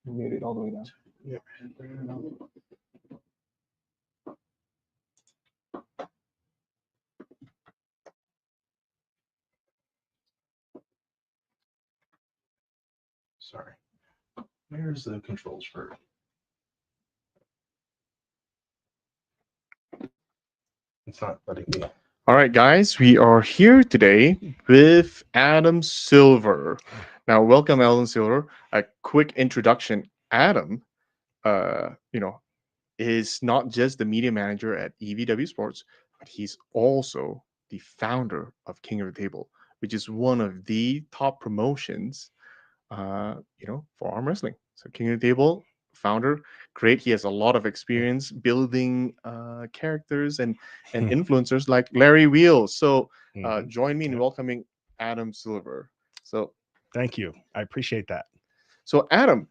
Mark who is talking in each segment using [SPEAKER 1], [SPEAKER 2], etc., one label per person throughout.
[SPEAKER 1] Mute it all the way down.
[SPEAKER 2] Yeah. Sorry. Where's the controls for? It's not letting me.
[SPEAKER 1] All right, guys, we are here today with Adam Silver. Now, welcome, Adam Silver. A quick introduction. Adam, uh, you know, is not just the media manager at EvW Sports, but he's also the founder of King of the Table, which is one of the top promotions, for arm wrestling. So King of the Table founder, great. He has a lot of experience building characters and influencers like Larry Wheels. So join me in
[SPEAKER 2] Yep.
[SPEAKER 1] welcoming Adam Silver. So
[SPEAKER 2] Thank you. I appreciate that.
[SPEAKER 1] so Adam,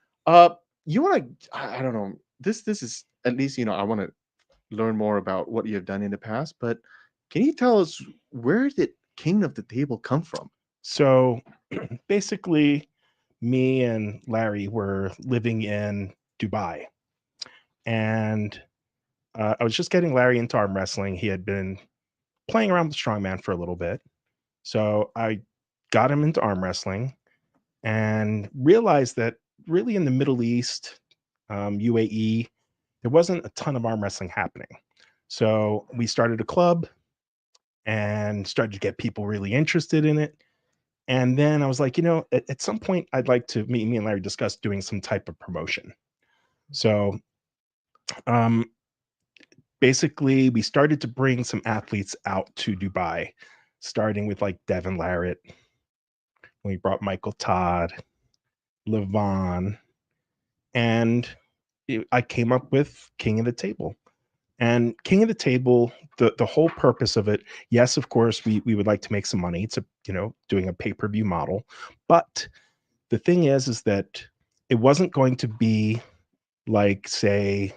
[SPEAKER 1] you want to? I don't know. This is at least I want to learn more about what you have done in the past. But can you tell us where did King of the Table come from?
[SPEAKER 2] So basically, me and Larry were living in Dubai, and I was just getting Larry into arm wrestling. He had been playing around with strongman for a little bit, so I got him into arm wrestling and realized that really in the Middle East, UAE, there wasn't a ton of arm wrestling happening. So we started a club and started to get people really interested in it. And then I was like, at some point, I'd like to me and Larry discuss doing some type of promotion. So um, basically, we started to bring some athletes out to Dubai, starting with like Devin Larrett. We brought Michael Todd, Levon, and I came up with King of the Table. And King of the Table, the whole purpose of it, yes, of course, we would like to make some money. It's doing a pay-per-view model, but the thing is that it wasn't going to be like, say,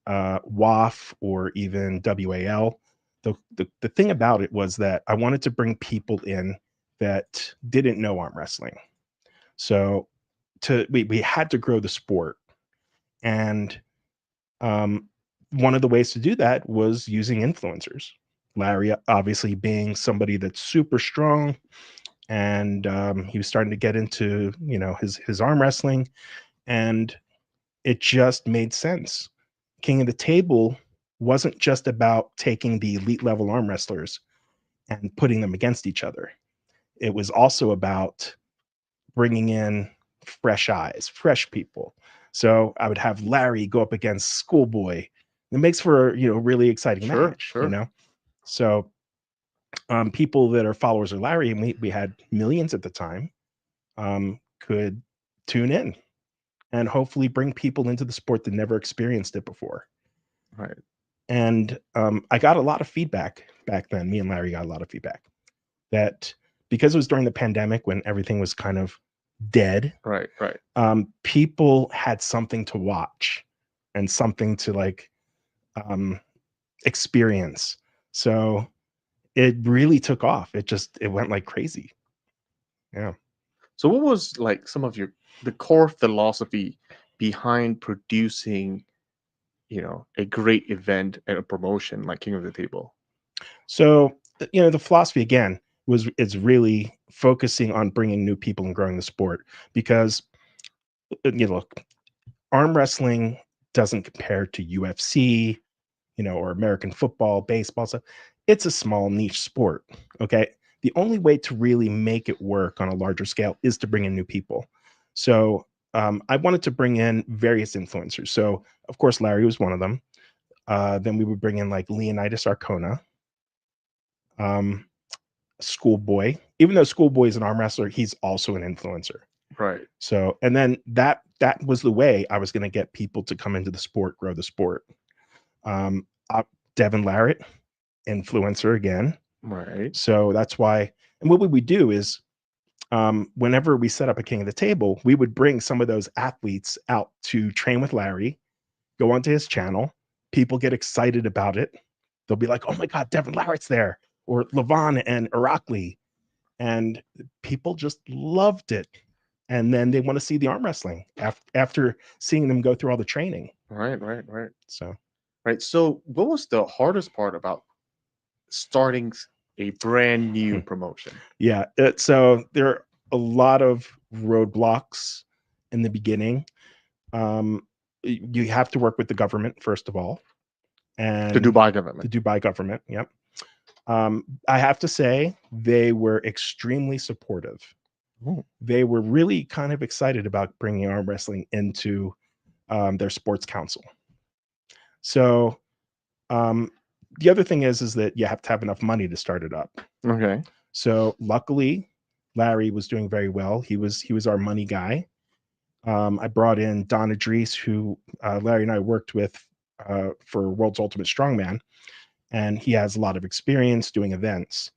[SPEAKER 2] WAF or even WAL. The thing about it was that I wanted to bring people in that didn't know arm wrestling. So we had to grow the sport. And one of the ways to do that was using influencers. Larry, obviously, being somebody that's super strong, and he was starting to get into his arm wrestling, and it just made sense. King of the Table wasn't just about taking the elite level arm wrestlers and putting them against each other. It was also about bringing in fresh eyes, fresh people. So I would have Larry go up against Schoolboy. It makes for a really exciting match.
[SPEAKER 1] Sure.
[SPEAKER 2] So people that are followers of Larry, and we had millions at the time, could tune in and hopefully bring people into the sport that never experienced it before.
[SPEAKER 1] Right.
[SPEAKER 2] And I got a lot of feedback back then. Me and Larry got a lot of feedback that because it was during the pandemic when everything was kind of dead,
[SPEAKER 1] Right.
[SPEAKER 2] people had something to watch and something to experience. So it really took off. It went like crazy. Yeah.
[SPEAKER 1] So what was like some of the core philosophy behind producing, a great event and a promotion like King of the Table?
[SPEAKER 2] So, the philosophy again is really focusing on bringing new people and growing the sport because look, arm wrestling doesn't compare to UFC, or American football, baseball stuff. It's a small niche sport. Okay. The only way to really make it work on a larger scale is to bring in new people. So I wanted to bring in various influencers. So of course, Larry was one of them. Then we would bring in like Leonidas Arcona, um, Schoolboy. Even though Schoolboy is an arm wrestler, he's also an influencer.
[SPEAKER 1] Right.
[SPEAKER 2] So, and then that was the way I was going to get people to come into the sport, grow the sport. Um, Devin Larrett, influencer again.
[SPEAKER 1] Right.
[SPEAKER 2] So that's why. And what we would do is, whenever we set up a King of the Table, we would bring some of those athletes out to train with Larry, go onto his channel. People get excited about it. They'll be like, "Oh my God, Devin Larrett's there," or Levon and Irakli, and people just loved it. and then they want to see the arm wrestling after seeing them go through all the training.
[SPEAKER 1] Right, right, right,
[SPEAKER 2] So
[SPEAKER 1] right. So, what was the hardest part about starting a brand new promotion?
[SPEAKER 2] yeah, so there are a lot of roadblocks in the beginning. Um, you have to work with the government first of all,
[SPEAKER 1] The
[SPEAKER 2] and
[SPEAKER 1] Dubai
[SPEAKER 2] the
[SPEAKER 1] government.
[SPEAKER 2] Dubai government. Yep. I have to say they were extremely supportive.
[SPEAKER 1] Oh,
[SPEAKER 2] They were really kind of excited about bringing arm wrestling into their sports council. So um, the other thing is that you have to have enough money to start it up.
[SPEAKER 1] okay.
[SPEAKER 2] So luckily, Larry was doing very well. He was our money guy. I brought in Don Idris, who Larry and I worked with for World's Ultimate Strongman, and he has a lot of experience doing events.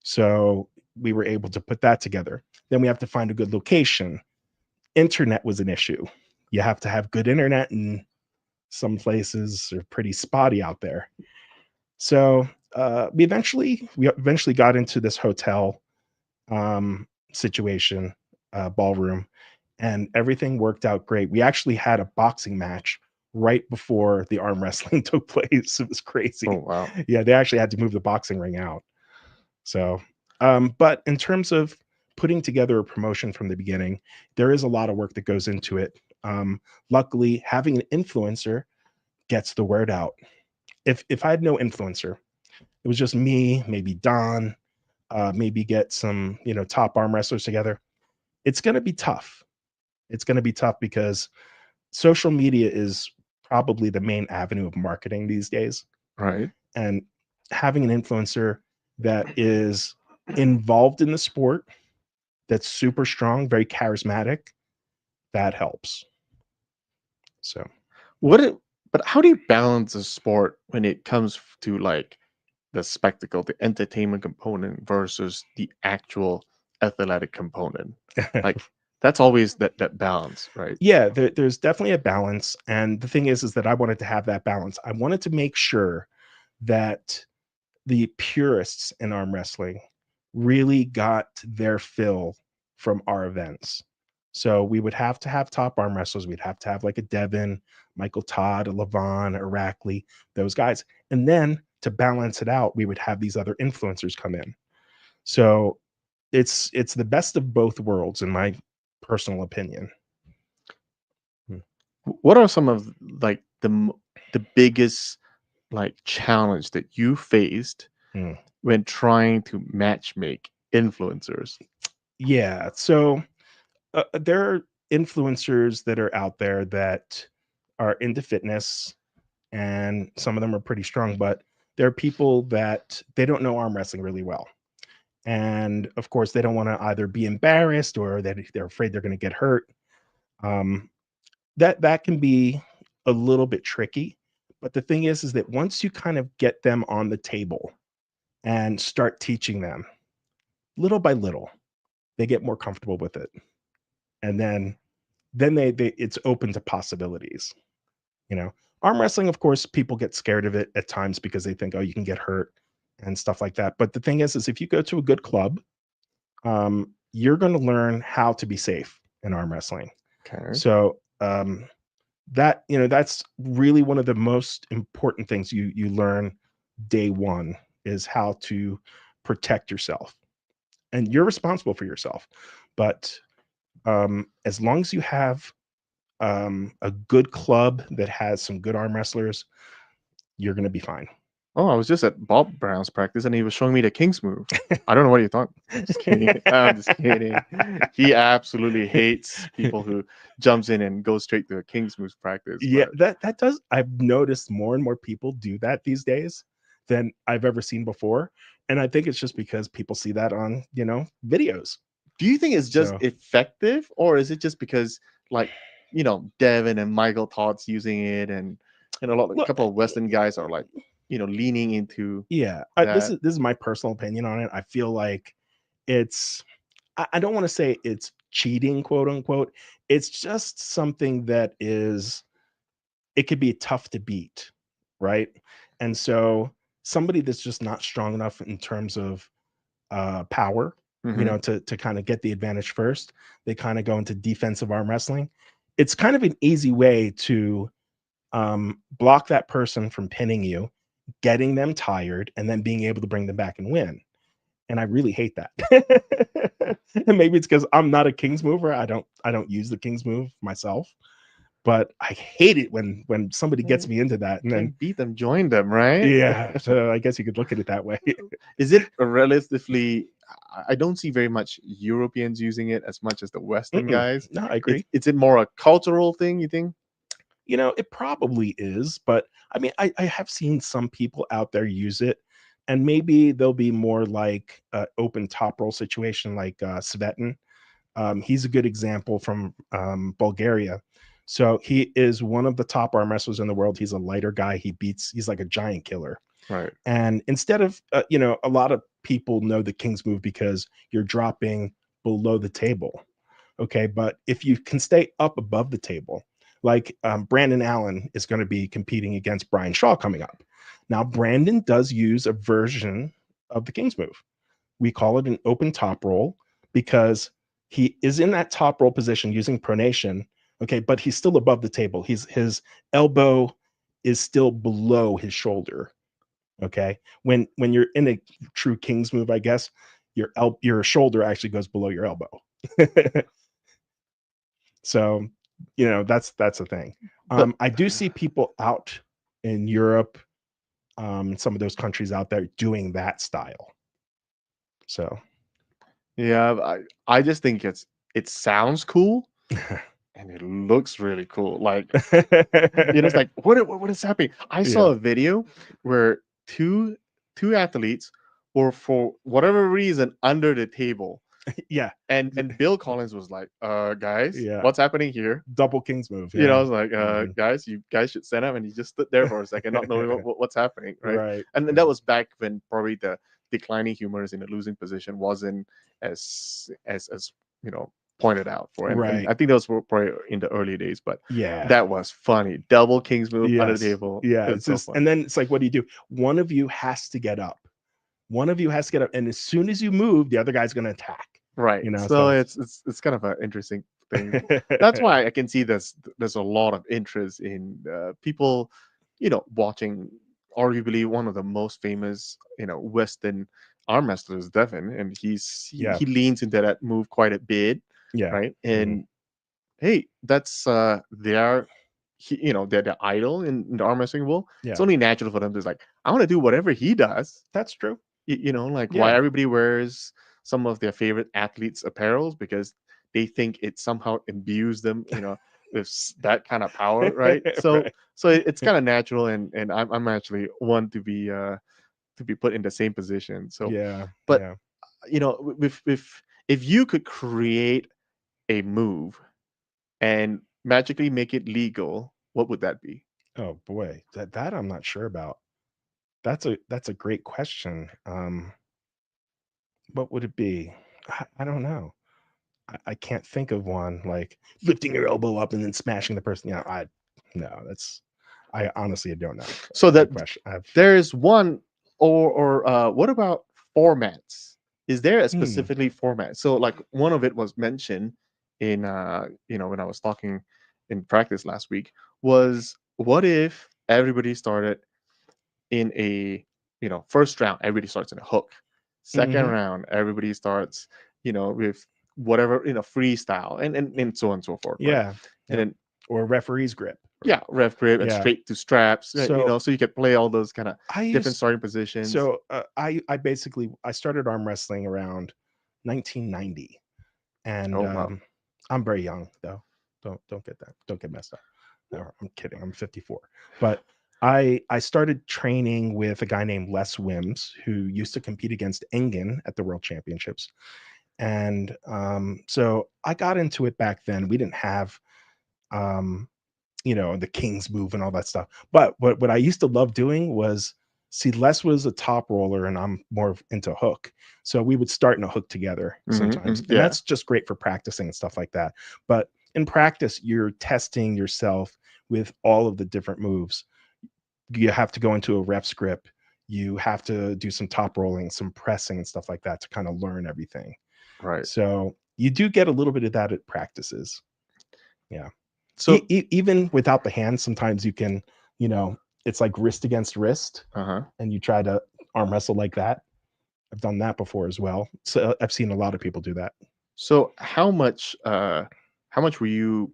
[SPEAKER 2] So we were able to put that together. Then we have to find a good location. Internet was an issue. You have to have good internet, and some places are pretty spotty out there. So we eventually got into this hotel situation, ballroom, and everything worked out great. We actually had a boxing match right before the arm wrestling took place. It was
[SPEAKER 1] Oh,
[SPEAKER 2] crazy.
[SPEAKER 1] wow.
[SPEAKER 2] Yeah, they actually had to move the boxing ring out. So, but in terms of putting together a promotion from the beginning, there is a lot of work that goes into it. Luckily, having an influencer gets the word out. If I had no influencer, it was just me, maybe Don, maybe get some top arm wrestlers together. It's going to be tough. It's going to be tough because social media is probably the main avenue of marketing these days,
[SPEAKER 1] Right.
[SPEAKER 2] and having an influencer that is involved in the sport, that's super strong, very charismatic, that helps. So
[SPEAKER 1] What it, but how do you balance a sport when it comes to like the spectacle, the entertainment component versus the actual athletic component? Like that's always that balance, right?
[SPEAKER 2] yeah, there's definitely a balance, and the thing is that I wanted to have that balance. I wanted to make sure that the purists in arm wrestling really got their fill from our events. So we would have to have top arm wrestlers. We'd have to have like a Devin, Michael Todd, a Levon, a Rackley, those guys. And then to balance it out, we would have these other influencers come in. So it's the best of both worlds, in my personal opinion. Hmm.
[SPEAKER 1] What are some of like the biggest like challenge that you faced
[SPEAKER 2] Hmm.
[SPEAKER 1] when trying to match make influencers?
[SPEAKER 2] Yeah. So there are influencers that are out there that are into fitness, and some of them are pretty strong, but there are people that they don't know arm wrestling really well. And of course, they don't want to either be embarrassed or that they're afraid they're going to get hurt. Um, that can be a little bit tricky. But the thing is that once you kind of get them on the table and start teaching them little by little, they get more comfortable with it, and then they it's open to possibilities. You know, arm wrestling, of course, people get scared of it at times because they think, oh, you can get hurt and stuff like that. But the thing is if you go to a good club, you're going to learn how to be safe in arm wrestling.
[SPEAKER 1] Okay.
[SPEAKER 2] So that's really one of the most important things you learn day one, is how to protect yourself, and you're responsible for yourself. But as long as you have a good club that has some good arm wrestlers, you're going to be fine.
[SPEAKER 1] Oh, I was just at Bob Brown's practice and he was showing me the King's move. I don't know what you thought. I'm just kidding. I'm just kidding. He absolutely hates people who jumps in and goes straight to a King's moves practice.
[SPEAKER 2] Yeah,
[SPEAKER 1] But
[SPEAKER 2] that does. I've noticed more and more people do that these days than I've ever seen before, and I think it's just because people see that on videos.
[SPEAKER 1] do you think it's just
[SPEAKER 2] So
[SPEAKER 1] effective, or is it just because like Devin and Michael Todd's using it, and a
[SPEAKER 2] look,
[SPEAKER 1] couple of Western guys are like leaning into
[SPEAKER 2] yeah, this
[SPEAKER 1] that?
[SPEAKER 2] is my personal opinion on it. I feel like it's. I don't want to say it's cheating, quote unquote. It's just something that is. It could be tough to beat, right? And so somebody that's just not strong enough in terms of power,
[SPEAKER 1] Hmm.
[SPEAKER 2] to kind of get the advantage first. They kind of go into defensive arm wrestling. It's kind of an easy way to block that person from pinning you, getting them tired, and then being able to bring them back and win. And I really hate that. And maybe it's because I'm not a King's mover. I don't use the King's move myself, but I hate it when somebody gets me into that. And then
[SPEAKER 1] Can't beat them, join them, right?
[SPEAKER 2] yeah, so I guess you could look at it that way.
[SPEAKER 1] Is it a relatively? I don't see very much Europeans using it as much as the Western
[SPEAKER 2] Mm-mm.
[SPEAKER 1] guys.
[SPEAKER 2] No, I agree.
[SPEAKER 1] It's it more a cultural thing, you think?
[SPEAKER 2] It probably is, but I mean, I have seen some people out there use it, and maybe they'll be more like open top roll situation like Svetin. He's a good example from Bulgaria. So he is one of the top arm wrestlers in the world. He's a lighter guy. He's like a giant killer.
[SPEAKER 1] Right.
[SPEAKER 2] And instead of, a lot of people know the King's move because you're dropping below the table. Okay. But if you can stay up above the table, like Brandon Allen is going to be competing against Brian Shaw coming up. Now, Brandon does use a version of the King's move. We call it an open top roll because he is in that top roll position using pronation. Okay. But he's still above the table. His elbow is still below his shoulder. Okay. When you're in a true King's move, I guess your shoulder actually goes below your elbow. So, that's the thing.
[SPEAKER 1] But
[SPEAKER 2] I do see people out in Europe, some of those countries out there doing that style. So,
[SPEAKER 1] yeah, I just think it sounds cool and it looks really cool. Like it's like what is happening? I saw
[SPEAKER 2] yeah,
[SPEAKER 1] a video where two athletes were for whatever reason under the table,
[SPEAKER 2] yeah,
[SPEAKER 1] and Bill Collins was like, guys,
[SPEAKER 2] yeah.
[SPEAKER 1] what's happening here?
[SPEAKER 2] Double King's move.
[SPEAKER 1] I
[SPEAKER 2] Yeah.
[SPEAKER 1] was like,
[SPEAKER 2] Mhm.
[SPEAKER 1] guys, you guys should stand up, and he just stood there for a second, not knowing what's happening, right?
[SPEAKER 2] Right.
[SPEAKER 1] And then
[SPEAKER 2] Yeah.
[SPEAKER 1] that was back when probably the declining humors in a losing position wasn't as pointed out for, and
[SPEAKER 2] Right.
[SPEAKER 1] I think those were probably in the early days, but
[SPEAKER 2] Yeah.
[SPEAKER 1] that was funny. Double King's move under the
[SPEAKER 2] Yes.
[SPEAKER 1] table.
[SPEAKER 2] Yeah.
[SPEAKER 1] It's
[SPEAKER 2] It's
[SPEAKER 1] so
[SPEAKER 2] just, and
[SPEAKER 1] funny.
[SPEAKER 2] then it's like, what do you do? One of you has to get up. One of you has to get up, and as soon as you move, the other guy's going to attack.
[SPEAKER 1] Right.
[SPEAKER 2] So
[SPEAKER 1] So it's kind of an interesting thing. That's why I can see there's a lot of interest in people, watching arguably one of the most famous, Western arm wrestlers, Devin, and
[SPEAKER 2] yeah.
[SPEAKER 1] he leans into that move quite a bit,
[SPEAKER 2] Yeah.
[SPEAKER 1] right?
[SPEAKER 2] Mhm.
[SPEAKER 1] And hey, that's their idol in the arm wrestling world. It's
[SPEAKER 2] Yeah.
[SPEAKER 1] only natural for them to like, I want to do whatever he does.
[SPEAKER 2] That's true.
[SPEAKER 1] Like why
[SPEAKER 2] Yeah.
[SPEAKER 1] everybody wears some of their favorite athletes' apparels because they think it somehow imbues them, with that kind of power, right? So
[SPEAKER 2] Right.
[SPEAKER 1] it's kind of natural, and I'm actually one to be put in the same position. So,
[SPEAKER 2] Yeah.
[SPEAKER 1] but
[SPEAKER 2] Yeah.
[SPEAKER 1] if you could create a move and magically make it legal, what would that be?
[SPEAKER 2] Oh boy, that I'm not sure about. That's a great question. What would it be? I don't know. I can't think of one like lifting your elbow up and then smashing the person. Yeah, I no, that's I honestly don't know.
[SPEAKER 1] So that
[SPEAKER 2] Good question. I've
[SPEAKER 1] there's one, or what about formats? Is there a
[SPEAKER 2] hmm,
[SPEAKER 1] specifically format? So like one of it was mentioned in when I was talking in practice last week, was what if everybody started in a, first round everybody starts in a hook, second
[SPEAKER 2] hmm,
[SPEAKER 1] round everybody starts, with whatever, freestyle, and so on and so forth, right?
[SPEAKER 2] yeah,
[SPEAKER 1] And
[SPEAKER 2] yeah,
[SPEAKER 1] then
[SPEAKER 2] or referee's grip, or
[SPEAKER 1] yeah, ref grip and
[SPEAKER 2] yeah.
[SPEAKER 1] straight to straps, right,
[SPEAKER 2] So
[SPEAKER 1] so you can play all those kind of
[SPEAKER 2] I
[SPEAKER 1] different
[SPEAKER 2] used
[SPEAKER 1] starting positions.
[SPEAKER 2] I basically I started arm wrestling around 1990, and
[SPEAKER 1] Oh wow.
[SPEAKER 2] I'm very young though. Don't get messed up. No, I'm kidding. I'm 54. But I started training with a guy named Les Wims who used to compete against Engen at the World Championships. And so I got into it back then. We didn't have um, the King's move and all that stuff. But what I used to love doing was see Les was a top roller and I'm more into hook. So we would start in a hook together sometimes. And
[SPEAKER 1] Yeah.
[SPEAKER 2] that's just great for practicing and stuff like that. But in practice, you're testing yourself with all of the different moves. You have to go into a ref script. you have to do some top rolling, some pressing and stuff like that to kind of learn everything.
[SPEAKER 1] Right.
[SPEAKER 2] So you do get a little bit of that at practices. Yeah.
[SPEAKER 1] So,
[SPEAKER 2] Even without the hands, sometimes you can, you know, it's like wrist against wrist,
[SPEAKER 1] uh-huh.
[SPEAKER 2] and you try to arm wrestle like that. I've done that before as well. So I've seen a lot of people do that.
[SPEAKER 1] So how much were you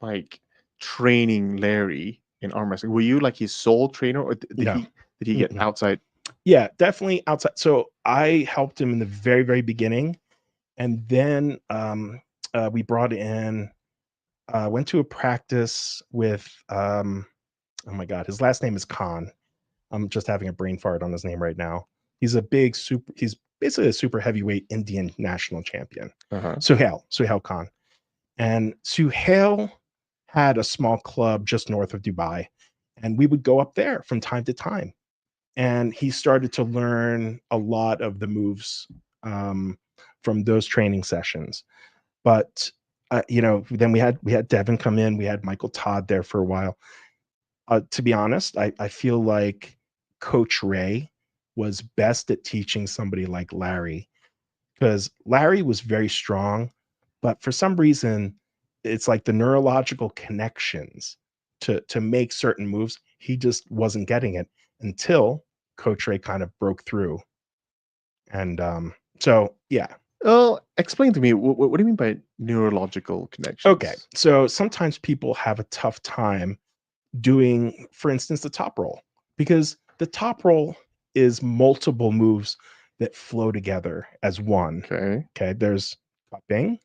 [SPEAKER 1] like training Larry in arm wrestling? Were you like his sole trainer, or
[SPEAKER 2] No.
[SPEAKER 1] did he get
[SPEAKER 2] Mm-mm.
[SPEAKER 1] outside?
[SPEAKER 2] Yeah, definitely outside. So I helped him in the very, very beginning. And then we brought in, went to a practice with, oh my God, his last name is Khan. I'm just having a brain fart on his name right now. He's basically a super heavyweight Indian national champion.
[SPEAKER 1] Uh-huh.
[SPEAKER 2] Suhail Khan. And Suhail had a small club just north of Dubai. And we would go up there from time to time. And he started to learn a lot of the moves um, from those training sessions. But then we had Devin come in. We had Michael Todd there for a while. To be honest, I feel like Coach Ray was best at teaching somebody like Larry, because Larry was very strong, but for some reason, it's like the neurological connections to make certain moves. He just wasn't getting it until Coach Ray kind of broke through. And so yeah.
[SPEAKER 1] Well, explain to me what do you mean by neurological
[SPEAKER 2] Okay.
[SPEAKER 1] connections?
[SPEAKER 2] So sometimes people have a tough time doing, for instance, the top roll, because the top roll is multiple moves that flow together as one.
[SPEAKER 1] Okay.
[SPEAKER 2] Okay. There's cupping.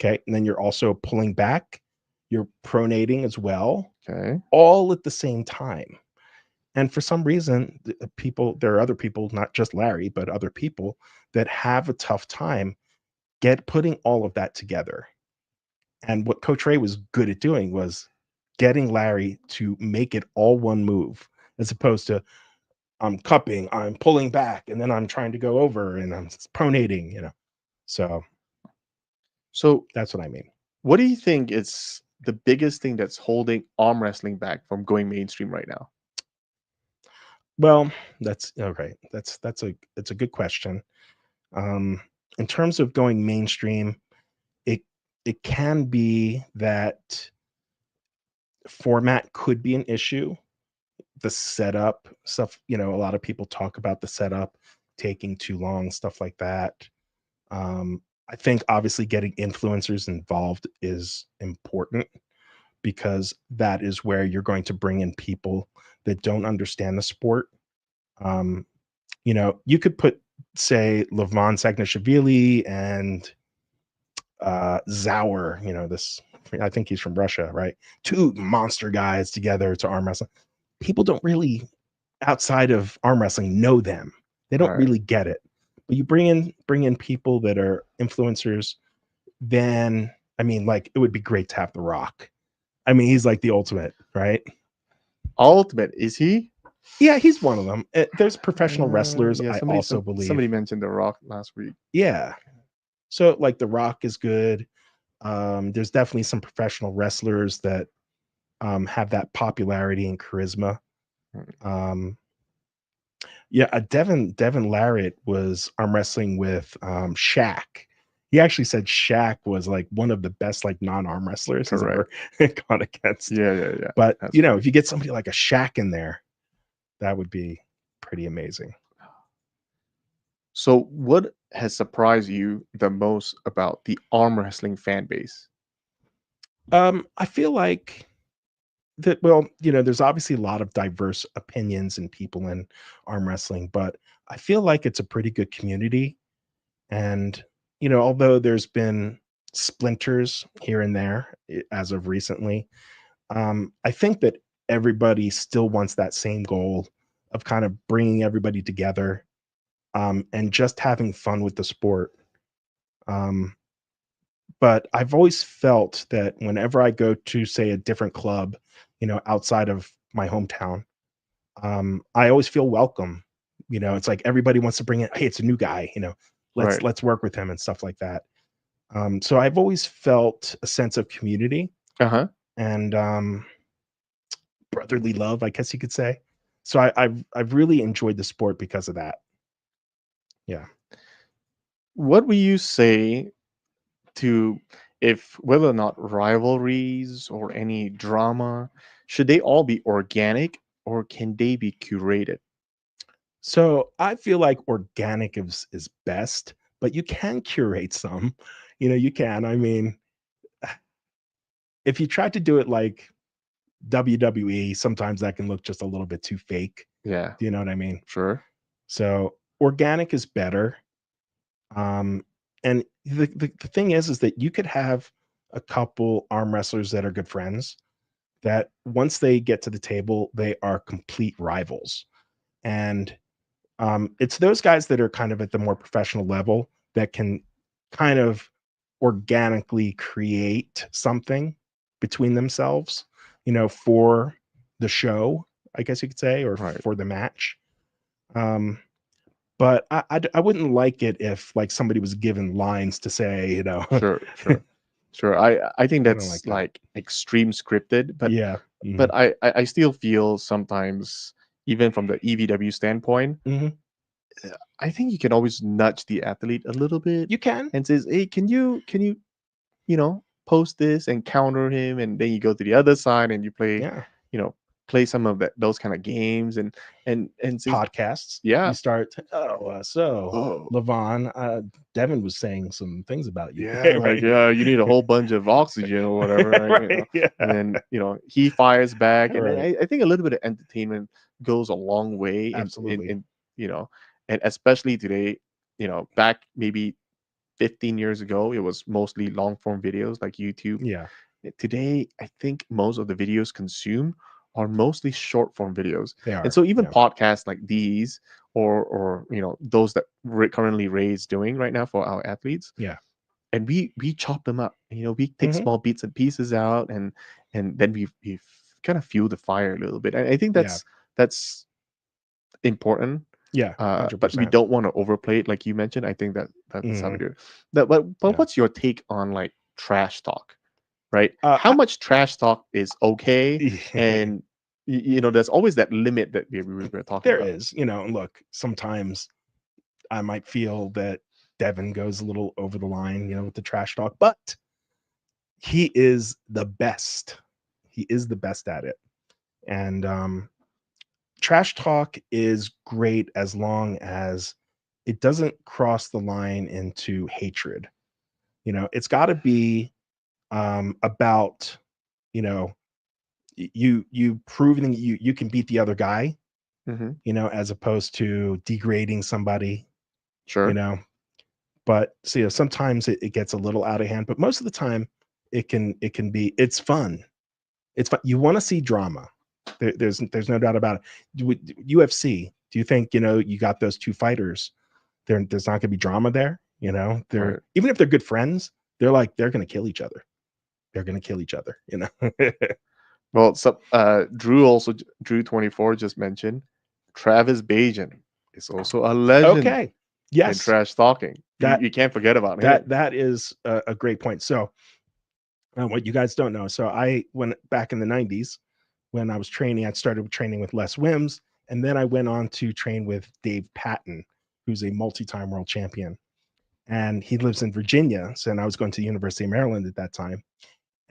[SPEAKER 2] Okay. And then you're also pulling back, you're pronating as well,
[SPEAKER 1] Okay.
[SPEAKER 2] all at the same time. And for some reason, there are other people, not just Larry, but other people that have a tough time putting all of that together. And what Coach Ray was good at doing was getting Larry to make it all one move, as opposed to I'm cupping, I'm pulling back, and then I'm trying to go over and I'm pronating. So
[SPEAKER 1] So,
[SPEAKER 2] that's what I mean.
[SPEAKER 1] what do you think is the biggest thing that's holding arm wrestling back from going mainstream right now?
[SPEAKER 2] Well, that's okay. It's a good question. Um, in terms of going mainstream, it it can be that format could be an issue. The setup stuff, a lot of people talk about the setup taking too long, stuff like that. I think obviously getting influencers involved is important, because that is where you're going to bring in people that don't understand the sport. Um, you could put, say, Levon Sagnashvili and Zauer, this, I think he's from Russia, right? Two monster guys together to arm wrestle. People don't really, outside of arm wrestling, know them. They don't
[SPEAKER 1] Right.
[SPEAKER 2] really get it. But you bring in people that are influencers, then I mean, like, it would be great to have The Rock. I mean, he's like the ultimate, right?
[SPEAKER 1] Ultimate, is he?
[SPEAKER 2] Yeah, he's one of them. There's professional wrestlers,
[SPEAKER 1] Yeah,
[SPEAKER 2] I also
[SPEAKER 1] somebody
[SPEAKER 2] believe.
[SPEAKER 1] mentioned The Rock last week.
[SPEAKER 2] Yeah. So like The Rock is good. There's definitely some professional wrestlers that have that popularity and charisma.
[SPEAKER 1] Mm.
[SPEAKER 2] Um, yeah, Devin Larratt was arm wrestling with Shaq. He actually said Shaq was like one of the best like non-arm wrestlers he's
[SPEAKER 1] Correct.
[SPEAKER 2] ever gone against.
[SPEAKER 1] Yeah, yeah, yeah.
[SPEAKER 2] But
[SPEAKER 1] That's right.
[SPEAKER 2] if you get somebody like a Shaq in there, that would be pretty amazing.
[SPEAKER 1] So, what has surprised you the most about the arm wrestling fan base?
[SPEAKER 2] I feel like that, well, there's obviously a lot of diverse opinions and people in arm wrestling, but I feel like it's a pretty good community. And, although there's been splinters here and there as of recently, I think that everybody still wants that same goal of kind of bringing everybody together, and just having fun with the sport. Um, but I've always felt that whenever I go to, say, a different club, outside of my hometown, I always feel welcome. It's like everybody wants to bring in, hey, it's a new guy, let's
[SPEAKER 1] Right.
[SPEAKER 2] let's work with him and stuff like that. So I've always felt a sense of community
[SPEAKER 1] Uh huh.
[SPEAKER 2] and brotherly love, I guess you could say. So I've really enjoyed the sport because of that. Yeah.
[SPEAKER 1] What would you say to, if whether or not rivalries or any drama, should they all be organic or can they be curated?
[SPEAKER 2] So I feel like organic is best, but you can curate some. You can. I mean, if you try to do it like WWE, sometimes that can look just a little bit too fake.
[SPEAKER 1] Yeah,
[SPEAKER 2] Do you know what I mean?
[SPEAKER 1] sure.
[SPEAKER 2] So organic is better. Um, and the thing is that you could have a couple arm wrestlers that are good friends that once they get to the table, they are complete rivals. And it's those guys that are kind of at the more professional level that can kind of organically create something between themselves, for the show, I guess you could say, or
[SPEAKER 1] Right.
[SPEAKER 2] for the match. Um, but I wouldn't like it if like somebody was given lines to say,
[SPEAKER 1] Sure, sure. Sure. I think
[SPEAKER 2] I don't like
[SPEAKER 1] that's
[SPEAKER 2] that.
[SPEAKER 1] like extreme scripted, but
[SPEAKER 2] Yeah.
[SPEAKER 1] but I still feel sometimes, even from the EVW standpoint,
[SPEAKER 2] Hmm.
[SPEAKER 1] I think you can always nudge the athlete a little bit
[SPEAKER 2] You can.
[SPEAKER 1] and says, "Hey, can you post this and counter him?" And then you go to the other side and you play,
[SPEAKER 2] Yeah.
[SPEAKER 1] you know, play some of those kind of games and says,
[SPEAKER 2] Podcasts.
[SPEAKER 1] "Yeah,
[SPEAKER 2] You start, so
[SPEAKER 1] oh,
[SPEAKER 2] Levon, Devin was saying some things about you
[SPEAKER 1] yeah,
[SPEAKER 2] today,
[SPEAKER 1] like,
[SPEAKER 2] right?
[SPEAKER 1] yeah, you need a whole bunch of oxygen or whatever, right?
[SPEAKER 2] Right. Yeah.
[SPEAKER 1] And then he fires back, and then
[SPEAKER 2] Right.
[SPEAKER 1] I think a little bit of entertainment goes a long way
[SPEAKER 2] Absolutely.
[SPEAKER 1] in you know, and especially today, back maybe 15 years ago, it was mostly long form videos like YouTube.
[SPEAKER 2] Yeah,
[SPEAKER 1] Today, I think most of the videos consumed are mostly short form videos.
[SPEAKER 2] they
[SPEAKER 1] And
[SPEAKER 2] are.
[SPEAKER 1] so even
[SPEAKER 2] Yeah.
[SPEAKER 1] podcasts like these, or those that currently Ray's doing right now for our athletes,
[SPEAKER 2] Yeah.
[SPEAKER 1] and we chop them up. We take
[SPEAKER 2] Mhm.
[SPEAKER 1] small bits and pieces out, and then we kind of fuel the fire a little bit. And I think
[SPEAKER 2] Yeah.
[SPEAKER 1] that's important,
[SPEAKER 2] Yeah.
[SPEAKER 1] but we
[SPEAKER 2] 100%.
[SPEAKER 1] don't want to overplay it, like you mentioned. I think that's how we
[SPEAKER 2] Mhm.
[SPEAKER 1] do it. But
[SPEAKER 2] Yeah.
[SPEAKER 1] what's your take on like trash talk, right? How
[SPEAKER 2] I
[SPEAKER 1] much trash talk is okay, and there's always that limit that we were talking
[SPEAKER 2] there
[SPEAKER 1] about.
[SPEAKER 2] is, and look, sometimes I might feel that Devin goes a little over the line, with the trash talk, but he is the best. He is the best at it. And trash talk is great as long as it doesn't cross the line into hatred. It's got to be about, you know, you proving that you can beat the other guy,
[SPEAKER 1] Hmm.
[SPEAKER 2] as opposed to degrading somebody, you
[SPEAKER 1] Sure.
[SPEAKER 2] know. But so sometimes it gets a little out of hand, but most of the time it can be it's fun. It's fun. You want to see drama. There's no doubt about it. With UFC, do you think you got those two fighters? There's not going to be drama there. They're
[SPEAKER 1] Right.
[SPEAKER 2] even if they're good friends, they're going to kill each other. They're going to kill each other.
[SPEAKER 1] Well, so Drew 24 just mentioned Travis Bajan is also a legend
[SPEAKER 2] Okay.
[SPEAKER 1] in
[SPEAKER 2] Yes.
[SPEAKER 1] trash talking. You
[SPEAKER 2] That
[SPEAKER 1] you can't forget about
[SPEAKER 2] that
[SPEAKER 1] him.
[SPEAKER 2] that is a great point. So, what you guys don't know. So I went back in the 90s when I was training, I started training with Les Wims, and then I went on to train with Dave Patton, who's a multi-time world champion. And he lives in Virginia. So and I was going to the University of Maryland at that time.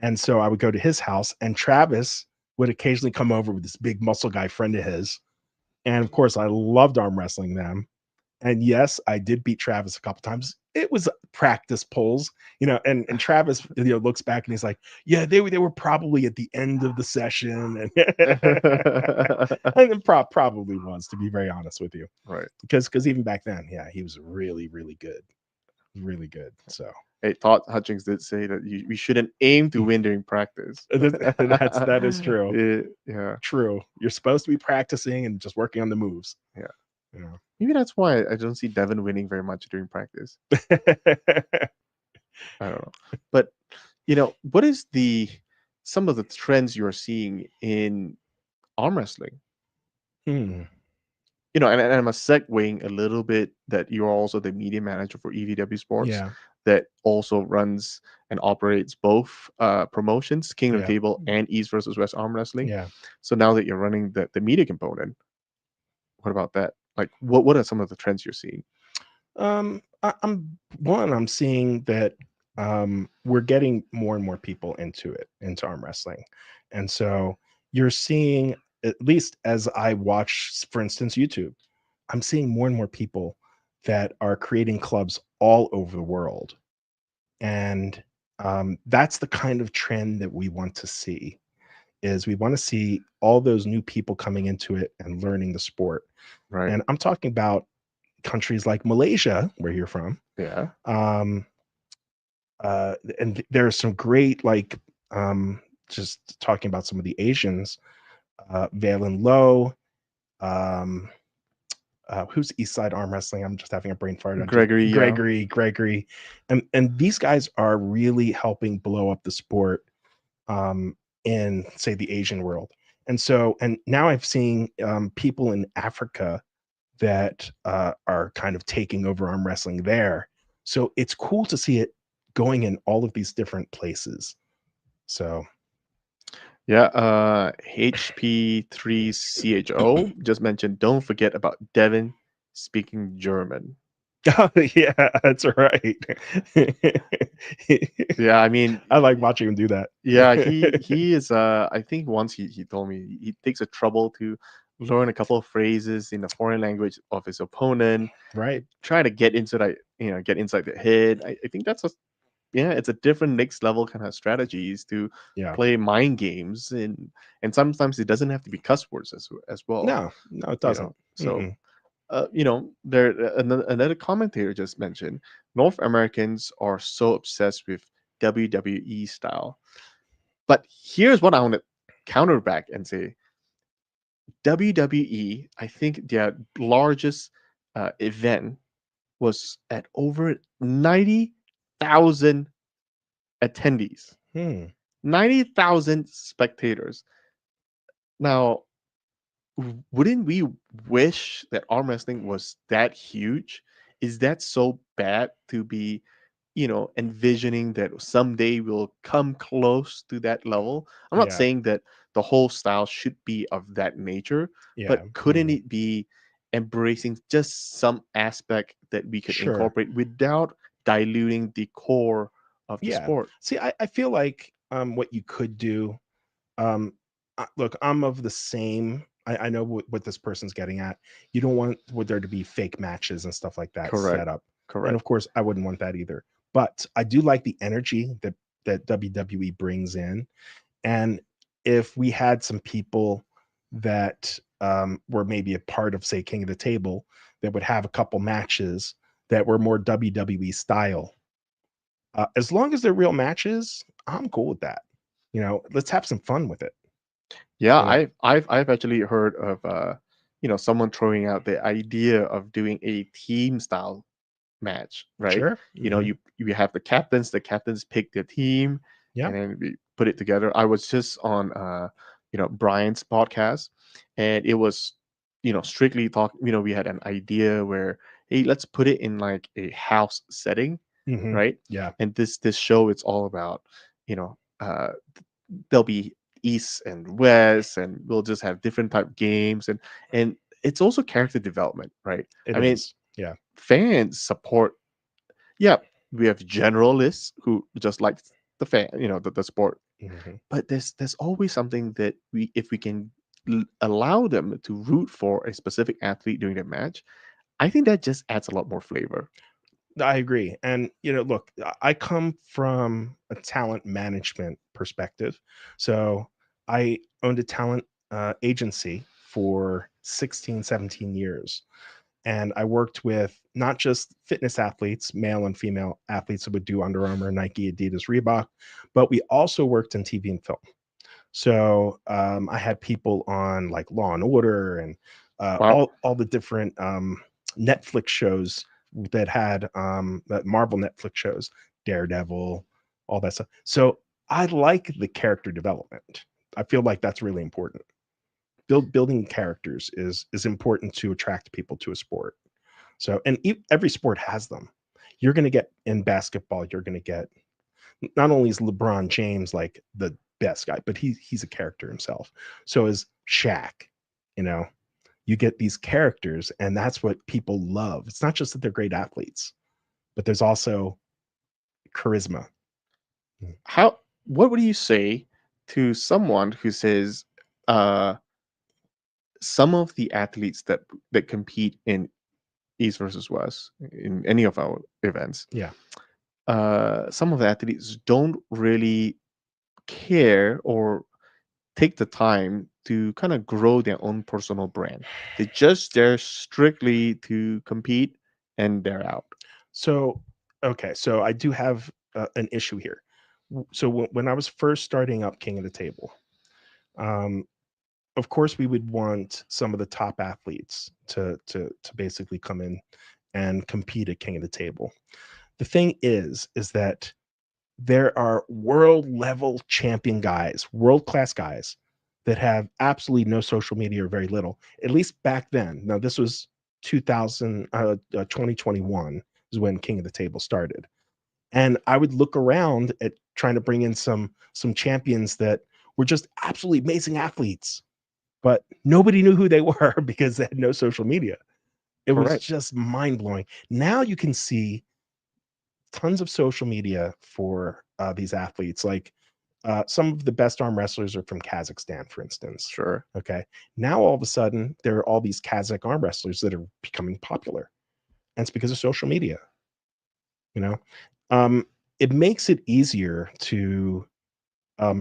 [SPEAKER 2] And so I would go to his house, and Travis would occasionally come over with this big muscle guy friend of his. And of course, I loved arm wrestling them. And yes, I did beat Travis a couple times. It was practice pulls, and Travis, looks back and he's like, "Yeah, they were probably at the end of the session," and and it probably was, to be very honest with you,
[SPEAKER 1] Right.
[SPEAKER 2] because even back then, yeah, he was really really good, really good. So
[SPEAKER 1] Hey, Todd Hutchings did say that we shouldn't aim to win during practice.
[SPEAKER 2] that is true.
[SPEAKER 1] Yeah,
[SPEAKER 2] True. You're supposed to be practicing and just working on the moves.
[SPEAKER 1] yeah.
[SPEAKER 2] You
[SPEAKER 1] Maybe that's why I don't see Devin winning very much during practice.
[SPEAKER 2] know.
[SPEAKER 1] I don't know. But what is the some of the trends you're seeing in arm wrestling?
[SPEAKER 2] Hmm.
[SPEAKER 1] And I'm a segueing a little bit that you're also the media manager for EVW Sports,
[SPEAKER 2] Yeah.
[SPEAKER 1] that also runs and operates both promotions, Kingdom
[SPEAKER 2] Yeah.
[SPEAKER 1] Table and East versus West Arm Wrestling.
[SPEAKER 2] Yeah.
[SPEAKER 1] So now that you're running the media component, what about that? Like, what are some of the trends you're seeing?
[SPEAKER 2] I'm seeing that we're getting more and more people into arm wrestling, and so you're seeing, at least as I watch, for instance, YouTube, I'm seeing more and more people that are creating clubs all over the world, and that's the kind of trend that we want to see. Is we want to see all those new people coming into it and learning the sport,
[SPEAKER 1] Right.
[SPEAKER 2] and I'm talking about countries like Malaysia, where you're from.
[SPEAKER 1] Yeah.
[SPEAKER 2] um and there's some great, like, just talking about some of the Asians, Valen Low, um who's East Side Arm Wrestling, I'm just having a brain fart on
[SPEAKER 1] Gregory, yeah.
[SPEAKER 2] Gregory, and these guys are really helping blow up the sport, um in, say, the Asian world. And now I've seen people in Africa that are kind of taking over arm wrestling there. So it's cool to see it going in all of these different places. So,
[SPEAKER 1] Yeah, HP3CHO just mentioned, don't forget about Devin speaking German.
[SPEAKER 2] oh, yeah, that's right.
[SPEAKER 1] Yeah, I mean,
[SPEAKER 2] I like watching him do that.
[SPEAKER 1] yeah, he is. I think once he told me he takes a trouble to learn a couple of phrases in the foreign language of his opponent,
[SPEAKER 2] Right.
[SPEAKER 1] try to get into that, get inside the head. I think that's a, yeah, it's a different next level kind of strategies to
[SPEAKER 2] Yeah.
[SPEAKER 1] play mind games, and sometimes it doesn't have to be cuss words as well,
[SPEAKER 2] No, no, it doesn't.
[SPEAKER 1] So
[SPEAKER 2] Mm-mm.
[SPEAKER 1] there another commentator just mentioned North Americans are so obsessed with WWE style. But here's what I want to counter back and say: WWE, I think their largest event was at over 90,000 attendees,
[SPEAKER 2] Hmm.
[SPEAKER 1] 90,000 spectators. Now, wouldn't we wish that arm wrestling was that huge? Is that so bad to be, envisioning that someday we'll come close to that level? I'm not
[SPEAKER 2] Yeah.
[SPEAKER 1] saying that the whole style should be of that nature,
[SPEAKER 2] Yeah.
[SPEAKER 1] but couldn't
[SPEAKER 2] Mhm.
[SPEAKER 1] it be embracing just some aspect that we could
[SPEAKER 2] Sure.
[SPEAKER 1] incorporate without diluting the core of the
[SPEAKER 2] Yeah.
[SPEAKER 1] sport?
[SPEAKER 2] See, I feel like what you could do. Look, I'm of the same. I know what this person's getting at. You don't want there to be fake matches and stuff like that
[SPEAKER 1] Correct.
[SPEAKER 2] set up, and
[SPEAKER 1] Correct.
[SPEAKER 2] of course, I wouldn't want that either. But I do like the energy that WWE brings in, and if we had some people that were maybe a part of, say, King of the Table, that would have a couple matches that were more WWE style, as long as they're real matches, I'm cool with that. Let's have some fun with it.
[SPEAKER 1] Yeah,
[SPEAKER 2] You know,
[SPEAKER 1] I've actually heard of someone throwing out the idea of doing a team style match, right?
[SPEAKER 2] sure.
[SPEAKER 1] You have the captains pick their team,
[SPEAKER 2] Yeah.
[SPEAKER 1] and then we put it together. I was just on Brian's podcast, and it was strictly talk. We had an idea where, hey, let's put it in like a house setting,
[SPEAKER 2] Hmm.
[SPEAKER 1] right?
[SPEAKER 2] Yeah.
[SPEAKER 1] And this show, it's all about there'll be east and west, and we'll just have different type games, and it's also character development, right?
[SPEAKER 2] It
[SPEAKER 1] I mean,
[SPEAKER 2] is. Yeah.
[SPEAKER 1] fans support. Yeah, we have generalists who just like the fan, the sport,
[SPEAKER 2] Hmm.
[SPEAKER 1] but there's always something that if we can allow them to root for a specific athlete during the match, I think that just adds a lot more flavor.
[SPEAKER 2] I agree. And, look, I come from a talent management perspective. So I owned a talent agency for 16, 17 years. And I worked with not just fitness athletes, male and female athletes that would do Under Armour, Nike, Adidas, Reebok, but we also worked in TV and film. So I had people on like Law and Order and
[SPEAKER 1] Wow.
[SPEAKER 2] all the different Netflix shows that Marvel Netflix shows, Daredevil, all that stuff. So I like the character development. I feel like that's really important. Building characters is important to attract people to a sport. So, and every sport has them. You're going to get in basketball. You're going to get, not only is LeBron James like the best guy, but he's a character himself. So is Shaq, you know. you get these characters, and that's what people love. It's not just that they're great athletes, but there's also charisma. Mm.
[SPEAKER 1] How? What would you say to someone who says, uh, some of the athletes that compete in East versus West in any of our events,
[SPEAKER 2] Yeah.
[SPEAKER 1] some of the athletes don't really care or take the time to kind of grow their own personal brand. They just there strictly to compete and they're out.
[SPEAKER 2] So, okay, so I do have an issue here. So when I was first starting up King of the Table, um, of course we would want some of the top athletes to basically come in and compete at King of the Table. The thing is that there are world level champion guys, world class guys that have absolutely no social media or very little, at least back then. Now, this was 2021 is when King of the Table started. And I would look around at trying to bring in some champions that were just absolutely amazing athletes, but nobody knew who they were because they had no social media. It was
[SPEAKER 1] Correct.
[SPEAKER 2] just mind blowing. Now you can see tons of social media for these athletes. Like some of the best arm wrestlers are from Kazakhstan, for instance.
[SPEAKER 1] Sure.
[SPEAKER 2] Okay. Now all of a sudden, there are all these Kazakh arm wrestlers that are becoming popular. And it's because of social media, you know? Um, it makes it easier to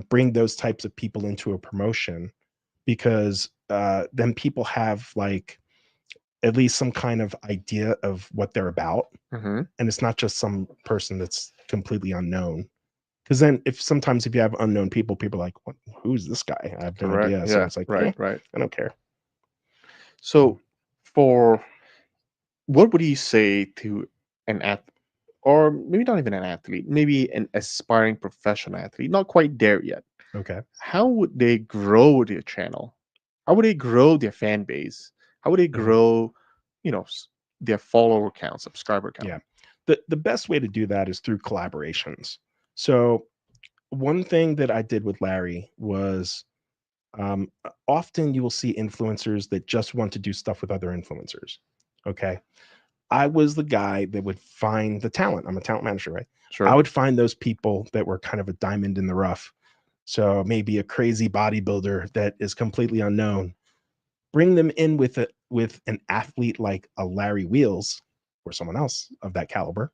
[SPEAKER 2] bring those types of people into a promotion because then people have like at least some kind of idea of what they're about.
[SPEAKER 1] Hmm.
[SPEAKER 2] And it's not just some person that's completely unknown. Because then, if you have unknown people, people are like, "What? Who's this guy? I have no
[SPEAKER 1] Correct.
[SPEAKER 2] idea." So
[SPEAKER 1] Yeah.
[SPEAKER 2] it's like,
[SPEAKER 1] Right. Right.
[SPEAKER 2] I don't care. Mm.
[SPEAKER 1] So, for what would you say to an athlete, or maybe not even an athlete, maybe an aspiring professional athlete, not quite there yet?
[SPEAKER 2] Okay.
[SPEAKER 1] How would they grow their channel? How would they grow their fan base? How would they
[SPEAKER 2] Mhm.
[SPEAKER 1] grow, you know, their follower count, subscriber count?
[SPEAKER 2] Yeah. The best way to do that is through collaborations. So one thing that I did with Larry was often you will see influencers that just want to do stuff with other influencers. Okay. I was the guy that would find the talent. I'm a talent manager, right? I
[SPEAKER 1] Sure.
[SPEAKER 2] would find those people that were kind of a diamond in the rough. So maybe a crazy bodybuilder that is completely unknown, bring them in with an athlete like a Larry Wheels or someone else of that caliber.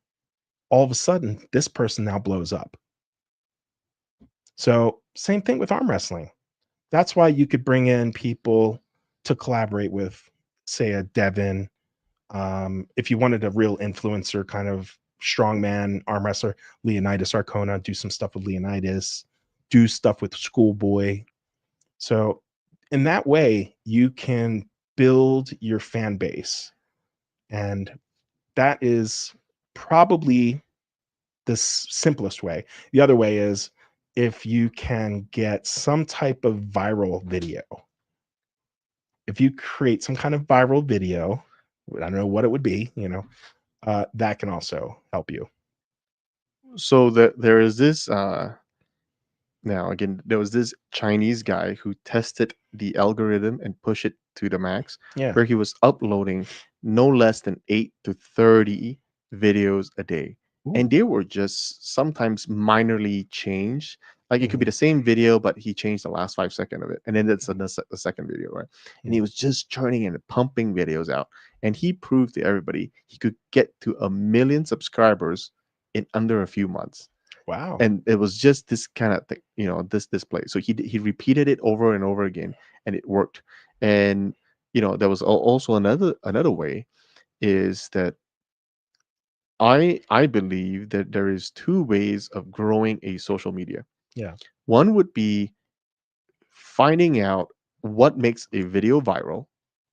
[SPEAKER 2] All of a sudden, this person now blows up. So same thing with arm wrestling. That's why you could bring in people to collaborate with, say, a Devin. If you wanted a real influencer, kind of strongman arm wrestler, Leonidas Arcona, do some stuff with Leonidas, do stuff with Schoolboy. So in that way, you can build your fan base. And that is probably the simplest way. The other way is if you can get some type of viral video. If you create some kind of viral video, I don't know what it would be, that can also help you.
[SPEAKER 1] So that there is this now, again, there was this Chinese guy who tested the algorithm and pushed it to the max,
[SPEAKER 2] Yeah.
[SPEAKER 1] where he was uploading no less than 8 to 30 videos a day. And
[SPEAKER 2] Ooh.
[SPEAKER 1] they were just sometimes minorly changed. Like it could be
[SPEAKER 2] Mhm.
[SPEAKER 1] the same video, but he changed the last 5 seconds of it. And then that's the second video, right? And
[SPEAKER 2] Mhm.
[SPEAKER 1] he was just churning and pumping videos out. And he proved to everybody he could get to 1 million subscribers in under a few months.
[SPEAKER 2] Wow.
[SPEAKER 1] And it was just this kind of thing, this display. So he repeated it over and over again, and it worked. And there was also another way is that I believe that there is two ways of growing a social media.
[SPEAKER 2] Yeah.
[SPEAKER 1] One would be finding out what makes a video viral.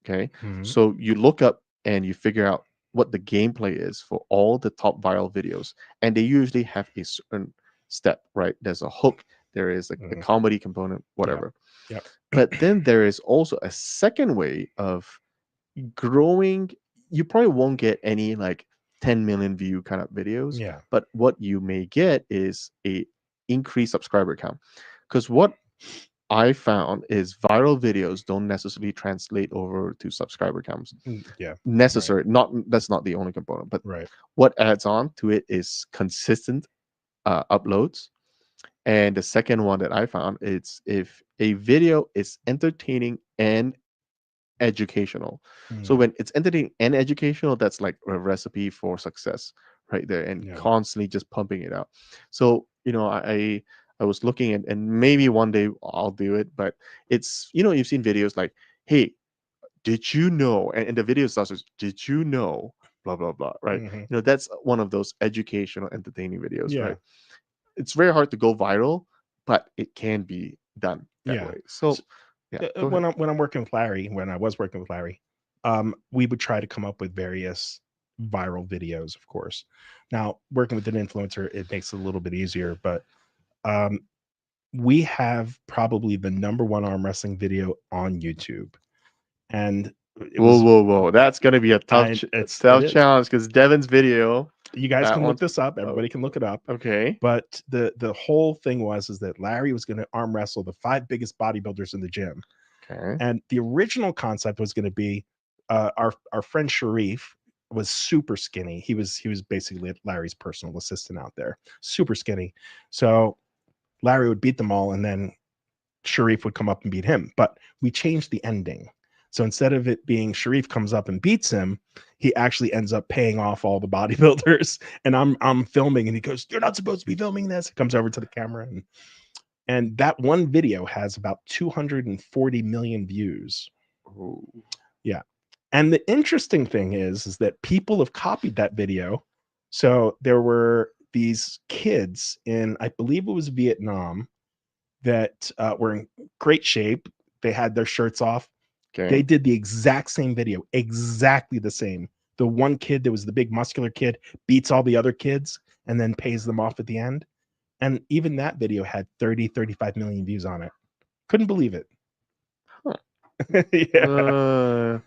[SPEAKER 1] Okay.
[SPEAKER 2] Mhm.
[SPEAKER 1] So you look up and you figure out what the gameplay is for all the top viral videos. And they usually have a certain step, right? There's a hook, there is a
[SPEAKER 2] Mhm.
[SPEAKER 1] comedy component,
[SPEAKER 2] Yeah.
[SPEAKER 1] whatever.
[SPEAKER 2] Yep.
[SPEAKER 1] But then there is also a second way of growing. You probably won't get any like 10 million view kind of videos,
[SPEAKER 2] Yeah.
[SPEAKER 1] but what you may get is a increased subscriber count. Because what I found is viral videos don't necessarily translate over to subscriber counts.
[SPEAKER 2] Yeah. Right.
[SPEAKER 1] Necessary, not that's not the only component, but
[SPEAKER 2] Right.
[SPEAKER 1] what adds on to it is consistent uploads. And the second one that I found is if a video is entertaining and educational. So
[SPEAKER 2] Mm,
[SPEAKER 1] when it's entertaining and educational, that's like a recipe for success right there, and
[SPEAKER 2] yeah.
[SPEAKER 1] constantly just pumping it out. So I was looking at, and maybe one day I'll do it, but it's you've seen videos like, hey, did you know? And the video starts with, did you know? Blah blah blah. Right?
[SPEAKER 2] Hmm.
[SPEAKER 1] That's one of those educational, entertaining videos.
[SPEAKER 2] Yeah.
[SPEAKER 1] Right? It's very hard to go viral, but it can be done that
[SPEAKER 2] Yeah.
[SPEAKER 1] way. So,
[SPEAKER 2] So,
[SPEAKER 1] yeah, go ahead.
[SPEAKER 2] when I'm working with Larry, when I was working with Larry, we would try to come up with various viral videos, of course. Now, working with an influencer, it makes it a little bit easier, but um, we have probably the number one arm wrestling video on YouTube, and it
[SPEAKER 1] Whoa,
[SPEAKER 2] was
[SPEAKER 1] whoa, whoa! That's gonna be a
[SPEAKER 2] I it
[SPEAKER 1] tough
[SPEAKER 2] is.
[SPEAKER 1] challenge because Devin's video,
[SPEAKER 2] You guys
[SPEAKER 1] that
[SPEAKER 2] can look
[SPEAKER 1] one's
[SPEAKER 2] this up.
[SPEAKER 1] oh,
[SPEAKER 2] Everybody can look it up.
[SPEAKER 1] okay.
[SPEAKER 2] But the whole thing was that Larry was going to arm wrestle the five biggest bodybuilders in the gym.
[SPEAKER 1] Okay.
[SPEAKER 2] And the original concept was going to be our friend Sharif was super skinny. He was basically Larry's personal assistant out there, super skinny. So Larry would beat them all, and then Sharif would come up and beat him. But we changed the ending. So instead of it being Sharif comes up and beats him, he actually ends up paying off all the bodybuilders. And I'm filming, and he goes, "You're not supposed to be filming this." He comes over to the camera, and that one video has about 240 million views.
[SPEAKER 1] Ooh,
[SPEAKER 2] Yeah. And the interesting thing is that people have copied that video. So there were these kids in, I believe it was Vietnam, that were in great shape. They had their shirts off. They
[SPEAKER 1] okay.
[SPEAKER 2] did the exact same video, exactly the same. The one kid that was the big muscular kid beats all the other kids and then pays them off at the end. And even that video had 30, 35 million views on it. Couldn't believe it.
[SPEAKER 1] Huh.
[SPEAKER 2] Yeah.
[SPEAKER 1] Uh,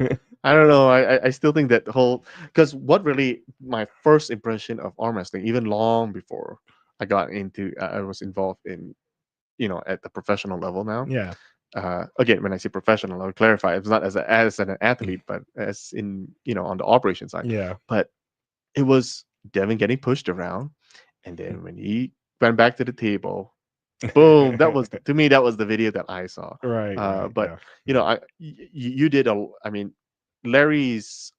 [SPEAKER 1] I don't know. I still think that the whole because what really my first impression of arm wrestling, even long before I got into, I was involved in, at the professional level now.
[SPEAKER 2] Yeah.
[SPEAKER 1] Again, when I say professional, I'll clarify. It's not as an athlete, but as in, on the operation side.
[SPEAKER 2] Yeah.
[SPEAKER 1] But it was Devin getting pushed around, and then when he went back to the table, boom! That was to me that was the video that I saw.
[SPEAKER 2] Right, right.
[SPEAKER 1] But
[SPEAKER 2] Yeah. Yeah.
[SPEAKER 1] you did a. I mean, Larry's,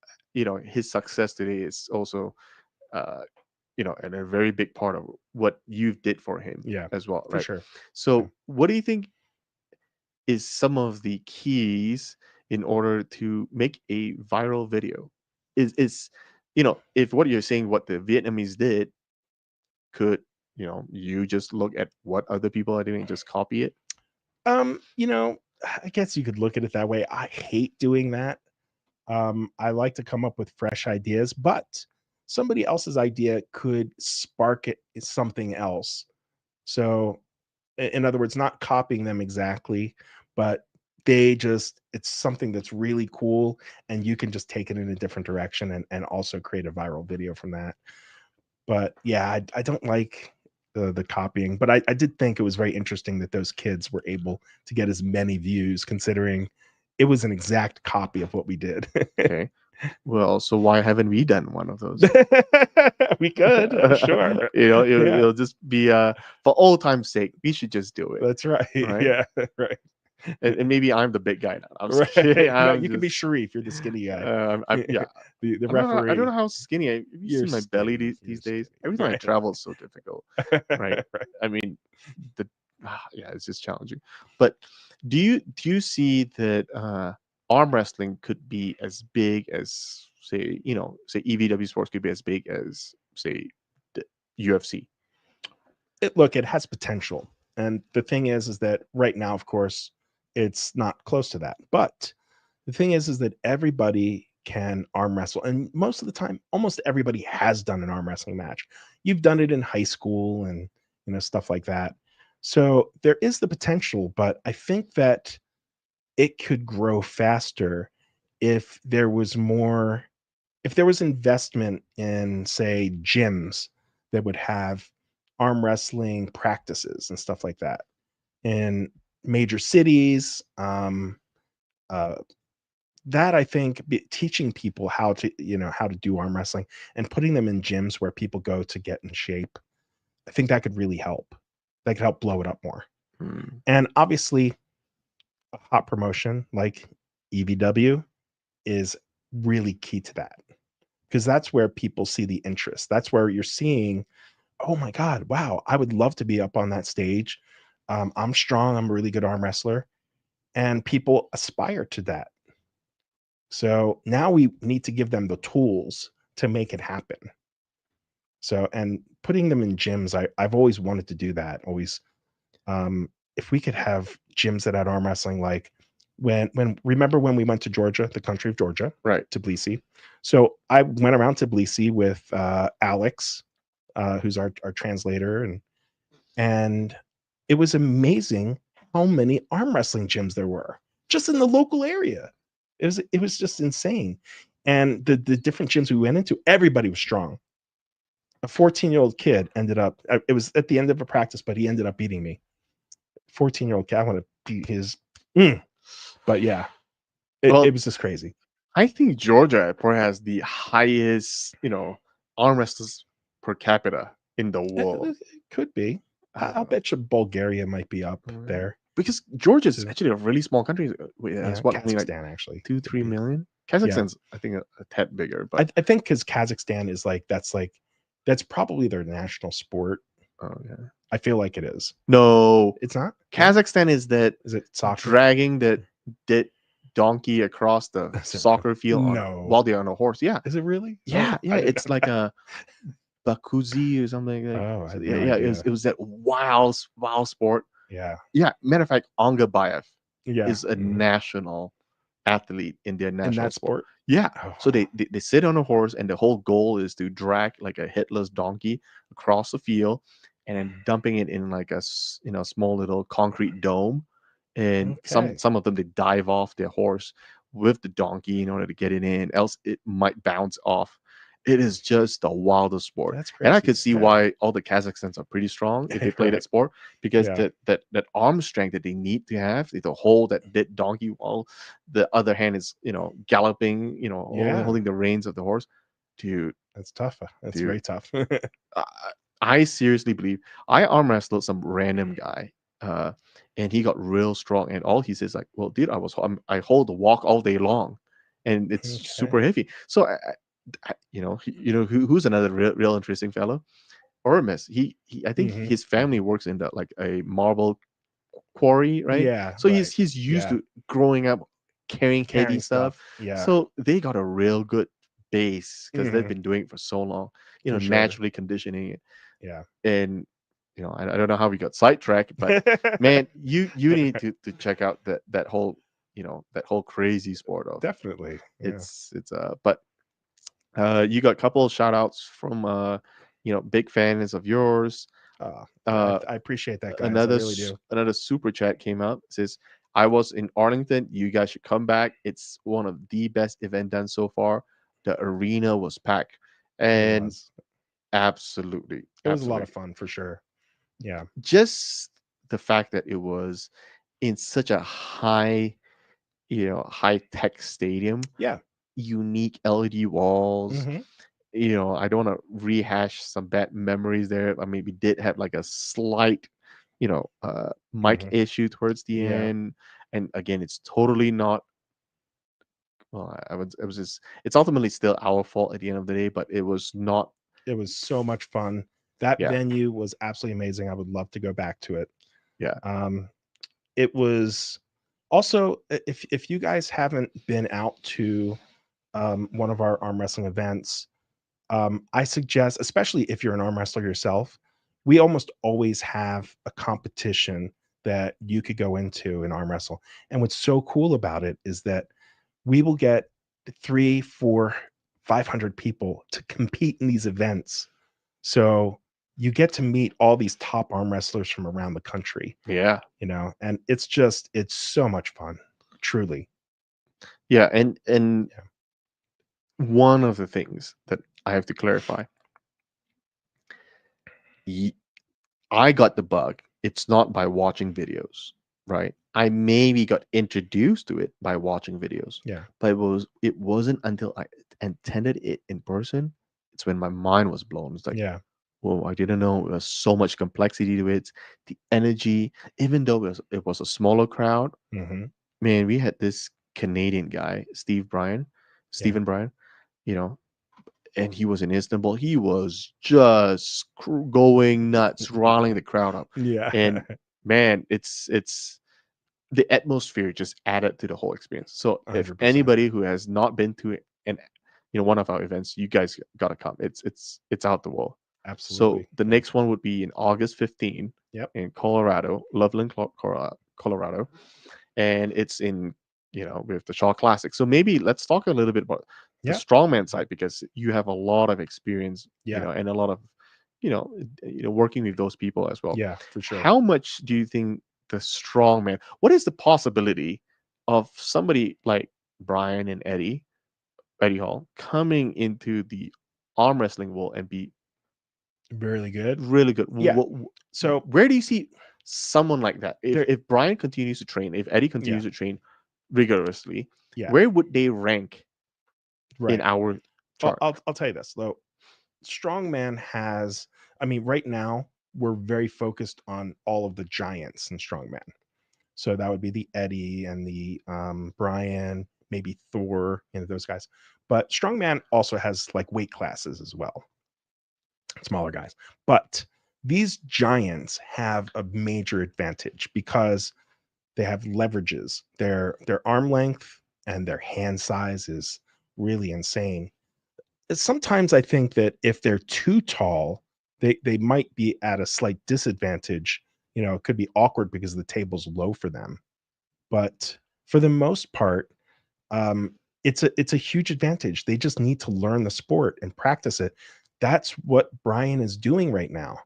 [SPEAKER 1] his success today is also, uh, and a very big part of what you did for him
[SPEAKER 2] Yeah.
[SPEAKER 1] as well,
[SPEAKER 2] For
[SPEAKER 1] right?
[SPEAKER 2] sure. Yeah.
[SPEAKER 1] So, what do you think is some of the keys in order to make a viral video? Is if what you're saying, what the Vietnamese did, could you just look at what other people are doing and just copy it?
[SPEAKER 2] You know, I guess you could look at it that way. I hate doing that. I like to come up with fresh ideas, but somebody else's idea could spark it something else. So, in other words, not copying them exactly, but it's something that's really cool, and you can just take it in a different direction and also create a viral video from that. But yeah, I don't like the copying, but I did think it was very interesting that those kids were able to get as many views considering it was an exact copy of what we did.
[SPEAKER 1] Okay. Well, so why haven't we done one of those?
[SPEAKER 2] We could, I'm sure. Yeah,
[SPEAKER 1] It'll just be for old time's sake. We should just do it,
[SPEAKER 2] that's right.
[SPEAKER 1] right?
[SPEAKER 2] Yeah, right.
[SPEAKER 1] And maybe I'm the big guy now. I'm just kidding.
[SPEAKER 2] Right. No,
[SPEAKER 1] I'm
[SPEAKER 2] you can be
[SPEAKER 1] just
[SPEAKER 2] Sharif. You're the skinny guy.
[SPEAKER 1] yeah.
[SPEAKER 2] The
[SPEAKER 1] I don't know
[SPEAKER 2] referee.
[SPEAKER 1] how skinny. Have you
[SPEAKER 2] You're
[SPEAKER 1] seen my belly
[SPEAKER 2] skinny. You're
[SPEAKER 1] these days?
[SPEAKER 2] skinny.
[SPEAKER 1] Every time I
[SPEAKER 2] Right.
[SPEAKER 1] travel, it's so difficult, right?
[SPEAKER 2] Right.
[SPEAKER 1] I mean, the yeah, it's just challenging. But do you see that arm wrestling could be as big as, say, say EvW sports could be as big as, say, the UFC?
[SPEAKER 2] Look, it has potential. And the thing is that right now, of course, it's not close to that. But the thing is that everybody can arm wrestle. And most of the time, almost everybody has done an arm wrestling match. You've done it in high school and stuff like that. So there is the potential, but I think that it could grow faster if there was more if there was investment in, say, gyms that would have arm wrestling practices and stuff like that. And major cities. Uh, that I think teaching people how to, how to do arm wrestling and putting them in gyms where people go to get in shape, I think that could really help. That could help blow it up more.
[SPEAKER 1] Mm.
[SPEAKER 2] And obviously, a hot promotion like EvW is really key to that, because that's where people see the interest. That's where you're seeing, oh my God, wow, I would love to be up on that stage. I'm strong. I'm a really good arm wrestler. And people aspire to that. So now we need to give them the tools to make it happen. So, and putting them in gyms, I've always wanted to do that. Always, if we could have gyms that had arm wrestling, like when remember when we went to Georgia, the country of Georgia,
[SPEAKER 1] Right.
[SPEAKER 2] Tbilisi. So I went around Tbilisi with Alex, who's our translator, and it was amazing how many arm wrestling gyms there were just in the local area. It was just insane. And the different gyms we went into, everybody was strong. A 14-year-old kid ended up, it was at the end of a practice, but he ended up beating me. 14-year-old kid, I want to beat his. But yeah, it
[SPEAKER 1] Well,
[SPEAKER 2] was just crazy.
[SPEAKER 1] I think Georgia probably has the highest, arm wrestlers per capita in the world.
[SPEAKER 2] It could be. I'll
[SPEAKER 1] Uh,
[SPEAKER 2] bet you Bulgaria might be up there
[SPEAKER 1] because Georgia is
[SPEAKER 2] too.
[SPEAKER 1] actually a really small country.
[SPEAKER 2] Yeah,
[SPEAKER 1] It's what, only like
[SPEAKER 2] Kazakhstan actually
[SPEAKER 1] two,
[SPEAKER 2] could
[SPEAKER 1] three
[SPEAKER 2] be.
[SPEAKER 1] million.
[SPEAKER 2] Yeah,
[SPEAKER 1] Kazakhstan's, I think, a tad bigger, but
[SPEAKER 2] I think because Kazakhstan is that's probably their national sport.
[SPEAKER 1] oh yeah.
[SPEAKER 2] I feel like it is.
[SPEAKER 1] No,
[SPEAKER 2] It's not? No?
[SPEAKER 1] Kazakhstan is that
[SPEAKER 2] Is it soccer?
[SPEAKER 1] dragging that dead donkey across the
[SPEAKER 2] Is it
[SPEAKER 1] soccer field on
[SPEAKER 2] no.
[SPEAKER 1] while they're on a horse. Yeah,
[SPEAKER 2] Is it really? Oh,
[SPEAKER 1] yeah, yeah.
[SPEAKER 2] I didn't
[SPEAKER 1] It's
[SPEAKER 2] know
[SPEAKER 1] like
[SPEAKER 2] that.
[SPEAKER 1] a Bakuzi or something like.
[SPEAKER 2] Oh, I
[SPEAKER 1] So
[SPEAKER 2] had
[SPEAKER 1] yeah,
[SPEAKER 2] no
[SPEAKER 1] yeah.
[SPEAKER 2] idea.
[SPEAKER 1] It was that wild sport.
[SPEAKER 2] Yeah.
[SPEAKER 1] Yeah, matter of fact, Ongabayev
[SPEAKER 2] Yeah.
[SPEAKER 1] is a national athlete in their
[SPEAKER 2] In
[SPEAKER 1] national
[SPEAKER 2] that
[SPEAKER 1] sport.
[SPEAKER 2] sport?
[SPEAKER 1] Yeah.
[SPEAKER 2] Oh,
[SPEAKER 1] So they sit on a horse, and the whole goal is to drag like a headless donkey across the field, and then dumping it in like a small little concrete dome. And some
[SPEAKER 2] okay.
[SPEAKER 1] some of them, they dive off their horse with the donkey in order to get it in, else it might bounce off. It is just the wildest sport,
[SPEAKER 2] That's
[SPEAKER 1] and I
[SPEAKER 2] crazy.
[SPEAKER 1] could see
[SPEAKER 2] Yeah.
[SPEAKER 1] why all the Kazakhstans are pretty strong if they play that
[SPEAKER 2] Right.
[SPEAKER 1] sport, because
[SPEAKER 2] Yeah.
[SPEAKER 1] that arm strength that they need to have to hold that dead donkey while the other hand is galloping,
[SPEAKER 2] Yeah.
[SPEAKER 1] holding the reins of the horse. Dude,
[SPEAKER 2] That's tough. That's
[SPEAKER 1] dude,
[SPEAKER 2] very tough.
[SPEAKER 1] I, I seriously believe I arm wrestled some random guy, uh, and he got real strong. And all he says like, "Well, dude, I hold the walk all day long, and it's super
[SPEAKER 2] Okay.
[SPEAKER 1] heavy." So who's another real interesting fellow? Ormus. I think
[SPEAKER 2] Mhm.
[SPEAKER 1] his family works in the like a marble quarry, right?
[SPEAKER 2] Yeah,
[SPEAKER 1] So he's
[SPEAKER 2] right.
[SPEAKER 1] he's used
[SPEAKER 2] Yeah.
[SPEAKER 1] to growing up carrying heavy
[SPEAKER 2] Carrying
[SPEAKER 1] stuff.
[SPEAKER 2] stuff. Yeah.
[SPEAKER 1] So they got a real good base because they've
[SPEAKER 2] Mhm.
[SPEAKER 1] been doing it for so long,
[SPEAKER 2] For sure.
[SPEAKER 1] naturally conditioning it.
[SPEAKER 2] Yeah.
[SPEAKER 1] And I don't know how we got sidetracked, but man, you need to check out that whole that whole crazy sport of
[SPEAKER 2] Definitely. Yeah.
[SPEAKER 1] it's but you got a couple of shout outs from big fans of yours.
[SPEAKER 2] Oh,
[SPEAKER 1] uh
[SPEAKER 2] I appreciate that, guys. I
[SPEAKER 1] another
[SPEAKER 2] really do.
[SPEAKER 1] another super chat came out. It says, I was in Arlington, you guys should come back, it's one of the best event done so far. The arena was packed.
[SPEAKER 2] It
[SPEAKER 1] And
[SPEAKER 2] was.
[SPEAKER 1] absolutely,
[SPEAKER 2] It was a lot of
[SPEAKER 1] absolutely,
[SPEAKER 2] fun for sure. Yeah.
[SPEAKER 1] just the fact that it was in such a high tech stadium,
[SPEAKER 2] Yeah.
[SPEAKER 1] unique LED walls.
[SPEAKER 2] Mhm.
[SPEAKER 1] I don't want to rehash some bad memories there. I maybe did have like a slight, mic
[SPEAKER 2] Mhm.
[SPEAKER 1] issue towards the
[SPEAKER 2] Yeah.
[SPEAKER 1] end. And again, it's totally not. Well, I would. It was just. It's ultimately still our fault at the end of the day, but it was not.
[SPEAKER 2] It was so much fun. That
[SPEAKER 1] Yeah,
[SPEAKER 2] venue was absolutely amazing. I would love to go back to it.
[SPEAKER 1] yeah,
[SPEAKER 2] Um, it was also, if you guys haven't been out to one of our arm wrestling events, I suggest, especially if you're an arm wrestler yourself, we almost always have a competition that you could go into in arm wrestle. And what's so cool about it is that we will get three, four, 500 people to compete in these events. So you get to meet all these top arm wrestlers from around the country,
[SPEAKER 1] yeah,
[SPEAKER 2] and it's so much fun, truly.
[SPEAKER 1] yeah. And
[SPEAKER 2] Yeah.
[SPEAKER 1] one of the things that I have to clarify, y- I got the bug. It's not by watching videos. right? I maybe got introduced to it by watching videos,
[SPEAKER 2] Yeah.
[SPEAKER 1] but it wasn't until I attended it in person. It's when my mind was blown. It's like,
[SPEAKER 2] Yeah.
[SPEAKER 1] whoa, I didn't know there was so much complexity to it. The energy, even though it was a smaller crowd,
[SPEAKER 2] Hmm.
[SPEAKER 1] man, we had this Canadian guy,
[SPEAKER 2] Yeah.
[SPEAKER 1] Stephen Bryan, you know, and he was in Istanbul. He was just going nuts, riling the crowd up,
[SPEAKER 2] Yeah.
[SPEAKER 1] and man, it's the atmosphere just added to the whole experience. So if
[SPEAKER 2] 100%.
[SPEAKER 1] anybody who has not been to an one of our events, you guys gotta come. It's out the wall. So
[SPEAKER 2] Absolutely.
[SPEAKER 1] the
[SPEAKER 2] Yeah.
[SPEAKER 1] next one would be in August 15
[SPEAKER 2] Yep.
[SPEAKER 1] in Colorado, Loveland, Colorado, and it's in with the Shaw Classic. So maybe let's talk a little bit about the
[SPEAKER 2] Yep.
[SPEAKER 1] strongman side because you have a lot of experience,
[SPEAKER 2] Yeah.
[SPEAKER 1] and a lot of working with those people as well.
[SPEAKER 2] Yeah, for sure.
[SPEAKER 1] How much do you think the strongman? What is the possibility of somebody like Brian and Eddie Hall coming into the arm wrestling world and be
[SPEAKER 2] Really good.
[SPEAKER 1] really good?
[SPEAKER 2] Yeah. So
[SPEAKER 1] Where do you see someone like that? If
[SPEAKER 2] there,
[SPEAKER 1] if Brian continues to train, if Eddie
[SPEAKER 2] yeah.
[SPEAKER 1] continues to train rigorously,
[SPEAKER 2] Yeah.
[SPEAKER 1] where would they rank in
[SPEAKER 2] Right.
[SPEAKER 1] our chart?
[SPEAKER 2] I'll tell you this though. Strongman has, I mean, right now we're very focused on all of the giants in strongman. So that would be the Eddie and the Brian, maybe Thor, those guys. But strongman also has like weight classes as well, smaller guys. But these giants have a major advantage because they have leverages. Their arm length and their hand size is really insane. Sometimes I think that if they're too tall, they might be at a slight disadvantage. It could be awkward because the table's low for them. But for the most part, it's a huge advantage. They just need to learn the sport and practice it. That's what Brian is doing right now.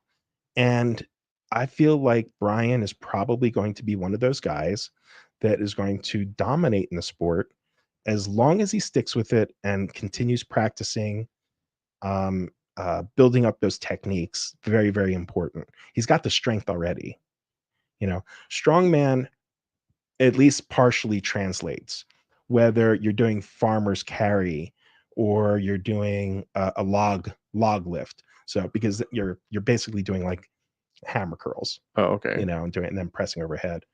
[SPEAKER 2] And I feel like Brian is probably going to be one of those guys that is going to dominate in the sport as long as he sticks with it and continues practicing, building up those techniques. Very, very important. He's got the strength already. Strongman at least partially translates, whether you're doing farmer's carry or you're doing a log lift. So because you're basically doing like hammer curls,
[SPEAKER 1] Oh, okay.
[SPEAKER 2] and doing it and then pressing overhead.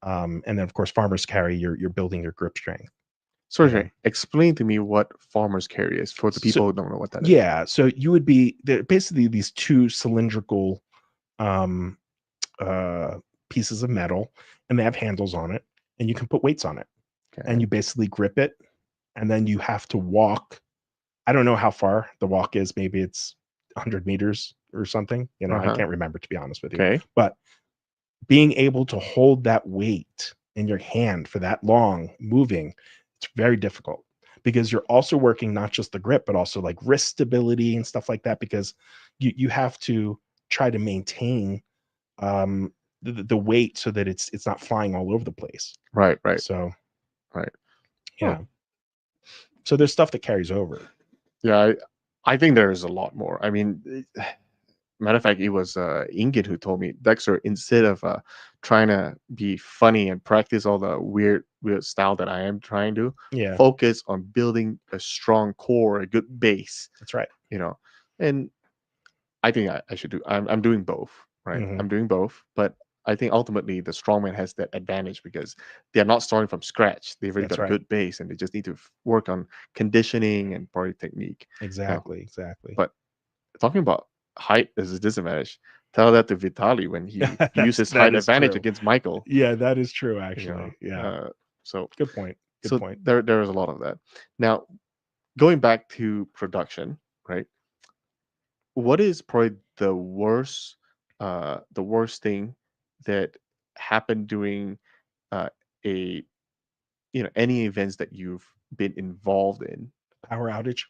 [SPEAKER 2] And then of course farmer's carry, you're building your grip strength.
[SPEAKER 1] Sorry, explain to me what farmer's carry is for the
[SPEAKER 2] So
[SPEAKER 1] people who don't know what that is.
[SPEAKER 2] yeah, so you would be basically these two cylindrical um uh pieces of metal, and they have handles on it, and you can put weights on it, and
[SPEAKER 1] Okay.
[SPEAKER 2] you basically grip it, and then you have to walk. I don't know how far the walk is. Maybe it's 100 meters or something.
[SPEAKER 1] Uh
[SPEAKER 2] I
[SPEAKER 1] huh.
[SPEAKER 2] can't remember, to be honest with you.
[SPEAKER 1] Okay.
[SPEAKER 2] But being able to hold that weight in your hand for that long, moving, it's very difficult because you're also working not just the grip, but also like wrist stability and stuff like that. Because you have to try to maintain the weight so that it's not flying all over the place.
[SPEAKER 1] Right. Right.
[SPEAKER 2] So
[SPEAKER 1] Right. Oh,
[SPEAKER 2] yeah, so there's stuff that carries over.
[SPEAKER 1] yeah. I think there is a lot more. I mean, matter of fact, it was Ingrid who told me, Dexter, instead of trying to be funny and practice all the weird style that I am trying to,
[SPEAKER 2] Yeah,
[SPEAKER 1] focus on building a strong core, a good base,
[SPEAKER 2] that's right.
[SPEAKER 1] you know. And I think I should do. I'm doing both, right?
[SPEAKER 2] Hmm.
[SPEAKER 1] I'm doing both, but I think ultimately the strongman has that advantage because they're not starting from scratch. They've already
[SPEAKER 2] That's
[SPEAKER 1] got a
[SPEAKER 2] right.
[SPEAKER 1] good base, and they just need to work on conditioning and body technique. Now,
[SPEAKER 2] Exactly. Exactly.
[SPEAKER 1] but talking about height as a disadvantage, tell that to Vitali when he used his
[SPEAKER 2] That
[SPEAKER 1] height
[SPEAKER 2] is
[SPEAKER 1] advantage
[SPEAKER 2] true.
[SPEAKER 1] against Michael.
[SPEAKER 2] Yeah, that is true.
[SPEAKER 1] You know,
[SPEAKER 2] Actually, yeah.
[SPEAKER 1] so
[SPEAKER 2] Good point. Good
[SPEAKER 1] so
[SPEAKER 2] point.
[SPEAKER 1] there is a lot of that. Now, going back to production, right? What is probably the worst thing that happened during uh, a any events that you've been involved in?
[SPEAKER 2] Power outage.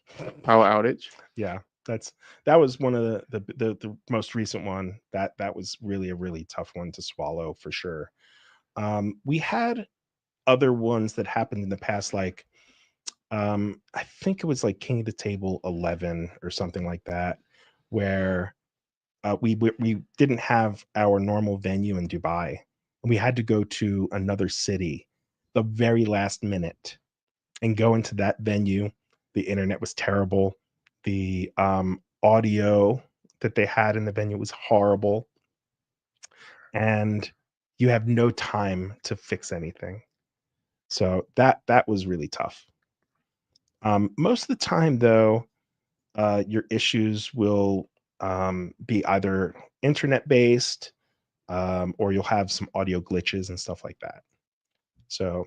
[SPEAKER 1] Power outage.
[SPEAKER 2] Yeah, that was one of the most recent one. That was really a really tough one to swallow for sure. We had other ones that happened in the past, like I think it was like King of the Table 11 or something like that, where we didn't have our normal venue in Dubai, and we had to go to another city the very last minute and go into that venue. The internet was terrible. The audio that they had in the venue was horrible, and you have no time to fix anything. So that was really tough. Most of the time, though, your issues will be either internet based, or you'll have some audio glitches and stuff like that. So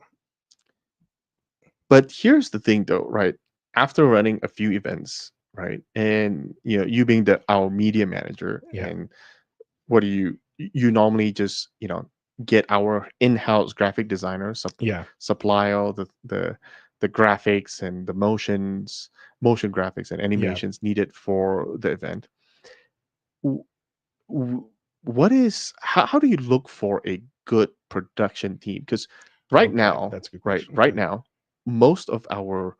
[SPEAKER 1] But here's the thing, though, right? After running a few events, right, and you being the our media manager,
[SPEAKER 2] yeah,
[SPEAKER 1] and what do you normally just get our in-house graphic designer
[SPEAKER 2] yeah,
[SPEAKER 1] supply all the graphics and the motion graphics and
[SPEAKER 2] yeah.
[SPEAKER 1] animations needed for the event. W- what is how do you look for a good production team? Because
[SPEAKER 2] Okay, that's a good question.
[SPEAKER 1] right
[SPEAKER 2] Yeah,
[SPEAKER 1] now, most of our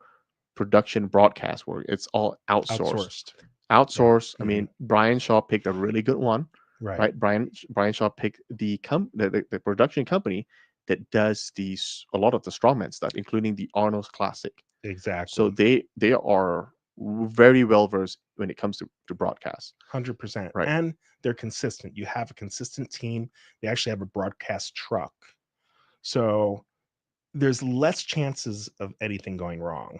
[SPEAKER 1] production broadcast work, it's all outsourced.
[SPEAKER 2] outsourced. Yeah.
[SPEAKER 1] I
[SPEAKER 2] Hmm.
[SPEAKER 1] mean, Brian Shaw picked a really good one,
[SPEAKER 2] Right.
[SPEAKER 1] right? Brian Shaw picked the production company that does these a lot of the strongman stuff, including the Arnold's Classic. So
[SPEAKER 2] Exactly.
[SPEAKER 1] they are very well versed when it comes to broadcast,
[SPEAKER 2] 100%.
[SPEAKER 1] right?
[SPEAKER 2] And they're consistent. You have a consistent team. They actually have a broadcast truck. So there's less chances of anything going wrong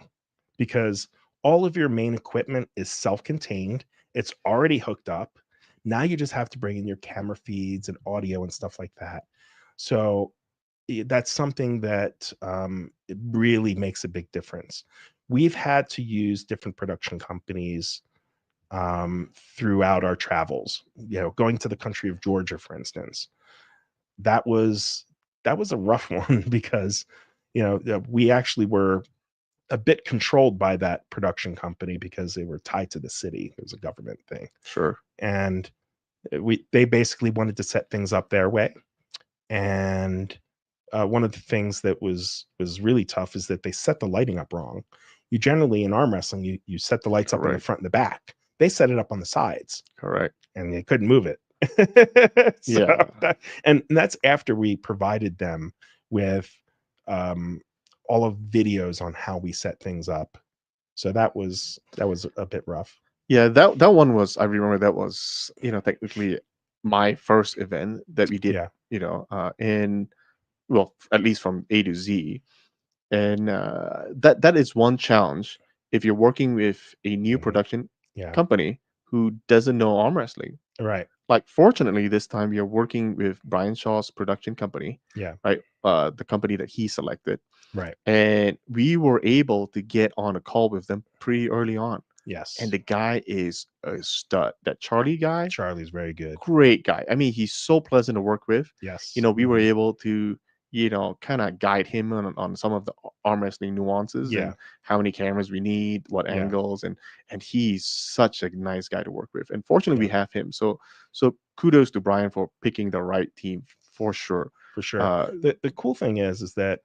[SPEAKER 2] because all of your main equipment is self-contained. It's already hooked up. Now you just have to bring in your camera feeds and audio and stuff like that. So that's something that it really makes a big difference. We've had to use different production companies throughout our travels. Going to the country of Georgia, for instance, that was that was a rough one because we actually were a bit controlled by that production company because they were tied to the city. It was a government thing,
[SPEAKER 1] Sure.
[SPEAKER 2] and they basically wanted to set things up their way. And one of the things that was really tough is that they set the lighting up wrong. You generally in arm wrestling, you set the lights up in the
[SPEAKER 1] Correct.
[SPEAKER 2] front and the back. They set it up on the sides,
[SPEAKER 1] Correct.
[SPEAKER 2] and they couldn't move it. So
[SPEAKER 1] Yeah.
[SPEAKER 2] and that's after we provided them with um, all of videos on how we set things up. So that was a bit rough.
[SPEAKER 1] Yeah, that one was, I remember that was, technically my first event that we did,
[SPEAKER 2] Yeah.
[SPEAKER 1] in, well, at least from A to Z. And that is one challenge if you're working with a new
[SPEAKER 2] Hmm.
[SPEAKER 1] production
[SPEAKER 2] Yeah.
[SPEAKER 1] company who doesn't know arm wrestling.
[SPEAKER 2] Right.
[SPEAKER 1] Like, fortunately, this time you're working with Brian Shaw's production company,
[SPEAKER 2] Yeah.
[SPEAKER 1] right? The company that he selected,
[SPEAKER 2] Right.
[SPEAKER 1] and we were able to get on a call with them pretty early on. And
[SPEAKER 2] Yes.
[SPEAKER 1] the guy is a stud. That Charlie guy,
[SPEAKER 2] Charlie's very good.
[SPEAKER 1] great guy. I mean, he's so pleasant to work with.
[SPEAKER 2] Yes.
[SPEAKER 1] We were
[SPEAKER 2] Hmm.
[SPEAKER 1] able to, kind of guide him on some of the arm wrestling nuances
[SPEAKER 2] Yeah.
[SPEAKER 1] and how many cameras we need, what
[SPEAKER 2] Yeah.
[SPEAKER 1] angles, and he's such a nice guy to work with. And fortunately, we
[SPEAKER 2] Yeah.
[SPEAKER 1] have him. So kudos to Brian for picking the right team for sure.
[SPEAKER 2] For sure.
[SPEAKER 1] Uh,
[SPEAKER 2] The cool thing is that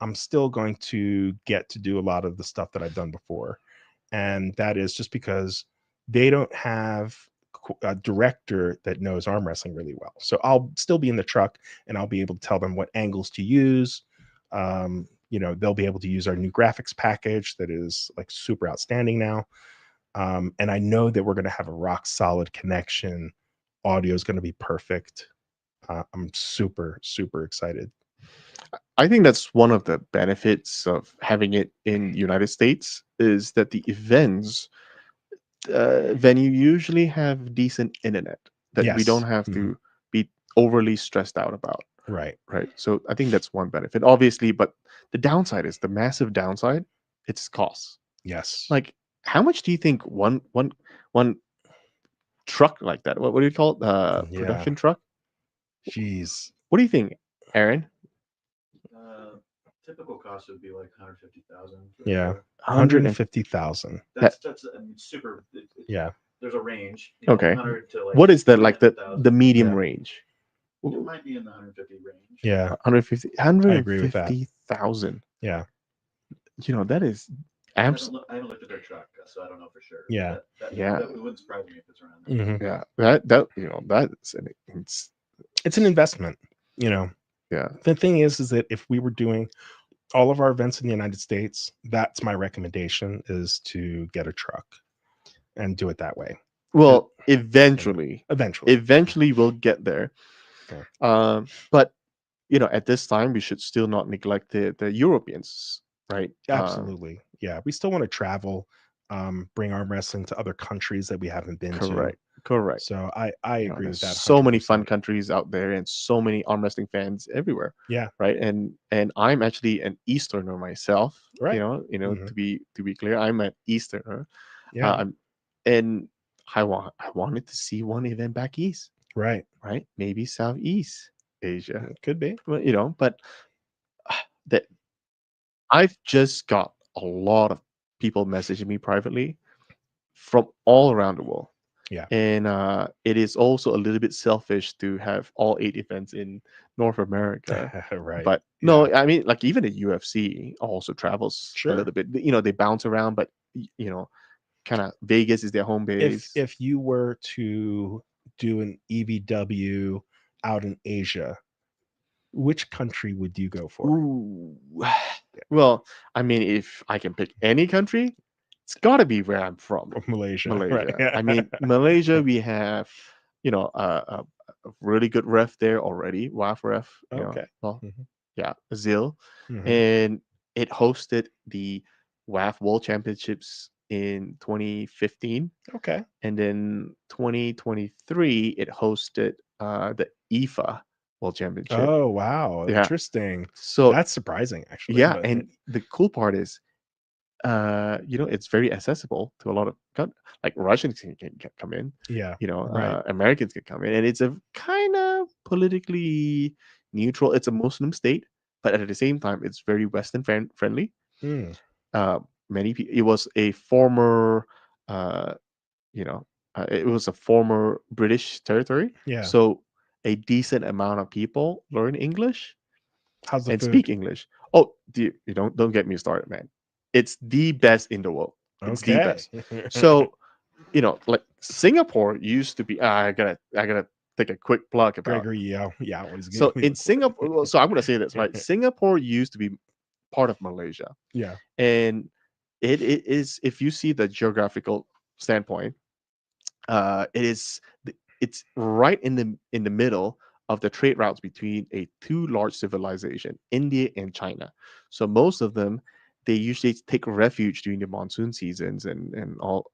[SPEAKER 2] I'm still going to get to do a lot of the stuff that I've done before. And that is just because they don't have a director that knows arm wrestling really well. So I'll still be in the truck and I'll be able to tell them what angles to use. They'll be able to use our new graphics package that is like super outstanding now. And I know that we're going to have a rock solid connection. Audio is going to be perfect. I'm super, super excited.
[SPEAKER 1] I think that's one of the benefits of having it in United States is that the events venue usually have decent internet that we don't
[SPEAKER 2] Yes.
[SPEAKER 1] have
[SPEAKER 2] Mhm.
[SPEAKER 1] to be overly stressed out about,
[SPEAKER 2] Right.
[SPEAKER 1] right? So I think that's one benefit, obviously. But the downside is the massive downside. It's costs.
[SPEAKER 2] Yes.
[SPEAKER 1] Like, how much do you think one truck like that? What do you call it?
[SPEAKER 2] Yeah.
[SPEAKER 1] Production truck.
[SPEAKER 2] Jeez.
[SPEAKER 1] What do you think, Aaron?
[SPEAKER 3] Uh, Typical cost would be like 150,000 for
[SPEAKER 2] Yeah.
[SPEAKER 3] sure.
[SPEAKER 2] 150,000.
[SPEAKER 1] That
[SPEAKER 3] That's I mean super.
[SPEAKER 2] Yeah.
[SPEAKER 3] There's a range,
[SPEAKER 1] okay.
[SPEAKER 3] 100 to like
[SPEAKER 1] What is the like the
[SPEAKER 3] 300,000.
[SPEAKER 1] medium
[SPEAKER 2] Yeah.
[SPEAKER 1] range?
[SPEAKER 3] It might be in the 150 range.
[SPEAKER 2] Yeah.
[SPEAKER 1] 150
[SPEAKER 2] I agree with that.
[SPEAKER 1] 150,000.
[SPEAKER 2] Yeah.
[SPEAKER 1] That is abs
[SPEAKER 3] I haven't looked at their truck, so I don't know for sure.
[SPEAKER 2] Yeah.
[SPEAKER 1] yeah.
[SPEAKER 3] That wouldn't surprise me if it's around there.
[SPEAKER 2] Hmm.
[SPEAKER 1] Yeah, that that's
[SPEAKER 2] It's an investment, you know.
[SPEAKER 1] Yeah.
[SPEAKER 2] The thing is that if we were doing all of our events in the United States, that's my recommendation, is to get a truck and do it that way. It,
[SPEAKER 1] Well,
[SPEAKER 2] you know,
[SPEAKER 1] eventually,
[SPEAKER 2] eventually.
[SPEAKER 1] eventually we'll get there.
[SPEAKER 2] Yeah.
[SPEAKER 1] But at this time, we should still not neglect the Europeans, right?
[SPEAKER 2] Absolutely. Yeah. We still want to travel, bring arm wrestling to other countries that we haven't been to.
[SPEAKER 1] Correct, correct.
[SPEAKER 2] So I agree
[SPEAKER 1] There's
[SPEAKER 2] with that
[SPEAKER 1] so many fun
[SPEAKER 2] 100%.
[SPEAKER 1] countries out there, and so many arm wrestling fans everywhere,
[SPEAKER 2] Yeah.
[SPEAKER 1] right? And I'm actually an Easterner myself.
[SPEAKER 2] Right.
[SPEAKER 1] To
[SPEAKER 2] Mhm.
[SPEAKER 1] be clear, I'm an Easterner.
[SPEAKER 2] Yeah.
[SPEAKER 1] I'm and I wanted to see one event back east,
[SPEAKER 2] Right.
[SPEAKER 1] right? Maybe Southeast Asia,
[SPEAKER 2] It could be.
[SPEAKER 1] well, but that I've just got a lot of people messaging me privately from all around the world.
[SPEAKER 2] Yeah.
[SPEAKER 1] And it is also a little bit selfish to have all 8 events in North America.
[SPEAKER 2] Right.
[SPEAKER 1] But
[SPEAKER 2] Yeah.
[SPEAKER 1] no, I mean, like even the UFC also travels a
[SPEAKER 2] Sure.
[SPEAKER 1] little bit. They bounce around, but kind of Vegas is their home base.
[SPEAKER 2] If you were to do an EvW out in Asia, which country would you go for?
[SPEAKER 1] Ooh. Well, I mean, if I can pick any country, it's got to be where I'm from,
[SPEAKER 2] Malaysia. Right.
[SPEAKER 1] Malaysia.
[SPEAKER 2] Yeah.
[SPEAKER 1] I mean, Malaysia, we have, a really good ref there already, WAF ref.
[SPEAKER 2] Okay.
[SPEAKER 1] Well,
[SPEAKER 2] Mhm.
[SPEAKER 1] yeah, Zil,
[SPEAKER 2] Mhm.
[SPEAKER 1] and it hosted the WAF World Championships in 2015,
[SPEAKER 2] Okay.
[SPEAKER 1] and then 2023 it hosted the IFA World Championship.
[SPEAKER 2] Oh, wow.
[SPEAKER 1] Yeah,
[SPEAKER 2] Interesting.
[SPEAKER 1] so
[SPEAKER 2] That's surprising, actually.
[SPEAKER 1] yeah,
[SPEAKER 2] But
[SPEAKER 1] and the cool part is, it's very accessible to a lot of like Russians can come in,
[SPEAKER 2] yeah. Right.
[SPEAKER 1] Americans can come in, and it's a kind of politically neutral. It's a Muslim state, but at the same time, it's very Western friendly.
[SPEAKER 2] Mm.
[SPEAKER 1] Uh, many people. It was a former, uh, you know, it was a former British territory,
[SPEAKER 2] Yeah.
[SPEAKER 1] so a decent amount of people learn English
[SPEAKER 2] How's the
[SPEAKER 1] and
[SPEAKER 2] food?
[SPEAKER 1] speak English. Oh, you don't get me started, man. It's the best in the world. It's the
[SPEAKER 2] Okay.
[SPEAKER 1] best. So, like Singapore used to be. I gotta take a quick plug about.
[SPEAKER 2] Gregory Yao. Yeah. What is good?
[SPEAKER 1] So in Singapore, well, so I'm gonna say this right. Singapore used to be part of Malaysia,
[SPEAKER 2] yeah.
[SPEAKER 1] and it is, if you see the geographical standpoint, it is it's right in the middle of the trade routes between a two large civilization, India and China. So most of them, they usually take refuge during the monsoon seasons and all,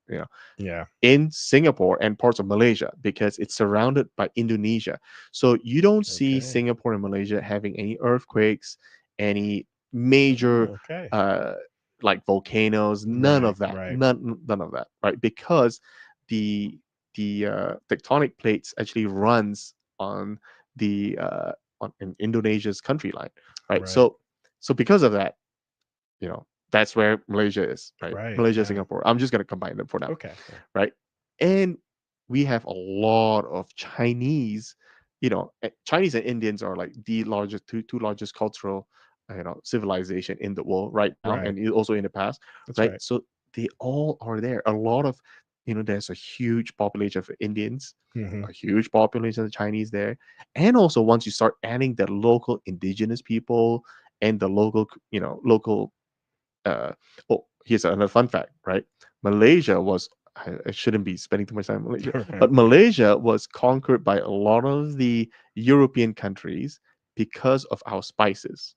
[SPEAKER 2] Yeah.
[SPEAKER 1] in Singapore and parts of Malaysia, because it's surrounded by Indonesia. So you don't see
[SPEAKER 2] Okay.
[SPEAKER 1] Singapore and Malaysia having any earthquakes, any major
[SPEAKER 2] Okay.
[SPEAKER 1] uh like volcanoes, none
[SPEAKER 2] Right.
[SPEAKER 1] of that.
[SPEAKER 2] Right.
[SPEAKER 1] None of that, right? Because the tectonic plates actually runs on the in Indonesia's country line, right?
[SPEAKER 2] Right.
[SPEAKER 1] So because of that, that's where Malaysia is, right?
[SPEAKER 2] Right.
[SPEAKER 1] Malaysia,
[SPEAKER 2] Yeah.
[SPEAKER 1] Singapore. I'm just gonna combine them for now,
[SPEAKER 2] Okay. Yeah.
[SPEAKER 1] right? And we have a lot of Chinese, Chinese and Indians are like the largest two largest cultural, civilization in the world right now,
[SPEAKER 2] Right.
[SPEAKER 1] and also in the past,
[SPEAKER 2] That's
[SPEAKER 1] right?
[SPEAKER 2] right.
[SPEAKER 1] So they all are there. A lot of, there's a huge population of Indians,
[SPEAKER 2] Hmm.
[SPEAKER 1] a huge population of Chinese there, and also once you start adding the local indigenous people and the local oh, here's another fun fact, right? Malaysia was, I shouldn't be spending too much time in Malaysia,
[SPEAKER 2] Right.
[SPEAKER 1] but Malaysia was conquered by a lot of the European countries because of our spices.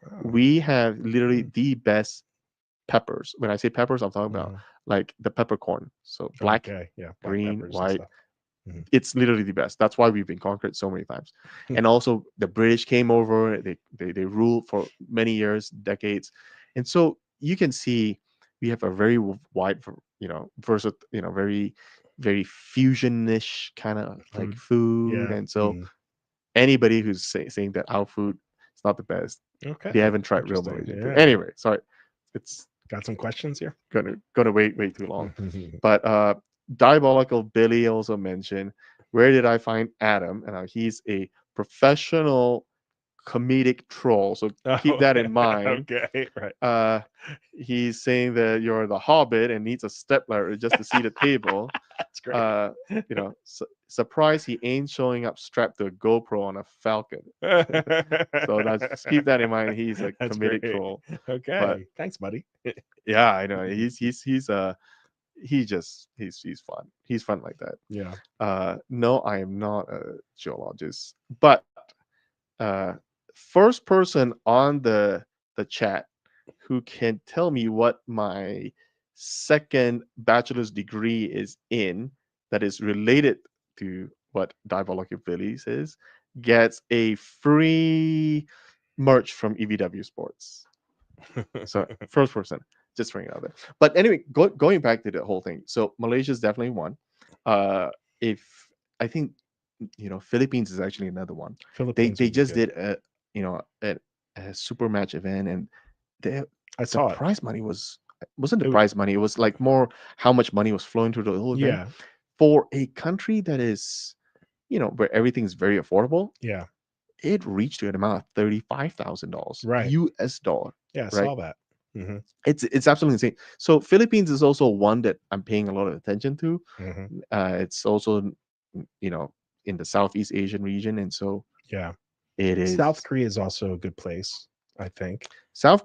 [SPEAKER 2] Oh.
[SPEAKER 1] We have literally
[SPEAKER 2] Mm.
[SPEAKER 1] the best peppers. When I say peppers, I'm talking about
[SPEAKER 2] Mhm.
[SPEAKER 1] like the peppercorn. So black,
[SPEAKER 2] Okay. Yeah. Black
[SPEAKER 1] green,
[SPEAKER 2] peppers and
[SPEAKER 1] white,
[SPEAKER 2] stuff. Mhm.
[SPEAKER 1] it's literally the best. That's why we've been conquered so many times. And also the British came over, they ruled for many years, decades. And so you can see we have a very wide, versatile, very, very fusionish kind of like
[SPEAKER 2] Um,
[SPEAKER 1] food.
[SPEAKER 2] yeah.
[SPEAKER 1] And so
[SPEAKER 2] Mhm.
[SPEAKER 1] anybody who's saying that our food is not the best, they
[SPEAKER 2] Okay.
[SPEAKER 1] haven't tried real
[SPEAKER 2] Interesting.
[SPEAKER 1] Malaysian food.
[SPEAKER 2] Yeah.
[SPEAKER 1] Anyway, sorry. It's
[SPEAKER 2] Got some questions here?
[SPEAKER 1] gonna wait way too long. But Diabolical Billy also mentioned, where did I find Adam? And he's a professional comedic troll. So keep
[SPEAKER 2] Oh,
[SPEAKER 1] that in mind.
[SPEAKER 2] okay, right.
[SPEAKER 1] Uh, he's saying that you're the Hobbit and needs a stepladder just to see the table.
[SPEAKER 2] That's great.
[SPEAKER 1] Uh, surprise, he ain't showing up strapped to a GoPro on a Falcon. So that's just keep that in mind. He's a
[SPEAKER 2] That's
[SPEAKER 1] comedic
[SPEAKER 2] great.
[SPEAKER 1] troll. But
[SPEAKER 2] Okay, thanks, buddy.
[SPEAKER 1] yeah, I know he's fun. He's fun like that.
[SPEAKER 2] Yeah.
[SPEAKER 1] No, I am not a geologist, but uh, first person on the chat who can tell me what my second bachelor's degree is in that is related to what Diabolical is gets a free merch from EvW Sports. So first person, just throwing it out there. But anyway, going back to the whole thing. So Malaysia's definitely one. If I think Philippines is actually another one. They
[SPEAKER 2] Philippines
[SPEAKER 1] they
[SPEAKER 2] would be
[SPEAKER 1] just
[SPEAKER 2] good.
[SPEAKER 1] did a super match event, and the
[SPEAKER 2] I
[SPEAKER 1] the
[SPEAKER 2] saw it.
[SPEAKER 1] prize money wasn't the
[SPEAKER 2] It-
[SPEAKER 1] prize money. It was like more how much money was flowing through the whole event
[SPEAKER 2] yeah,
[SPEAKER 1] for a country that is where everything's very affordable.
[SPEAKER 2] yeah,
[SPEAKER 1] It reached to an amount of $35,000
[SPEAKER 2] right.
[SPEAKER 1] US,
[SPEAKER 2] Yeah, I
[SPEAKER 1] right?
[SPEAKER 2] saw that. Hmm.
[SPEAKER 1] It's absolutely insane. So Philippines is also one that I'm paying a lot of attention to.
[SPEAKER 2] Hmm.
[SPEAKER 1] It's also you know in the Southeast Asian region, and so
[SPEAKER 2] Yeah.
[SPEAKER 1] it
[SPEAKER 2] South
[SPEAKER 1] is
[SPEAKER 2] Korea is also a good place, I think.
[SPEAKER 1] So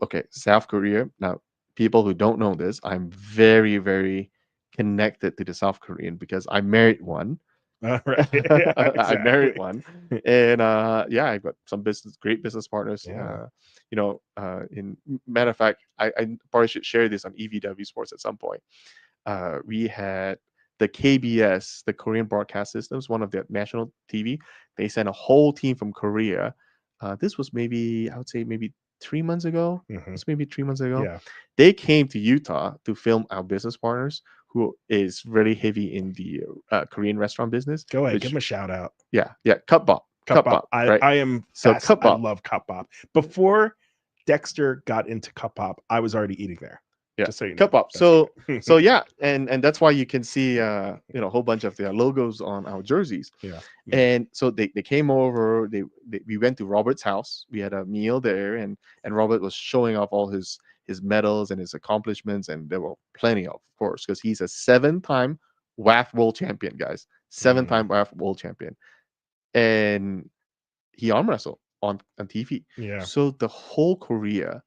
[SPEAKER 1] okay, South Korea. Now, people who don't know this, I'm very very connected to the South Korean because I married one.
[SPEAKER 2] Right. Yeah,
[SPEAKER 1] I married
[SPEAKER 2] exactly.
[SPEAKER 1] one, and yeah, I've got some great business partners.
[SPEAKER 2] Yeah.
[SPEAKER 1] In matter of fact, I probably should share this on EvW Sports at some point. We had the KBS, the Korean Broadcast Systems, one of the national TV. They sent a whole team from Korea. This was maybe, I would say, maybe 3 months ago.
[SPEAKER 2] Hmm.
[SPEAKER 1] It's maybe 3 months ago.
[SPEAKER 2] Yeah.
[SPEAKER 1] They came to Utah to film our business partners, who is really heavy in the Korean restaurant business.
[SPEAKER 2] Go ahead, give
[SPEAKER 1] Which,
[SPEAKER 2] him a shout out.
[SPEAKER 1] yeah, Cup Bop,
[SPEAKER 2] Cup Pop.
[SPEAKER 1] right?
[SPEAKER 2] I am
[SPEAKER 1] So
[SPEAKER 2] fast.
[SPEAKER 1] Cup
[SPEAKER 2] I
[SPEAKER 1] Bop,
[SPEAKER 2] love Cup Pop. Before Dexter got into Cup Pop, I was already eating there.
[SPEAKER 1] yeah,
[SPEAKER 2] Just so you know.
[SPEAKER 1] Cup Bop.
[SPEAKER 2] That's
[SPEAKER 1] So
[SPEAKER 2] right.
[SPEAKER 1] yeah, and that's why you can see a whole bunch of their logos on our jerseys.
[SPEAKER 2] Yeah. Yeah.
[SPEAKER 1] And so they came over. We went to Robert's house. We had a meal there, and Robert was showing off all his medals and his accomplishments, and there were plenty of course, because he's a 7-time WAF world champion, guys. 7-time
[SPEAKER 2] Mm,
[SPEAKER 1] WAF world champion, and he arm wrestled on TV.
[SPEAKER 2] yeah.
[SPEAKER 1] So the whole Korea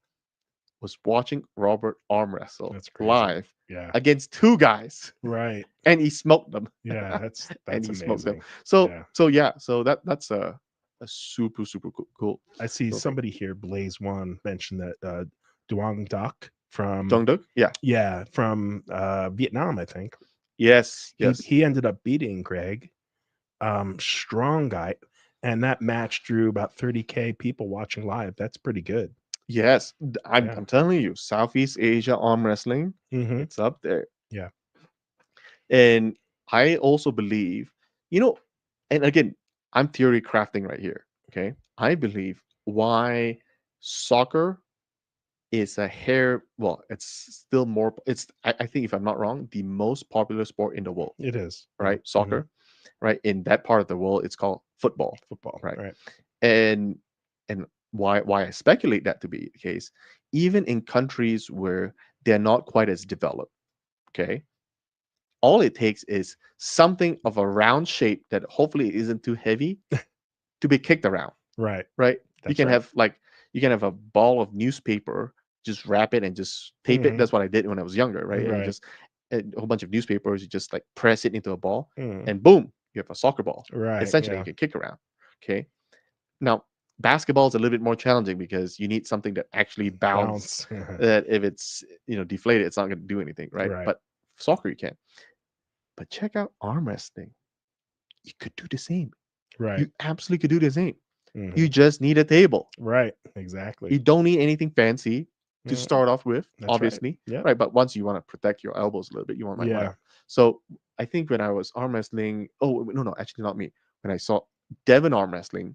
[SPEAKER 1] was watching Robert arm wrestle
[SPEAKER 2] That's crazy.
[SPEAKER 1] live
[SPEAKER 2] Yeah.
[SPEAKER 1] against two guys,
[SPEAKER 2] Right.
[SPEAKER 1] and he smoked them.
[SPEAKER 2] Yeah.
[SPEAKER 1] And
[SPEAKER 2] That's
[SPEAKER 1] he smoked them.
[SPEAKER 2] amazing.
[SPEAKER 1] So
[SPEAKER 2] Yeah.
[SPEAKER 1] so yeah, so that's a super super
[SPEAKER 2] I see
[SPEAKER 1] cool thing.
[SPEAKER 2] somebody here, Blaze One, mentioned that Duong Doc from
[SPEAKER 1] Jungduk, yeah,
[SPEAKER 2] from Vietnam, I think.
[SPEAKER 1] yes,
[SPEAKER 2] He
[SPEAKER 1] yes,
[SPEAKER 2] he ended up beating Greg. Strong guy. And that match drew about 30K people watching live. That's pretty good.
[SPEAKER 1] yes. I'm
[SPEAKER 2] Yeah.
[SPEAKER 1] I'm telling you, Southeast Asia arm wrestling,
[SPEAKER 2] Hmm.
[SPEAKER 1] it's up there.
[SPEAKER 2] Yeah.
[SPEAKER 1] And I also believe, you know, and again, I'm theory crafting right here. Okay, I believe why soccer is a hair well it's still more it's I think if I'm not wrong the most popular sport in the world,
[SPEAKER 2] It is. Yeah.
[SPEAKER 1] right?
[SPEAKER 2] Hmm.
[SPEAKER 1] Soccer, right? In that part of the world it's called football,
[SPEAKER 2] Football.
[SPEAKER 1] right?
[SPEAKER 2] Right.
[SPEAKER 1] and and why I speculate that to be the case, even in countries where they're not quite as developed, okay, all it takes is something of a round shape that hopefully isn't too heavy to be kicked around,
[SPEAKER 2] Right.
[SPEAKER 1] right? You
[SPEAKER 2] That's
[SPEAKER 1] can
[SPEAKER 2] right.
[SPEAKER 1] have a ball of newspaper, just wrap it and just tape it.
[SPEAKER 2] Hmm.
[SPEAKER 1] That's what I did when I was younger, right? And you
[SPEAKER 2] Right.
[SPEAKER 1] just a whole bunch of newspapers, you just like press it into a ball,
[SPEAKER 2] Mm.
[SPEAKER 1] and boom, you have a soccer ball.
[SPEAKER 2] Right.
[SPEAKER 1] Essentially, you
[SPEAKER 2] Yeah.
[SPEAKER 1] can kick around. Okay. Now, basketball is a little bit more challenging because you need something that actually bounce.
[SPEAKER 2] Bounce.
[SPEAKER 1] That if it's deflated, it's not going to do anything, right?
[SPEAKER 2] Right.
[SPEAKER 1] But soccer you can. But check out arm wrestling. You could do the same.
[SPEAKER 2] Right.
[SPEAKER 1] You absolutely could do the same. You
[SPEAKER 2] Hmm.
[SPEAKER 1] just need a table.
[SPEAKER 2] Right.
[SPEAKER 1] You
[SPEAKER 2] Exactly.
[SPEAKER 1] don't need anything fancy to
[SPEAKER 2] Mm,
[SPEAKER 1] start off with,
[SPEAKER 2] that's right.
[SPEAKER 1] obviously,
[SPEAKER 2] Yep.
[SPEAKER 1] right? But once you want to protect your elbows a little bit, you might want
[SPEAKER 2] Yeah.
[SPEAKER 1] to. So I think when I was arm wrestling, oh no, actually not me. When I saw Devin arm wrestling,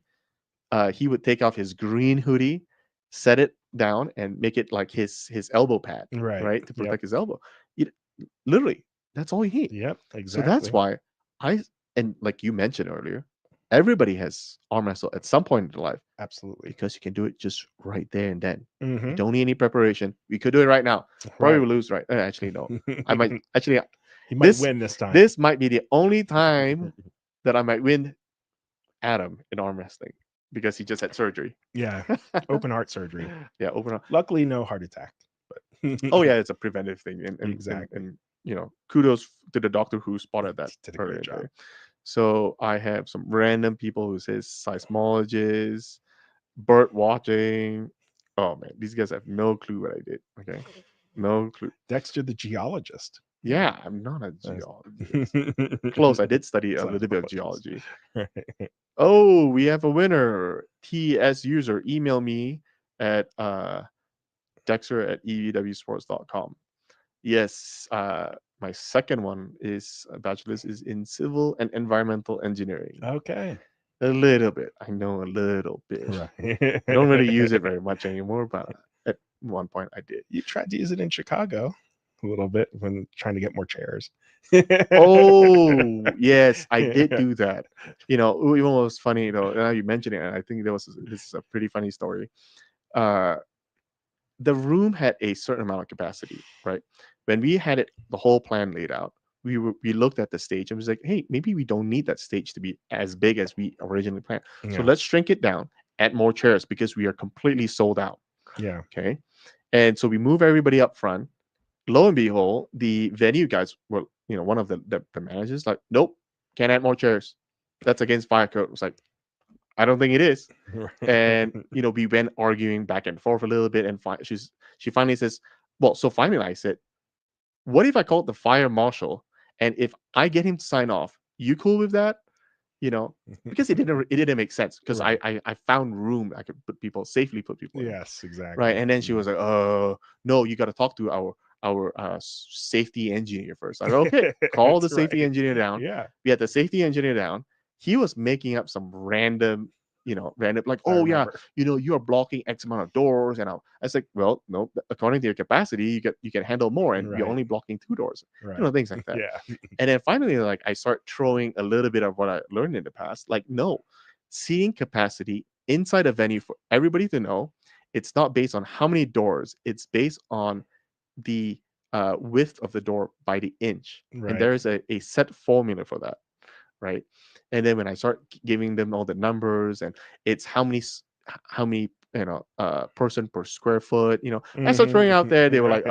[SPEAKER 1] he would take off his green hoodie, set it down, and make it like his elbow pad,
[SPEAKER 2] Right.
[SPEAKER 1] right, to
[SPEAKER 2] Yep.
[SPEAKER 1] protect his elbow. You, literally, that's all you need.
[SPEAKER 2] Yep.
[SPEAKER 1] So that's
[SPEAKER 2] Exactly.
[SPEAKER 1] why I and like you mentioned earlier, Everybody has arm wrestle at some point in their life
[SPEAKER 2] Absolutely.
[SPEAKER 1] because you can do it just right there and then. You
[SPEAKER 2] Hmm.
[SPEAKER 1] don't need any preparation. We could do it right now. Probably
[SPEAKER 2] Right.
[SPEAKER 1] will lose, right? Actually, no. I might actually
[SPEAKER 2] He might
[SPEAKER 1] this
[SPEAKER 2] win this time.
[SPEAKER 1] this might be the only time that I might win Adam in arm wrestling because he just had surgery.
[SPEAKER 2] Yeah. Open heart surgery.
[SPEAKER 1] Yeah, open up.
[SPEAKER 2] Luckily, no heart attack. But
[SPEAKER 1] Oh yeah, it's a preventive thing, and
[SPEAKER 2] exactly.
[SPEAKER 1] kudos to the doctor who spotted that
[SPEAKER 2] He did a
[SPEAKER 1] earlier
[SPEAKER 2] great
[SPEAKER 1] in the
[SPEAKER 2] job.
[SPEAKER 1] day. So I have some random people who says seismologist, bird watching. Oh man, these guys have no clue what I did. Okay, no clue.
[SPEAKER 2] Dexter the geologist.
[SPEAKER 1] Yeah, I'm not a
[SPEAKER 2] Nice.
[SPEAKER 1] geologist. Close. I did study a little bit of
[SPEAKER 2] Seismologist.
[SPEAKER 1] geology.
[SPEAKER 2] Right.
[SPEAKER 1] Oh, we have a winner. TS user, email me at Dexter at evwsports.com. Yes, my second one is a bachelor's is in civil and environmental engineering.
[SPEAKER 2] Okay.
[SPEAKER 1] A little bit. I know a little bit.
[SPEAKER 2] Right.
[SPEAKER 1] I don't really use it very much anymore, but at one point I did.
[SPEAKER 2] You tried to use it in Chicago a little bit when trying to get more chairs.
[SPEAKER 1] Oh, yes, I did do that. Even what was funny, now you mention it, and I think this is a pretty funny story. Uh, the room had a certain amount of capacity, right? When we had the whole plan laid out, we looked at the stage and was like, hey, maybe we don't need that stage to be as big as we originally planned. So
[SPEAKER 2] Yeah.
[SPEAKER 1] let's shrink it down, add more chairs because we are completely sold out.
[SPEAKER 2] Yeah.
[SPEAKER 1] Okay. And so we move everybody up front. Lo and behold, the venue guys were, one of the managers like, nope, can't add more chairs. That's against fire code. It was like, I don't think it is. And we went arguing back and forth a little bit, and she finally says, well, so finally I said, what if I called the fire marshal, and if I get him to sign off, you cool with that? you know because it didn't make sense, because I,
[SPEAKER 2] Right.
[SPEAKER 1] I found room I could safely put people in,
[SPEAKER 2] Yes,
[SPEAKER 1] right?
[SPEAKER 2] exactly.
[SPEAKER 1] And then she
[SPEAKER 2] Yeah.
[SPEAKER 1] was like, no, you got to talk to our safety engineer first. I go, okay, call the
[SPEAKER 2] That's
[SPEAKER 1] safety
[SPEAKER 2] right.
[SPEAKER 1] engineer down.
[SPEAKER 2] Yeah,
[SPEAKER 1] We had the safety engineer down. He was making up some random, like,
[SPEAKER 2] I
[SPEAKER 1] oh yeah,
[SPEAKER 2] remember.
[SPEAKER 1] you are blocking X amount of doors, and I was like, well, no, according to your capacity, you can handle more, and you're
[SPEAKER 2] Right.
[SPEAKER 1] only blocking 2 doors,
[SPEAKER 2] Right.
[SPEAKER 1] things like that.
[SPEAKER 2] Yeah.
[SPEAKER 1] And then finally, like, I start throwing a little bit of what I learned in the past. Like, no, seating capacity inside a venue for everybody to know, it's not based on how many doors, it's based on the width of the door by the inch. And
[SPEAKER 2] Right.
[SPEAKER 1] there is a set formula for that, right? And then when I start giving them all the numbers, and it's how many person per square foot, I start throwing out there, they were like,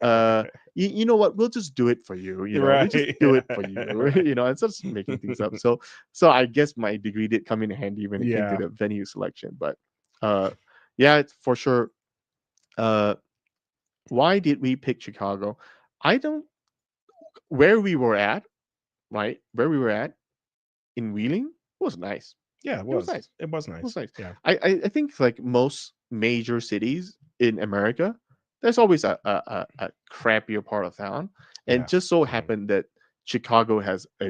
[SPEAKER 2] Right.
[SPEAKER 1] you know what, we'll just do it for you, we just
[SPEAKER 2] Right.
[SPEAKER 1] do it
[SPEAKER 2] Yeah.
[SPEAKER 1] for you.
[SPEAKER 2] Right.
[SPEAKER 1] And just making things up. So I guess my degree did come in handy when it came to
[SPEAKER 2] Yeah.
[SPEAKER 1] the venue selection. But uh yeah, it's for sure. uh why did we pick Chicago? I don't Where we were at, right, where we were at in Wheeling was nice.
[SPEAKER 2] Yeah, it
[SPEAKER 1] It was
[SPEAKER 2] was.
[SPEAKER 1] nice.
[SPEAKER 2] It was
[SPEAKER 1] It was
[SPEAKER 2] nice.
[SPEAKER 1] nice.
[SPEAKER 2] Yeah.
[SPEAKER 1] I think, like most major cities in America, there's always a crappier part of town, and
[SPEAKER 2] Yeah.
[SPEAKER 1] just so
[SPEAKER 2] Mhm.
[SPEAKER 1] happened that Chicago has a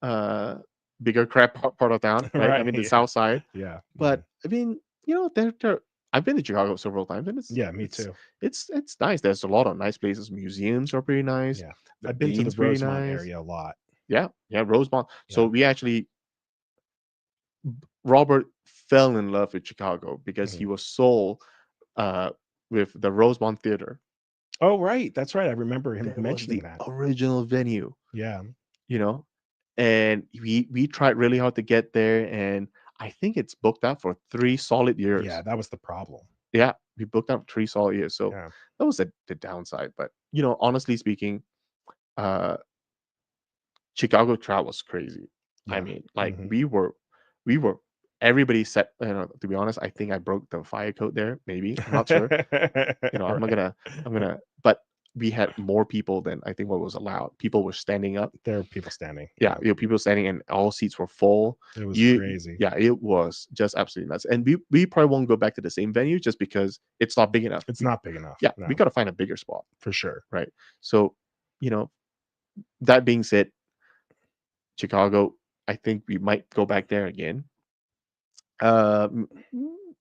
[SPEAKER 1] uh, bigger crap part of town, right? I
[SPEAKER 2] Right.
[SPEAKER 1] mean, the
[SPEAKER 2] Yeah.
[SPEAKER 1] South Side.
[SPEAKER 2] Yeah.
[SPEAKER 1] But I mean, there. I've been to Chicago several times, and it's
[SPEAKER 2] Yeah, me
[SPEAKER 1] it's
[SPEAKER 2] too.
[SPEAKER 1] it's nice. There's a lot of nice places. Museums are pretty nice.
[SPEAKER 2] Yeah.
[SPEAKER 1] The
[SPEAKER 2] I've been to the
[SPEAKER 1] bean's pretty
[SPEAKER 2] Rosemont
[SPEAKER 1] nice.
[SPEAKER 2] area a lot.
[SPEAKER 1] Yeah, yeah, Rosemont. So
[SPEAKER 2] Yeah.
[SPEAKER 1] we actually Robert fell in love with Chicago because he
[SPEAKER 2] Mhm.
[SPEAKER 1] was sold uh, with the Rosemont Theater.
[SPEAKER 2] Oh, right. That's right. I remember him
[SPEAKER 1] That was
[SPEAKER 2] mentioning
[SPEAKER 1] the
[SPEAKER 2] that.
[SPEAKER 1] original venue,
[SPEAKER 2] Yeah.
[SPEAKER 1] you know, and we tried really hard to get there, and I think it's booked out for 3 solid years.
[SPEAKER 2] Yeah, that was the problem.
[SPEAKER 1] Yeah, we booked out 3 solid years, so
[SPEAKER 2] Yeah.
[SPEAKER 1] that was the downside. But honestly speaking, uh, Chicago crowd was crazy. I
[SPEAKER 2] Yeah.
[SPEAKER 1] mean, like,
[SPEAKER 2] Mhm.
[SPEAKER 1] we were everybody said, to be honest, I think I broke the fire code there. Maybe, I'm not sure. I'm not
[SPEAKER 2] Right.
[SPEAKER 1] gonna, but we had more people than I think what was allowed. People were standing up.
[SPEAKER 2] There were people standing.
[SPEAKER 1] Yeah,
[SPEAKER 2] Yeah.
[SPEAKER 1] people standing, and all seats were full.
[SPEAKER 2] It was
[SPEAKER 1] You,
[SPEAKER 2] crazy.
[SPEAKER 1] yeah, it was just absolutely nuts. And we probably won't go back to the same venue just because it's not big enough.
[SPEAKER 2] It's not big enough.
[SPEAKER 1] Yeah, we
[SPEAKER 2] No,
[SPEAKER 1] got to find a bigger spot,
[SPEAKER 2] for sure.
[SPEAKER 1] right? So, you know, that being said, Chicago, I think we might go back there again. Uh, m-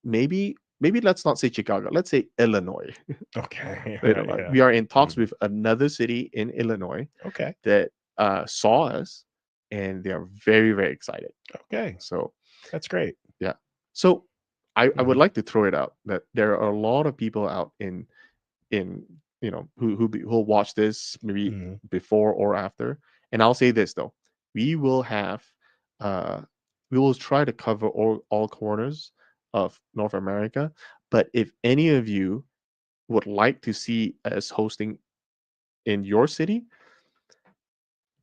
[SPEAKER 1] maybe let's not say Chicago. Let's say Illinois.
[SPEAKER 2] Okay. Right.
[SPEAKER 1] Illinois.
[SPEAKER 2] Yeah.
[SPEAKER 1] We are in talks
[SPEAKER 2] Mhm.
[SPEAKER 1] with another city in Illinois
[SPEAKER 2] Okay.
[SPEAKER 1] that saw us. and they are very, very excited.
[SPEAKER 2] Okay,
[SPEAKER 1] So
[SPEAKER 2] that's great.
[SPEAKER 1] yeah. So I would
[SPEAKER 2] Mhm.
[SPEAKER 1] like to throw it out that there are a lot of people out in who'll watch this maybe
[SPEAKER 2] Mhm.
[SPEAKER 1] before or after. And I'll say this though, we will have uh we will try to cover all corners of North America. But if any of you would like to see us hosting in your city,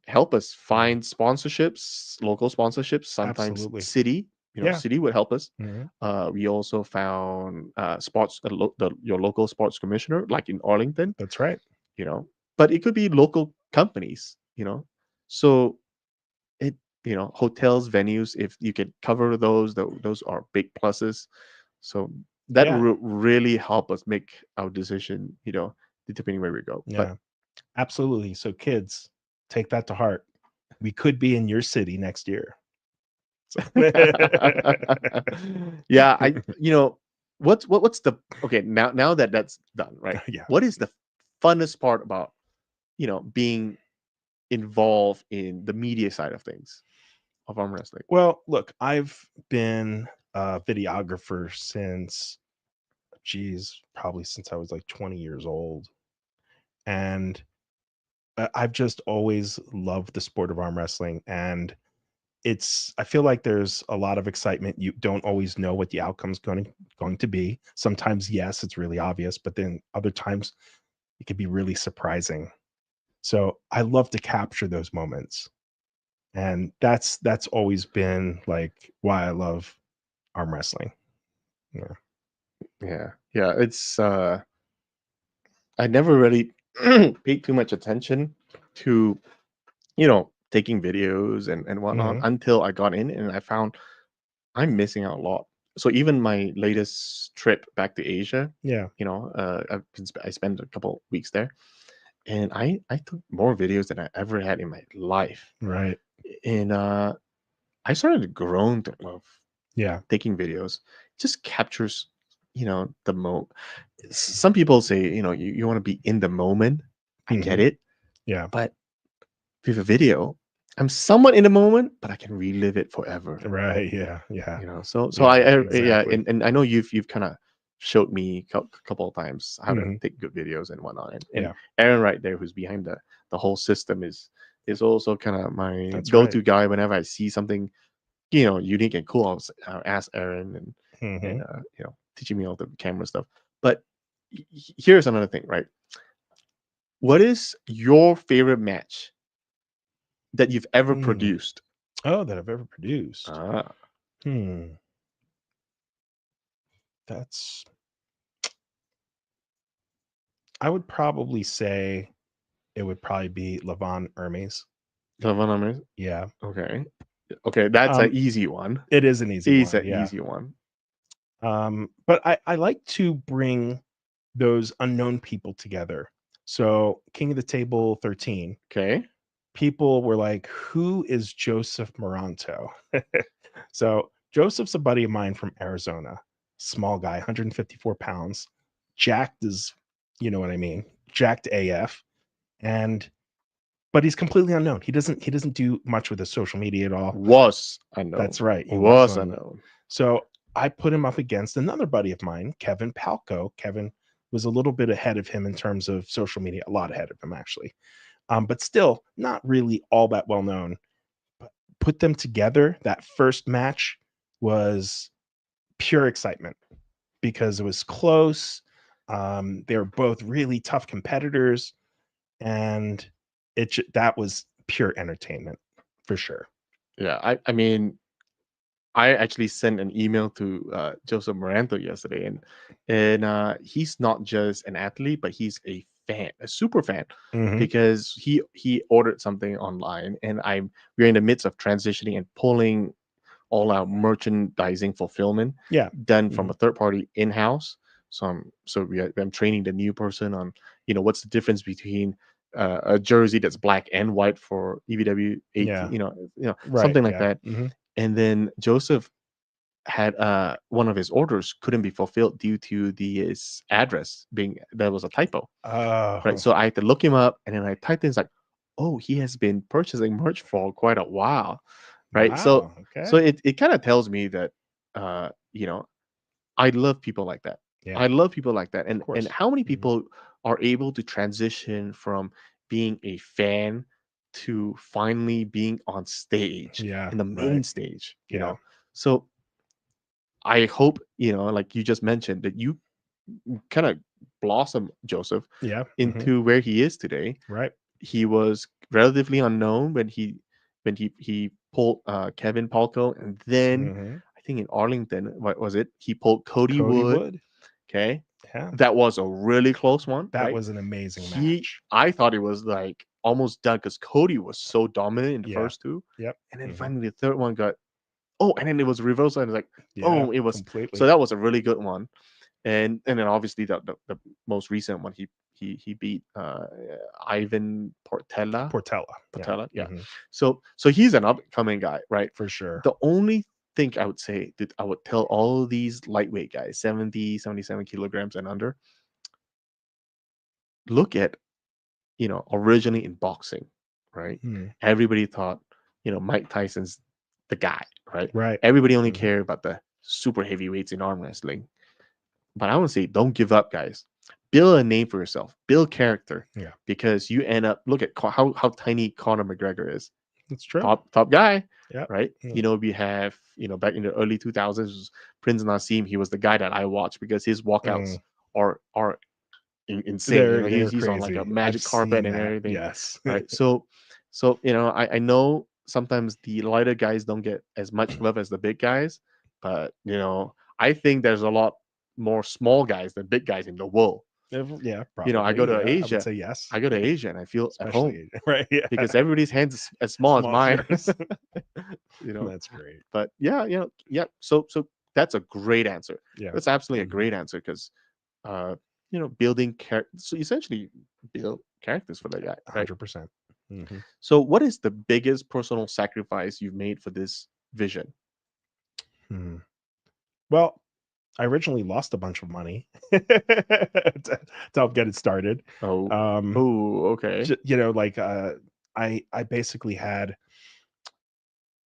[SPEAKER 1] help us
[SPEAKER 2] Mhm.
[SPEAKER 1] find sponsorships, local sponsorships. Sometimes
[SPEAKER 2] Absolutely.
[SPEAKER 1] city,
[SPEAKER 2] Yeah.
[SPEAKER 1] city would help us.
[SPEAKER 2] Mhm.
[SPEAKER 1] We also found sports, your local sports commissioner, like in Arlington,
[SPEAKER 2] That's right.
[SPEAKER 1] you know. But it could be local companies, So it, hotels, venues, if you could cover those, those are big pluses. So that
[SPEAKER 2] Yeah.
[SPEAKER 1] will really help us make our decision, determining where we go. But
[SPEAKER 2] Yeah. Absolutely. So kids, take that to heart. We could be in your city next year. So
[SPEAKER 1] yeah, what's the okay, now that that's done, right?
[SPEAKER 2] yeah.
[SPEAKER 1] What is the funnest part about, being involved in the media side of things of arm wrestling?
[SPEAKER 2] Well, look, I've been a videographer since, geez, probably since I was like 20 years old. And I've just always loved the sport of arm wrestling. And I feel like there's a lot of excitement. You don't always know what the outcome's going to be. Sometimes, yes, it's really obvious, but then other times it can be really surprising. So I love to capture those moments. And that's always been like why I love arm wrestling. Yeah.
[SPEAKER 1] Yeah, it's I never really paid too much attention to, taking videos and whatnot
[SPEAKER 2] Mhm.
[SPEAKER 1] until I got in and I found I'm missing out a lot. So even my latest trip back to Asia,
[SPEAKER 2] Yeah.
[SPEAKER 1] I spent a couple weeks there, and I took more videos than I ever had in my life,
[SPEAKER 2] Right.
[SPEAKER 1] and I started to groan to love
[SPEAKER 2] Yeah.
[SPEAKER 1] taking videos. Just captures, the mo. Some people say, you want to be in the moment. I get
[SPEAKER 2] Mhm.
[SPEAKER 1] it,
[SPEAKER 2] Yeah.
[SPEAKER 1] but with a video, I'm somewhat in the moment, but I can relive it forever.
[SPEAKER 2] Right. Yeah. Yeah.
[SPEAKER 1] So
[SPEAKER 2] Yeah.
[SPEAKER 1] yeah,
[SPEAKER 2] Exactly.
[SPEAKER 1] and I know you've kind of showed me a couple of times how to
[SPEAKER 2] Mhm.
[SPEAKER 1] take good videos and whatnot, and
[SPEAKER 2] Yeah.
[SPEAKER 1] Aaron right there, who's behind the whole system, is also kind of my
[SPEAKER 2] That's right.
[SPEAKER 1] go-to guy whenever I see something unique and cool. I'll ask Aaron and
[SPEAKER 2] Mhm.
[SPEAKER 1] teaching me all the camera stuff. But here's another thing, right? What is your favorite match that you've ever
[SPEAKER 2] Mm.
[SPEAKER 1] produced?
[SPEAKER 2] Oh, that I've ever produced.
[SPEAKER 1] Ah,
[SPEAKER 2] Hmm. That's I would probably say it would probably be Levon Hermes.
[SPEAKER 1] Savannah.
[SPEAKER 2] Yeah.
[SPEAKER 1] Okay. Okay, that's an
[SPEAKER 2] Um,
[SPEAKER 1] easy one.
[SPEAKER 2] it is an easy
[SPEAKER 1] It's
[SPEAKER 2] one.
[SPEAKER 1] an
[SPEAKER 2] Yeah.
[SPEAKER 1] easy one.
[SPEAKER 2] But I like to bring those unknown people together. So King of the Table 13,
[SPEAKER 1] Okay.
[SPEAKER 2] people were like, who is Joseph Moranto? So Joseph's a buddy of mine from Arizona, small guy, 154 pounds, jacked as, you know what I mean, jacked AF. And but he's completely unknown. He doesn't do much with his social media at all.
[SPEAKER 1] Was unknown.
[SPEAKER 2] That's right. He was
[SPEAKER 1] Was
[SPEAKER 2] unknown.
[SPEAKER 1] unknown.
[SPEAKER 2] So I put him up against another buddy of mine, Kevin Palco. Kevin was a little bit ahead of him in terms of social media, a lot ahead of him actually, but still not really all that well known. But put them together. That first match was pure excitement because it was close. They were both really tough competitors, and that was pure entertainment for sure.
[SPEAKER 1] Yeah, I mean, I actually sent an email to Joseph Moranto yesterday, and he's not just an athlete, but he's a fan, a super fan,
[SPEAKER 2] Hmm.
[SPEAKER 1] because he ordered something online, and we're in the midst of transitioning and pulling all our merchandising fulfillment
[SPEAKER 2] Yeah.
[SPEAKER 1] done from
[SPEAKER 2] Hmm.
[SPEAKER 1] a third party in house. I'm training the new person on what's the difference between a jersey that's black and white for EvW 18,
[SPEAKER 2] Yeah. Right.
[SPEAKER 1] something like
[SPEAKER 2] Yeah.
[SPEAKER 1] that.
[SPEAKER 2] Hmm.
[SPEAKER 1] And then Joseph had one of his orders couldn't be fulfilled due to his address being there was a typo, right?
[SPEAKER 2] Oh.
[SPEAKER 1] So I had to look him up, and then I typed in, it's like, oh, he has been purchasing merch for quite a while, right?
[SPEAKER 2] Wow.
[SPEAKER 1] So
[SPEAKER 2] Okay.
[SPEAKER 1] it kind of tells me that you know, I love people like that.
[SPEAKER 2] Yeah.
[SPEAKER 1] I love people like that.
[SPEAKER 2] Of
[SPEAKER 1] And
[SPEAKER 2] course.
[SPEAKER 1] how many
[SPEAKER 2] Mhm.
[SPEAKER 1] people are able to transition from being a fan to finally being on stage
[SPEAKER 2] Yeah.
[SPEAKER 1] in the
[SPEAKER 2] Right.
[SPEAKER 1] main stage, you
[SPEAKER 2] Yeah.
[SPEAKER 1] know? So I hope, you know, like you just mentioned, that you kind of blossom Joseph
[SPEAKER 2] Yeah.
[SPEAKER 1] into where he is today.
[SPEAKER 2] Right.
[SPEAKER 1] He was relatively unknown when he pulled Kevin Palco, and then
[SPEAKER 2] Hmm.
[SPEAKER 1] I think in Arlington, what was it? He pulled Cody
[SPEAKER 2] Cody
[SPEAKER 1] Wood.
[SPEAKER 2] Wood.
[SPEAKER 1] Okay,
[SPEAKER 2] Yeah.
[SPEAKER 1] that was a really close one,
[SPEAKER 2] That
[SPEAKER 1] right?
[SPEAKER 2] was an amazing
[SPEAKER 1] He,
[SPEAKER 2] match.
[SPEAKER 1] I thought it was like almost done because Cody was so dominant in the
[SPEAKER 2] Yeah.
[SPEAKER 1] first two,
[SPEAKER 2] Yep.
[SPEAKER 1] and then
[SPEAKER 2] Hmm.
[SPEAKER 1] finally the third one got, oh, and then it was reversal, and it's like
[SPEAKER 2] Yeah.
[SPEAKER 1] boom, it was, so
[SPEAKER 2] Completely.
[SPEAKER 1] that was a really good one. And then obviously the most recent one, he beat Ivan
[SPEAKER 2] Portella. Yeah.
[SPEAKER 1] Portela, yeah.
[SPEAKER 2] Hmm.
[SPEAKER 1] So he's an upcoming guy, right?
[SPEAKER 2] For sure.
[SPEAKER 1] The only thing I would say that I would tell all of these lightweight guys, 70, 77 kilograms and under, look at, you know, originally in boxing, right?
[SPEAKER 2] Mhm.
[SPEAKER 1] Everybody thought, you know, Mike Tyson's the guy, right?
[SPEAKER 2] Right.
[SPEAKER 1] Everybody only
[SPEAKER 2] Mhm.
[SPEAKER 1] cared about the super heavyweights in arm wrestling. But I want to say, don't give up, guys. Build a name for yourself. Build character,
[SPEAKER 2] Yeah.
[SPEAKER 1] because you end up, look at how tiny Conor McGregor is.
[SPEAKER 2] That's true.
[SPEAKER 1] Top guy,
[SPEAKER 2] Yep.
[SPEAKER 1] right?
[SPEAKER 2] Mm.
[SPEAKER 1] You know, we have, you know, back in the early 2000s, Prince Nassim. He was the guy that I watched because his walkouts
[SPEAKER 2] Mm.
[SPEAKER 1] are insane. You know,
[SPEAKER 2] They're
[SPEAKER 1] he's on like a
[SPEAKER 2] crazy. I've
[SPEAKER 1] magic carpet
[SPEAKER 2] seen
[SPEAKER 1] and
[SPEAKER 2] that.
[SPEAKER 1] everything,
[SPEAKER 2] Yes.
[SPEAKER 1] right? So you know, I know sometimes the lighter guys don't get as much love as the big guys, but you know, I think there's a lot more small guys than big guys in the world.
[SPEAKER 2] Yeah,
[SPEAKER 1] You know, I go
[SPEAKER 2] probably.
[SPEAKER 1] to
[SPEAKER 2] Yeah, I would
[SPEAKER 1] Asia,
[SPEAKER 2] say yes.
[SPEAKER 1] I go to Asia, and I feel at home
[SPEAKER 2] Especially right. Yeah.
[SPEAKER 1] because everybody's hands is as small as
[SPEAKER 2] Small as
[SPEAKER 1] mine.
[SPEAKER 2] yours.
[SPEAKER 1] You know,
[SPEAKER 2] That's great.
[SPEAKER 1] but yeah, you know, yeah. So that's a great answer.
[SPEAKER 2] Yeah.
[SPEAKER 1] That's absolutely a
[SPEAKER 2] Mhm.
[SPEAKER 1] great answer because, uh, you know, building so essentially build characters for the guy, right?
[SPEAKER 2] 100%. Mhm.
[SPEAKER 1] So, what is the biggest personal sacrifice you've made for this vision?
[SPEAKER 2] Hmm. Well, I originally lost a bunch of money to help get it started.
[SPEAKER 1] Oh,
[SPEAKER 2] Um,
[SPEAKER 1] oh, okay.
[SPEAKER 2] you know, like I basically had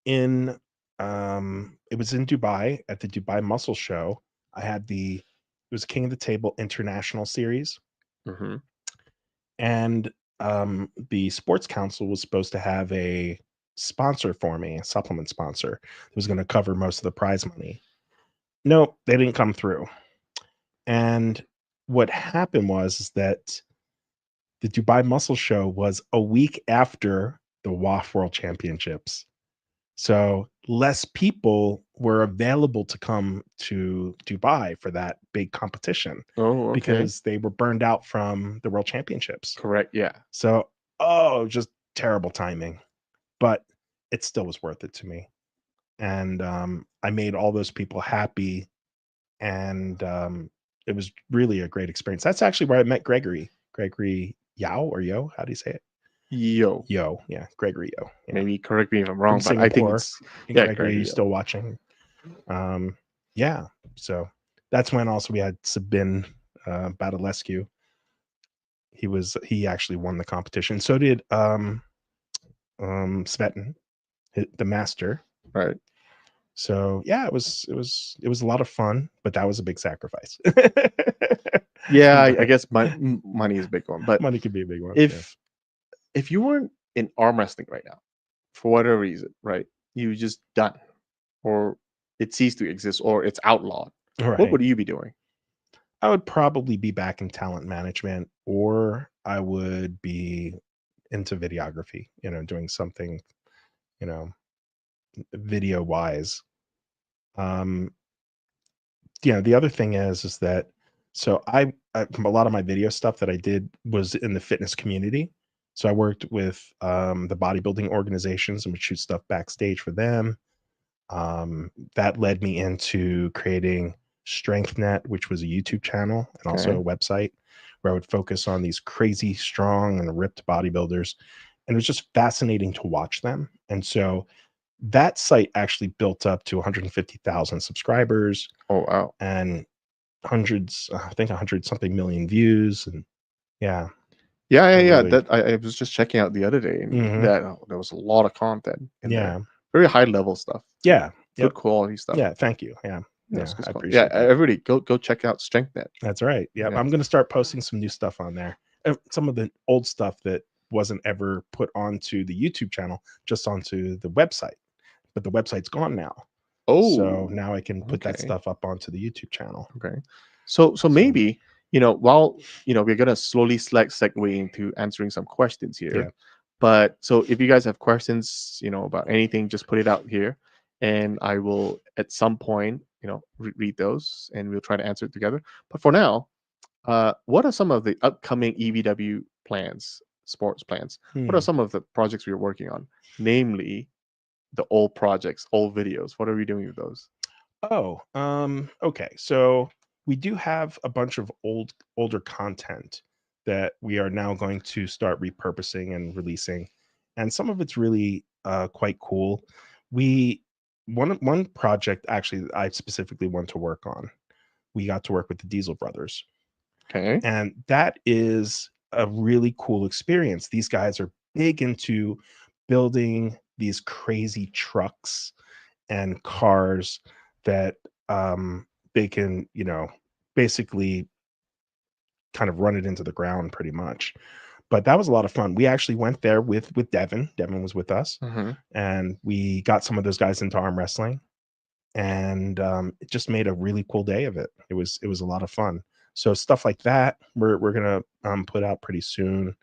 [SPEAKER 2] in it was in Dubai at the Dubai Muscle Show. I had it was King of the Table International Series,
[SPEAKER 1] Hmm.
[SPEAKER 2] and the Sports Council was supposed to have a sponsor for me, a supplement sponsor that was going to cover most of the prize money. No, they didn't come through. And what happened was is that the Dubai Muscle Show was a week after the WAF World Championships. So less people were available to come to Dubai for that big competition
[SPEAKER 1] Oh, okay.
[SPEAKER 2] because they were burned out from the World Championships.
[SPEAKER 1] Correct. Yeah.
[SPEAKER 2] So, oh, just terrible timing, but it still was worth it to me. And I made all those people happy, and it was really a great experience. That's actually where I met Gregory Yao or Yo. How do you say it?
[SPEAKER 1] Yo,
[SPEAKER 2] Yo, yeah, Gregory Yo. Yeah,
[SPEAKER 1] maybe correct me if I'm
[SPEAKER 2] from
[SPEAKER 1] wrong, but I think
[SPEAKER 2] Singapore.
[SPEAKER 1] it's,
[SPEAKER 2] And
[SPEAKER 1] yeah,
[SPEAKER 2] Gregory, you
[SPEAKER 1] Gregory.
[SPEAKER 2] still watching? Yeah. So that's when also we had Sabin Badalescu. He actually won the competition. So did Svetin, the master.
[SPEAKER 1] Right.
[SPEAKER 2] So yeah, it was a lot of fun, but that was a big sacrifice.
[SPEAKER 1] Yeah, I
[SPEAKER 2] But
[SPEAKER 1] guess money is a big one, but
[SPEAKER 2] money could be a big one. Yeah.
[SPEAKER 1] if you weren't in arm wrestling right now, for whatever reason, right, you just done, or it ceased to exist, or it's outlawed,
[SPEAKER 2] All
[SPEAKER 1] what
[SPEAKER 2] right.
[SPEAKER 1] would you be doing?
[SPEAKER 2] I would probably be back in talent management, or I would be into videography, doing something, you know, video wise. Um, the other thing is that so a lot of my video stuff that I did was in the fitness community. So I worked with the bodybuilding organizations and would shoot stuff backstage for them. That led me into creating StrengthNet, which was a YouTube channel and also
[SPEAKER 1] Okay.
[SPEAKER 2] a website where I would focus on these crazy strong and ripped bodybuilders. And it was just fascinating to watch them. And so that site actually built up to 150,000 subscribers
[SPEAKER 1] Oh wow.
[SPEAKER 2] and hundreds, I think 100 something million views. And yeah,
[SPEAKER 1] Yeah.
[SPEAKER 2] really,
[SPEAKER 1] That I was just checking out the other day, and
[SPEAKER 2] hmm
[SPEAKER 1] that there was a lot of content in there.
[SPEAKER 2] yeah,
[SPEAKER 1] Very high level stuff.
[SPEAKER 2] yeah,
[SPEAKER 1] Good
[SPEAKER 2] yep,
[SPEAKER 1] quality stuff.
[SPEAKER 2] yeah. Thank you. Yeah,
[SPEAKER 1] Yeah,
[SPEAKER 2] yeah,
[SPEAKER 1] it's good
[SPEAKER 2] I
[SPEAKER 1] stuff. Yeah,
[SPEAKER 2] appreciate that.
[SPEAKER 1] everybody go check out StrengthNet.
[SPEAKER 2] That's right. Yep,
[SPEAKER 1] Yeah.
[SPEAKER 2] I'm gonna start posting some new stuff on there. Some of the old stuff that wasn't ever put onto the YouTube channel, just onto the website. But the website's gone now, so
[SPEAKER 1] Oh,
[SPEAKER 2] now I can put that
[SPEAKER 1] okay.
[SPEAKER 2] stuff up onto the YouTube channel.
[SPEAKER 1] Okay. So
[SPEAKER 2] So
[SPEAKER 1] maybe, while we're gonna slowly segue into answering some questions
[SPEAKER 2] yeah,
[SPEAKER 1] here. But so if you guys have questions, about anything, just put it out here, and I will at some point, read those, and we'll try to answer it together. But for now, what are some of the upcoming EVW plans, sports plans? What are
[SPEAKER 2] hmm.
[SPEAKER 1] some of the projects we're working on? Namely, the old projects, old videos. What are we doing with those?
[SPEAKER 2] Oh, okay. So we do have a bunch of older content that we are now going to start repurposing and releasing, and some of it's really quite cool. We one project actually that I specifically want to work on. We got to work with the Diesel Brothers,
[SPEAKER 1] Okay.
[SPEAKER 2] and that is a really cool experience. These guys are big into building these crazy trucks and cars that they can, basically kind of run it into the ground pretty much. But that was a lot of fun. We actually went there with Devin. Devin was with us,
[SPEAKER 1] Hmm.
[SPEAKER 2] and we got some of those guys into arm wrestling, and it just made a really cool day of it. It was a lot of fun. So stuff like that we're gonna put out pretty soon.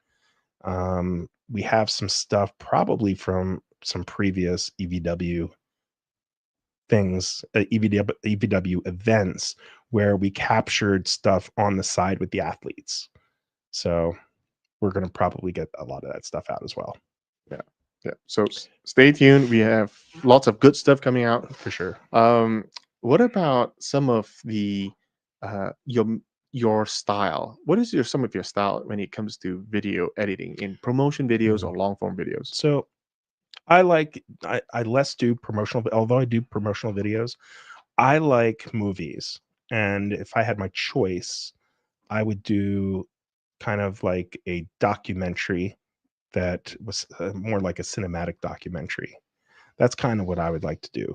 [SPEAKER 2] We have some stuff probably from some previous EVW things, EVW events where we captured stuff on the side with the athletes. So we're going to probably get a lot of that stuff out as well,
[SPEAKER 1] Yeah. Yeah. So stay tuned. We have lots of good stuff coming out.
[SPEAKER 2] for sure.
[SPEAKER 1] Um, what about some of the uh your your style? What is some of your style when it comes to video editing in promotion videos
[SPEAKER 2] Mhm.
[SPEAKER 1] or long form videos?
[SPEAKER 2] So I less do promotional, although I do promotional videos. I like movies, and if I had my choice, I would do kind of like a documentary that was more like a cinematic documentary. That's kind of what I would like to do.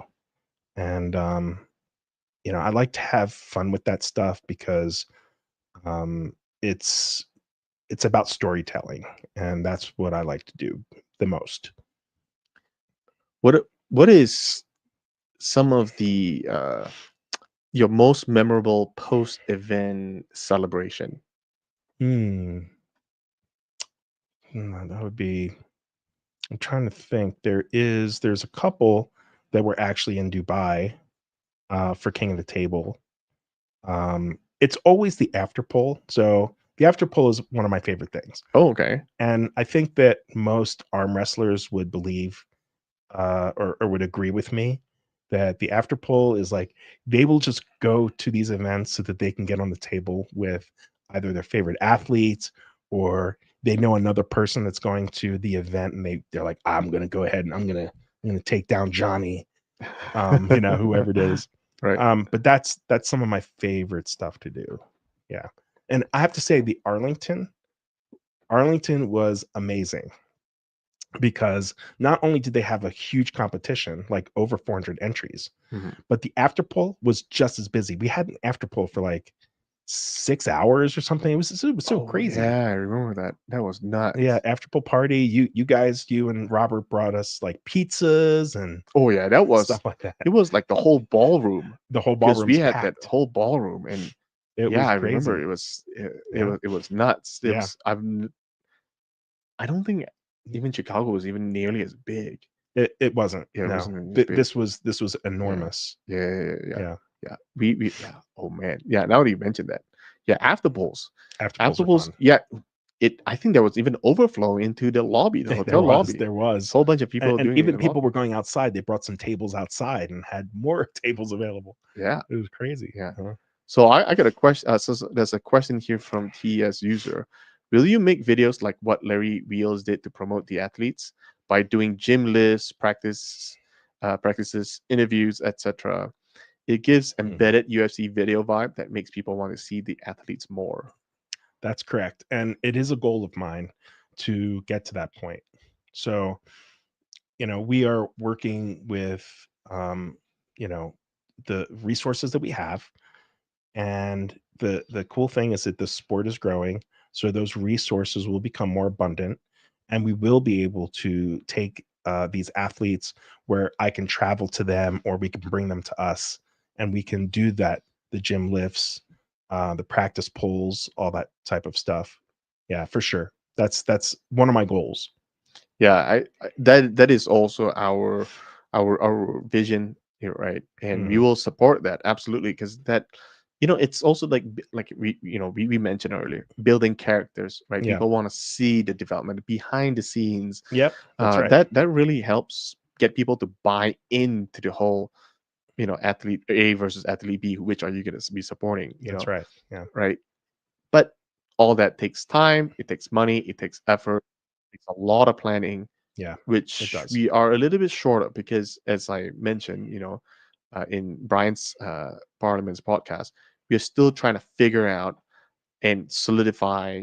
[SPEAKER 2] And I like to have fun with that stuff because um it's it's about storytelling, and that's what I like to do the most.
[SPEAKER 1] What is some of the your most memorable post event celebration?
[SPEAKER 2] Hmm. That would be, I'm trying to think. There's a couple that were actually in Dubai for King of the Table. It's always the after poll. So the after poll is one of my favorite things.
[SPEAKER 1] Oh, okay.
[SPEAKER 2] And I think that most arm wrestlers would believe or would agree with me that the after poll is like they will just go to these events so that they can get on the table with either their favorite athletes, or they know another person that's going to the event, and they're like, I'm gonna go ahead and I'm gonna take down Johnny, whoever it is.
[SPEAKER 1] Right.
[SPEAKER 2] But that's some of my favorite stuff to do. Yeah. And I have to say the Arlington was amazing because not only did they have a huge competition, like over 400 entries,
[SPEAKER 1] Mhm.
[SPEAKER 2] but the after poll was just as busy. We had an after poll for like 6 hours or something. It was so
[SPEAKER 1] Oh
[SPEAKER 2] crazy.
[SPEAKER 1] yeah, I remember that. That was
[SPEAKER 2] Yeah,
[SPEAKER 1] nuts.
[SPEAKER 2] after poll party. You guys, you and Robert brought us like pizzas and
[SPEAKER 1] Oh yeah, that was
[SPEAKER 2] stuff like that.
[SPEAKER 1] it was like the whole ballroom
[SPEAKER 2] The whole
[SPEAKER 1] because we
[SPEAKER 2] ballroom's
[SPEAKER 1] had that
[SPEAKER 2] packed.
[SPEAKER 1] whole ballroom and
[SPEAKER 2] It
[SPEAKER 1] yeah,
[SPEAKER 2] was
[SPEAKER 1] I remember
[SPEAKER 2] crazy.
[SPEAKER 1] it was
[SPEAKER 2] Yeah.
[SPEAKER 1] it was nuts. It
[SPEAKER 2] Yeah.
[SPEAKER 1] was I don't think even Chicago was even nearly as big.
[SPEAKER 2] It wasn't.
[SPEAKER 1] Yeah, it
[SPEAKER 2] No.
[SPEAKER 1] wasn't as big.
[SPEAKER 2] This was
[SPEAKER 1] Yeah.
[SPEAKER 2] enormous.
[SPEAKER 1] Yeah.
[SPEAKER 2] Yeah.
[SPEAKER 1] Yeah. We yeah. Oh man. Yeah, now that you mentioned that. Yeah, after bowls.
[SPEAKER 2] After polls
[SPEAKER 1] After
[SPEAKER 2] are
[SPEAKER 1] bowls,
[SPEAKER 2] fun.
[SPEAKER 1] yeah, I think there was even overflow into the lobby, the
[SPEAKER 2] There
[SPEAKER 1] hotel
[SPEAKER 2] was,
[SPEAKER 1] lobby.
[SPEAKER 2] there was.
[SPEAKER 1] Whole bunch of
[SPEAKER 2] And,
[SPEAKER 1] people
[SPEAKER 2] and
[SPEAKER 1] doing it in
[SPEAKER 2] even
[SPEAKER 1] the
[SPEAKER 2] people
[SPEAKER 1] lobby.
[SPEAKER 2] were going outside. They brought some tables outside and had more tables available.
[SPEAKER 1] Yeah.
[SPEAKER 2] It was crazy.
[SPEAKER 1] Yeah.
[SPEAKER 2] Huh?
[SPEAKER 1] So I got a question. There's a question here from TS user. Will you make videos like what Larry Wheels did to promote the athletes by doing gym lists, practices, interviews, etc.? It gives
[SPEAKER 2] Hmm.
[SPEAKER 1] embedded UFC video vibe that makes people want to see the athletes more.
[SPEAKER 2] That's correct. And it is a goal of mine to get to that point. So, we are working with, um, you know, the resources that we have. And the cool thing is that the sport is growing. So those resources will become more abundant. And we will be able to take these athletes where I can travel to them or we can bring them to us. And we can do that, the gym lifts, the practice pulls, all that type of stuff. Yeah, for sure. That's one of my goals.
[SPEAKER 1] Yeah, that is also our vision here, right? And we
[SPEAKER 2] Mhm.
[SPEAKER 1] will support that absolutely, because that, it's also like like we mentioned earlier, building characters, right?
[SPEAKER 2] Yeah.
[SPEAKER 1] People want to see the development behind the scenes.
[SPEAKER 2] Yep. That's right.
[SPEAKER 1] That really helps get people to buy into the whole, athlete A versus athlete B. Which are you going to be supporting?
[SPEAKER 2] That's right. Yeah.
[SPEAKER 1] Right? But all that takes time. It takes money. It takes effort. It takes a lot of planning,
[SPEAKER 2] Yeah. It
[SPEAKER 1] which
[SPEAKER 2] does.
[SPEAKER 1] we are a little bit short of, because, as I mentioned, in Brian's Parliament's podcast, we are still trying to figure out and solidify,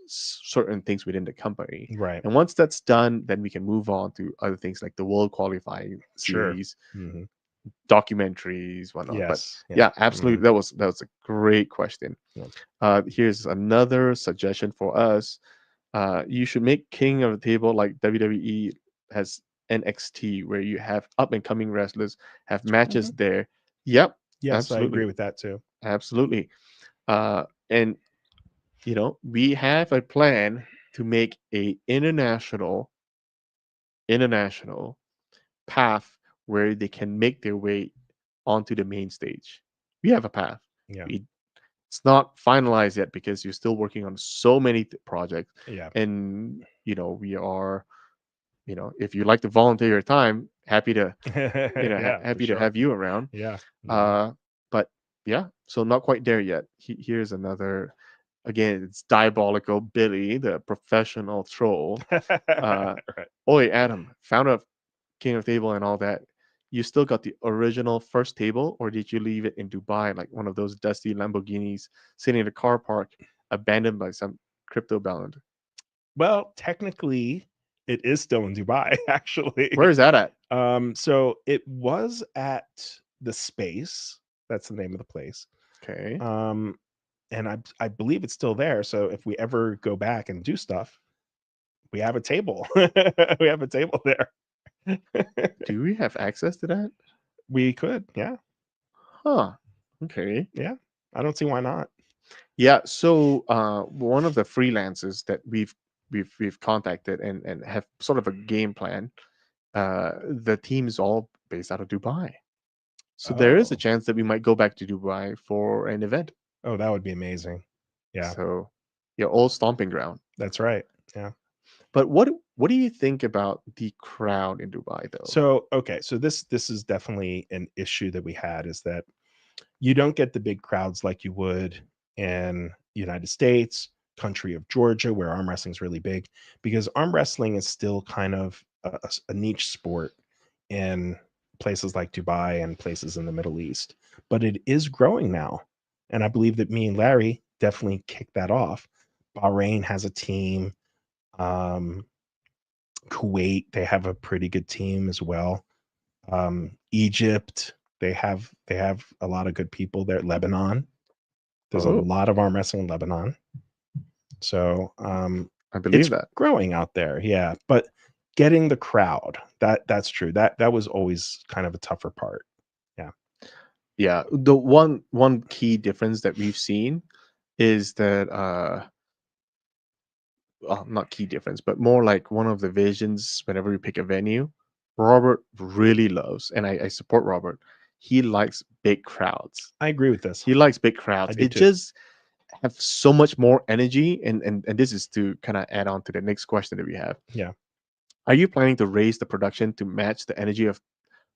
[SPEAKER 1] certain things within the company.
[SPEAKER 2] Right.
[SPEAKER 1] And once that's done, then we can move on to other things like the World Qualifying
[SPEAKER 2] Sure.
[SPEAKER 1] Series,
[SPEAKER 2] Hmm.
[SPEAKER 1] documentaries, whatnot. But
[SPEAKER 2] Yes. Yeah.
[SPEAKER 1] yeah, absolutely,
[SPEAKER 2] Hmm.
[SPEAKER 1] that was a great question.
[SPEAKER 2] Yeah.
[SPEAKER 1] Here's another suggestion for us. You should make King of the Table like WWE has NXT, where you have up and coming wrestlers have matches
[SPEAKER 2] Mhm.
[SPEAKER 1] there. Yep,
[SPEAKER 2] Yes, I agree
[SPEAKER 1] absolutely,
[SPEAKER 2] with that too.
[SPEAKER 1] absolutely. And we have a plan to make a international path where they can make their way onto the main stage. We have a path.
[SPEAKER 2] Yeah.
[SPEAKER 1] We It's not finalized yet, because you're still working on so many projects.
[SPEAKER 2] Yeah.
[SPEAKER 1] And we are, if you like to volunteer your time, happy to,
[SPEAKER 2] Yeah, for
[SPEAKER 1] happy to
[SPEAKER 2] sure.
[SPEAKER 1] have you around.
[SPEAKER 2] Yeah. Mhm.
[SPEAKER 1] uh but yeah, so not quite there yet. Here's another. Again, it's diabolical Billy, the professional troll. uh
[SPEAKER 2] Right.
[SPEAKER 1] Oi, Adam, founder of King of Table and all that, you still got the original first table, or did you leave it in Dubai, like one of those dusty Lamborghinis sitting in a car park, abandoned by some crypto bound?
[SPEAKER 2] Well, technically, it is still in Dubai,
[SPEAKER 1] Where
[SPEAKER 2] actually.
[SPEAKER 1] is that at?
[SPEAKER 2] So it was at the Space. That's the name of the place.
[SPEAKER 1] Okay.
[SPEAKER 2] Um, and I believe it's still there. So if we ever go back and do stuff, we have a table. We have a table there.
[SPEAKER 1] Do we have access to that?
[SPEAKER 2] We could, yeah,
[SPEAKER 1] Huh. Okay.
[SPEAKER 2] yeah. I don't see why not.
[SPEAKER 1] Yeah. So one of the freelancers that we've contacted and have sort of a game plan. The team is all based out of Dubai. So there is a
[SPEAKER 2] Oh,
[SPEAKER 1] chance that we might go back to Dubai for an event.
[SPEAKER 2] oh, that would be amazing. Yeah,
[SPEAKER 1] So, your old stomping ground.
[SPEAKER 2] that's right. Yeah.
[SPEAKER 1] But what do you think about the crowd in Dubai, though?
[SPEAKER 2] So okay, so this is definitely an issue that we had is that you don't get the big crowds like you would in United States, country of Georgia, where arm wrestling is really big, because arm wrestling is still kind of a niche sport in places like Dubai and places in the Middle East. But it is growing now. And I believe that me and Larry definitely kicked that off. Bahrain has a team. Um, Kuwait, they have a pretty good team as well. Egypt, they have a lot of good people there. Lebanon, there's a
[SPEAKER 1] Oh,
[SPEAKER 2] lot of arm wrestling in Lebanon. So
[SPEAKER 1] I believe
[SPEAKER 2] it's
[SPEAKER 1] that.
[SPEAKER 2] growing out there, yeah. But getting the crowd, that's true. That was always kind of a tougher part. Yeah.
[SPEAKER 1] Yeah, the one key difference that we've seen is that well, not key difference, but more like one of the visions whenever we pick a venue, Robert really loves, and I support Robert. He likes big crowds.
[SPEAKER 2] I agree with this.
[SPEAKER 1] He likes big
[SPEAKER 2] I
[SPEAKER 1] crowds.
[SPEAKER 2] do
[SPEAKER 1] It
[SPEAKER 2] too.
[SPEAKER 1] just have so much more energy. And this is to kind of add on to the next question that we have.
[SPEAKER 2] Yeah.
[SPEAKER 1] Are you planning to raise the production to match the energy of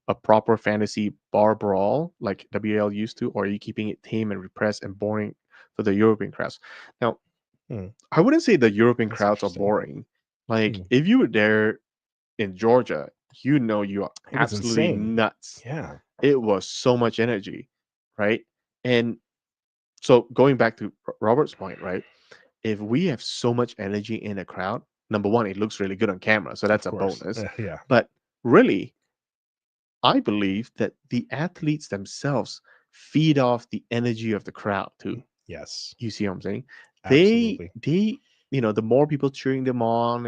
[SPEAKER 1] a proper fantasy bar brawl like WL used to, or are you keeping it tame and repressed and boring for the European crowds? Now,
[SPEAKER 2] Hmm,
[SPEAKER 1] I wouldn't say the European
[SPEAKER 2] that's
[SPEAKER 1] crowds are
[SPEAKER 2] interesting.
[SPEAKER 1] boring. Like,
[SPEAKER 2] Hmm.
[SPEAKER 1] if you were there in Georgia, you are
[SPEAKER 2] It was
[SPEAKER 1] absolutely
[SPEAKER 2] insane.
[SPEAKER 1] nuts.
[SPEAKER 2] Yeah.
[SPEAKER 1] It was so much energy, right? And so going back to Robert's point, right? if we have so much energy in a crowd, number one, it looks really good on camera, so
[SPEAKER 2] Of
[SPEAKER 1] that's a
[SPEAKER 2] course.
[SPEAKER 1] bonus.
[SPEAKER 2] Yeah.
[SPEAKER 1] But really, I believe that the athletes themselves feed off the energy of the crowd too.
[SPEAKER 2] Yes.
[SPEAKER 1] You see what I'm saying?
[SPEAKER 2] Absolutely.
[SPEAKER 1] They the more people cheering them on,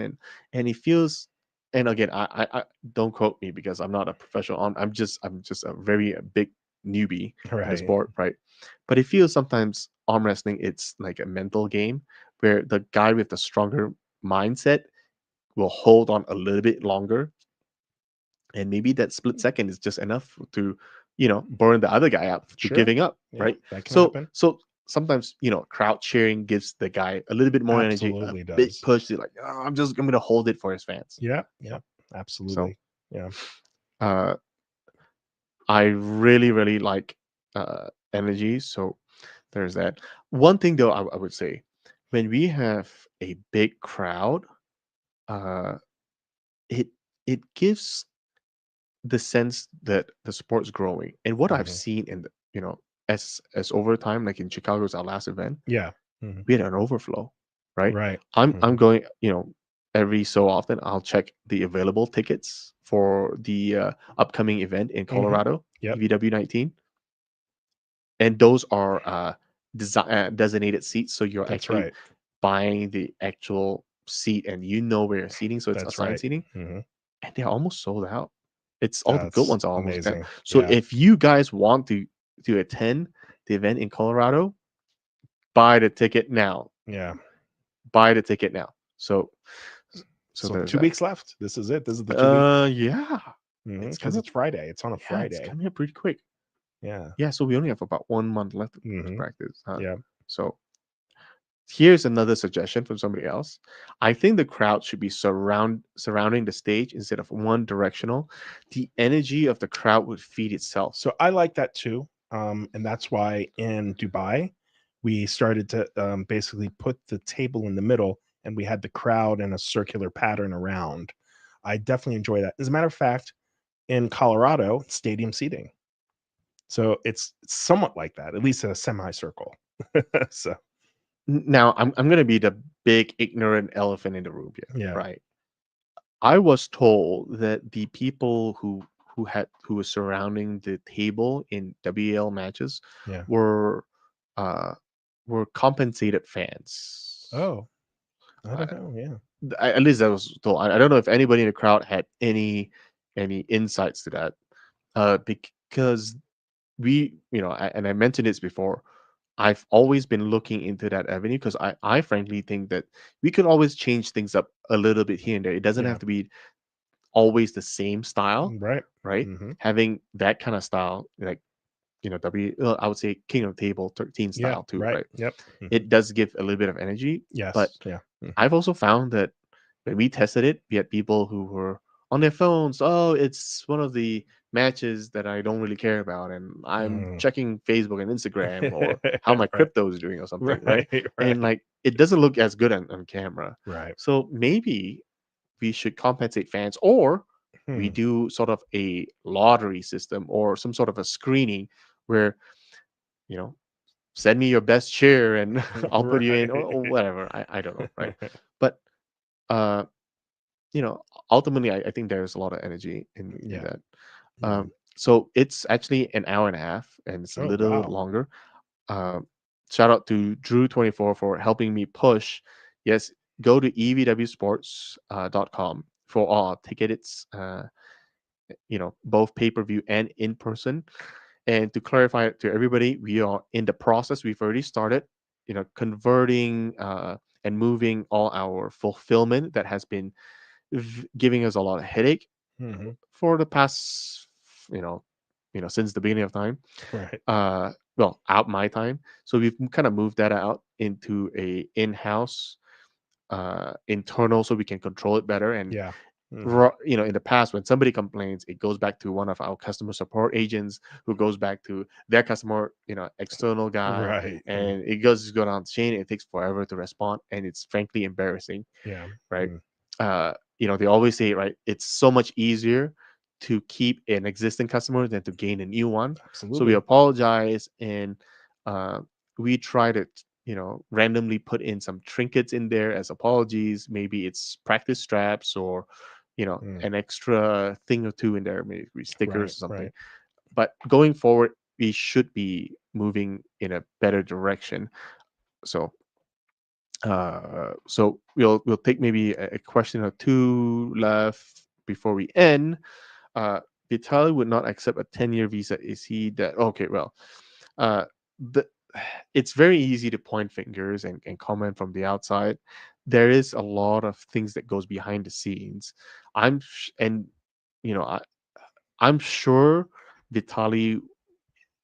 [SPEAKER 1] and it feels. And again, I don't quote me because I'm not a professional. I'm just a very big newbie in the
[SPEAKER 2] Right.
[SPEAKER 1] sport, right? But it feels sometimes arm wrestling it's like a mental game where the guy with the stronger mindset will hold on a little bit longer, and maybe that split second is just enough to burn the other guy out to
[SPEAKER 2] Sure.
[SPEAKER 1] giving up,
[SPEAKER 2] Yeah,
[SPEAKER 1] right?
[SPEAKER 2] that can
[SPEAKER 1] so
[SPEAKER 2] happen.
[SPEAKER 1] so sometimes crowd cheering gives the guy a little bit more energy, a
[SPEAKER 2] Absolutely
[SPEAKER 1] big
[SPEAKER 2] does.
[SPEAKER 1] push to like, oh, I'm gonna hold it for his fans.
[SPEAKER 2] Yeah. Yeah.
[SPEAKER 1] So
[SPEAKER 2] Absolutely. Yeah.
[SPEAKER 1] uh I really really like energy. So there's that. One thing though, I would say, when we have a big crowd, uh it it gives the sense that the sport's growing. And what I've
[SPEAKER 2] Hmm.
[SPEAKER 1] seen in the, as over time, like in Chicago's our last event,
[SPEAKER 2] Yeah. Hmm.
[SPEAKER 1] we had an overflow, right?
[SPEAKER 2] Right.
[SPEAKER 1] I'm
[SPEAKER 2] Hmm.
[SPEAKER 1] going, every so often I'll check the available tickets for the upcoming event in
[SPEAKER 2] Hmm.
[SPEAKER 1] Colorado,
[SPEAKER 2] Yep.
[SPEAKER 1] EvW 19, and those are designated seats, so you're
[SPEAKER 2] That's
[SPEAKER 1] actually
[SPEAKER 2] right.
[SPEAKER 1] buying the actual seat and you know where you're seating, so it's
[SPEAKER 2] That's
[SPEAKER 1] assigned
[SPEAKER 2] right.
[SPEAKER 1] seating,
[SPEAKER 2] Hmm.
[SPEAKER 1] and they're almost sold out. It's all the good
[SPEAKER 2] That's
[SPEAKER 1] ones are almost gone.
[SPEAKER 2] amazing.
[SPEAKER 1] So
[SPEAKER 2] Yeah.
[SPEAKER 1] if you guys want to attend the event in Colorado, buy the ticket now.
[SPEAKER 2] Yeah.
[SPEAKER 1] Buy the ticket now. So so
[SPEAKER 2] So
[SPEAKER 1] there's
[SPEAKER 2] 2
[SPEAKER 1] that.
[SPEAKER 2] weeks left. This is it. This is the 2 week.
[SPEAKER 1] Yeah. It's
[SPEAKER 2] Because
[SPEAKER 1] coming up.
[SPEAKER 2] it's Friday. It's on a
[SPEAKER 1] Yeah, it's
[SPEAKER 2] Friday.
[SPEAKER 1] coming up pretty quick.
[SPEAKER 2] Yeah.
[SPEAKER 1] Yeah, so we only have about 1 month left to
[SPEAKER 2] Hmm.
[SPEAKER 1] practice.
[SPEAKER 2] Yeah.
[SPEAKER 1] So here's another suggestion from somebody else. I think the crowd should be surrounding the stage instead of one directional. The energy of the crowd would feed itself.
[SPEAKER 2] So I like that too. And that's why in Dubai, we started to basically put the table in the middle and we had the crowd in a circular pattern around. I definitely enjoy that. As a matter of fact, in Colorado, it's stadium seating. So it's somewhat like that, at least in a semicircle. So,
[SPEAKER 1] Now, I'm gonna be the big ignorant elephant in the room here,
[SPEAKER 2] yeah.
[SPEAKER 1] right? I was told that the people who were surrounding the table in WL matches
[SPEAKER 2] Yeah.
[SPEAKER 1] were uh were compensated fans.
[SPEAKER 2] Oh, I
[SPEAKER 1] Uh,
[SPEAKER 2] don't know. Yeah.
[SPEAKER 1] at least I was told. I don't know if anybody in the crowd had any insights to that. Because and I mentioned this before. I've always been looking into that avenue because I frankly think that we could always change things up a little bit here and there. It doesn't
[SPEAKER 2] Yeah.
[SPEAKER 1] have to be always the same style,
[SPEAKER 2] Right.
[SPEAKER 1] right?
[SPEAKER 2] Hmm.
[SPEAKER 1] Having that kind of style, like I would say King of the Table 13
[SPEAKER 2] Yeah.
[SPEAKER 1] style too,
[SPEAKER 2] Right.
[SPEAKER 1] right?
[SPEAKER 2] Yep. Hmm.
[SPEAKER 1] It does give a little bit of energy, but
[SPEAKER 2] Yes. Yeah. Hmm.
[SPEAKER 1] I've also found that when we tested it, we had people who were on their phones. Oh, it's one of the matches that I don't really care about, and I'm
[SPEAKER 2] Hmm.
[SPEAKER 1] checking Facebook and Instagram or how my
[SPEAKER 2] Right.
[SPEAKER 1] crypto is doing or something, right?
[SPEAKER 2] Right.
[SPEAKER 1] And
[SPEAKER 2] Right.
[SPEAKER 1] like it doesn't look as good on camera.
[SPEAKER 2] Right.
[SPEAKER 1] So maybe we should compensate fans, or we
[SPEAKER 2] Hmm.
[SPEAKER 1] do sort of a lottery system or some sort of a screening where you know send me your best cheer and I'll put you in, or
[SPEAKER 2] Right.
[SPEAKER 1] whatever. I don't know, right? But uh you know, ultimately, I think there's a lot of energy in
[SPEAKER 2] Yeah.
[SPEAKER 1] that.
[SPEAKER 2] Yeah.
[SPEAKER 1] So it's actually an hour and a half, and it's a
[SPEAKER 2] Oh,
[SPEAKER 1] little
[SPEAKER 2] wow.
[SPEAKER 1] longer. Um, Shout out to Drew24 for helping me push. Yes, go to evwsports.com for all tickets. Both pay per view and in person. And to clarify it to everybody, we are in the process. We've already started, converting and moving all our fulfillment that has been giving us a lot of headache
[SPEAKER 2] Hmm.
[SPEAKER 1] for the past, you know, since the beginning of time.
[SPEAKER 2] Right.
[SPEAKER 1] Well, out my time. So we've kind of moved that out into a in-house, internal, so we can control it better. And
[SPEAKER 2] Yeah. Hmm.
[SPEAKER 1] in the past, when somebody complains, it goes back to one of our customer support agents, who goes back to their customer, external guy,
[SPEAKER 2] Right. Yeah.
[SPEAKER 1] and it goes down the chain. It takes forever to respond, and it's frankly embarrassing,
[SPEAKER 2] Yeah.
[SPEAKER 1] right?
[SPEAKER 2] Mm.
[SPEAKER 1] They always say, right, it's so much easier to keep an existing customer than to gain a new one. So we
[SPEAKER 2] Absolutely.
[SPEAKER 1] apologize, and uh, we try to randomly put in some trinkets in there as apologies. Maybe it's practice straps or
[SPEAKER 2] Mm.
[SPEAKER 1] an extra thing or two in there, maybe stickers
[SPEAKER 2] Right,
[SPEAKER 1] or something.
[SPEAKER 2] right.
[SPEAKER 1] But going forward, we should be moving in a better direction. So we'll take maybe a question or two left before we end. uh Vitaly would not accept a 10-year visa. Is he that okay? Well, uh the it's very easy to point fingers and comment from the outside. There is a lot of things that goes behind the scenes. And I'm sure Vitaly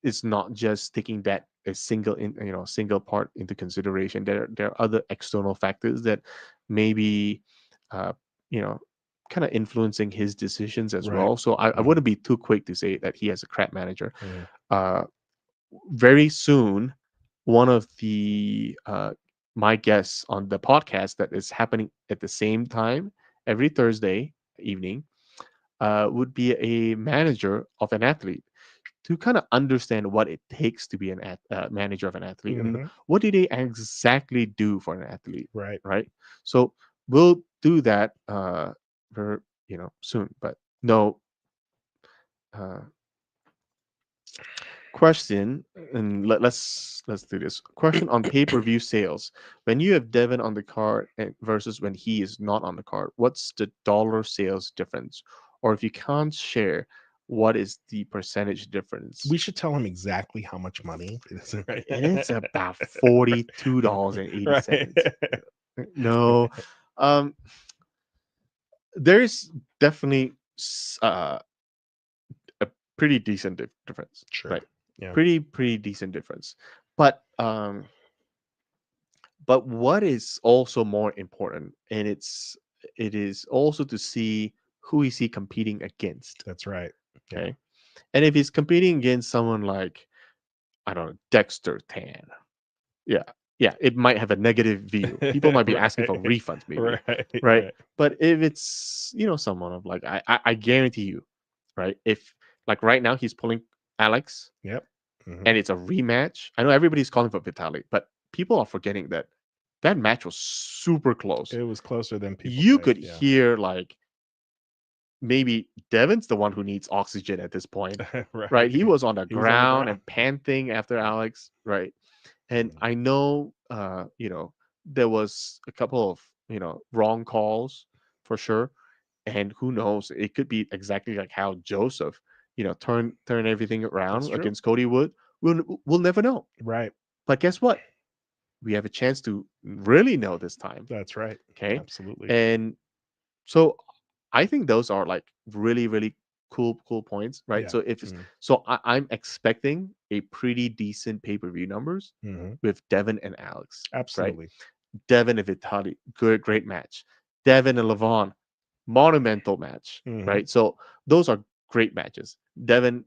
[SPEAKER 1] is not just taking that a single part into consideration. There are other external factors that maybe uh you know kind of influencing his decisions as
[SPEAKER 2] Right.
[SPEAKER 1] well. So I
[SPEAKER 2] Mm,
[SPEAKER 1] wouldn't be too quick to say that he has a crap manager.
[SPEAKER 2] mm.
[SPEAKER 1] uh Very soon, one of the my guests on the podcast that is happening at the same time every Thursday evening would be a manager of an athlete, to kind of understand what it takes to be manager of an athlete, and
[SPEAKER 2] Mhm.
[SPEAKER 1] what do they exactly do for an athlete,
[SPEAKER 2] Right.
[SPEAKER 1] right? So we'll do that very soon. But no, uh, question, and let's do this question on pay-per-view sales. When you have Devin on the card versus when he is not on the card, what's the dollar sales difference? Or if you can't share, what is the percentage difference?
[SPEAKER 2] We should tell him exactly how much money it is, right?
[SPEAKER 1] It's about $42.80.
[SPEAKER 2] Right.
[SPEAKER 1] No, um, there's definitely a pretty decent difference,
[SPEAKER 2] Sure.
[SPEAKER 1] right?
[SPEAKER 2] Yeah.
[SPEAKER 1] Pretty decent difference. But what is also more important, and it is also to see who is he competing against.
[SPEAKER 2] That's right. Yeah.
[SPEAKER 1] Okay, and if he's competing against someone like, I don't know, Dexter Tan, yeah, yeah, it might have a negative view. People might be asking for
[SPEAKER 2] Right.
[SPEAKER 1] refunds, maybe,
[SPEAKER 2] Right.
[SPEAKER 1] right?
[SPEAKER 2] Right.
[SPEAKER 1] But if it's someone of like, I guarantee you, right? If like right now he's pulling Alex,
[SPEAKER 2] Yep. Mhm.
[SPEAKER 1] and it's a rematch. I know everybody's calling for Vitalik, but people are forgetting that that match was super close.
[SPEAKER 2] It was closer than people
[SPEAKER 1] You
[SPEAKER 2] think.
[SPEAKER 1] could
[SPEAKER 2] Yeah.
[SPEAKER 1] hear like maybe Devin's the one who needs oxygen at this point, right?
[SPEAKER 2] Right.
[SPEAKER 1] He was on the
[SPEAKER 2] He was on the
[SPEAKER 1] ground
[SPEAKER 2] ground.
[SPEAKER 1] and panting after Alex, right? And
[SPEAKER 2] Mm.
[SPEAKER 1] I know, there was a couple of wrong calls for sure, and who knows, it could be exactly like how Joseph, turn everything
[SPEAKER 2] That's
[SPEAKER 1] around
[SPEAKER 2] true.
[SPEAKER 1] against Cody Wood. We'll never know.
[SPEAKER 2] Right.
[SPEAKER 1] But guess what? We have a chance to really know this time.
[SPEAKER 2] That's right.
[SPEAKER 1] Okay.
[SPEAKER 2] Absolutely.
[SPEAKER 1] And so I think those are like really, really cool points, right?
[SPEAKER 2] Yeah.
[SPEAKER 1] So if it's
[SPEAKER 2] Mm.
[SPEAKER 1] so I'm expecting a pretty decent pay-per-view numbers
[SPEAKER 2] Mhm.
[SPEAKER 1] with Devin and Alex, right?
[SPEAKER 2] Absolutely.
[SPEAKER 1] Devin and Vitali, great match. Devin and Levon, monumental match,
[SPEAKER 2] Mhm.
[SPEAKER 1] right? So those are great matches. Devin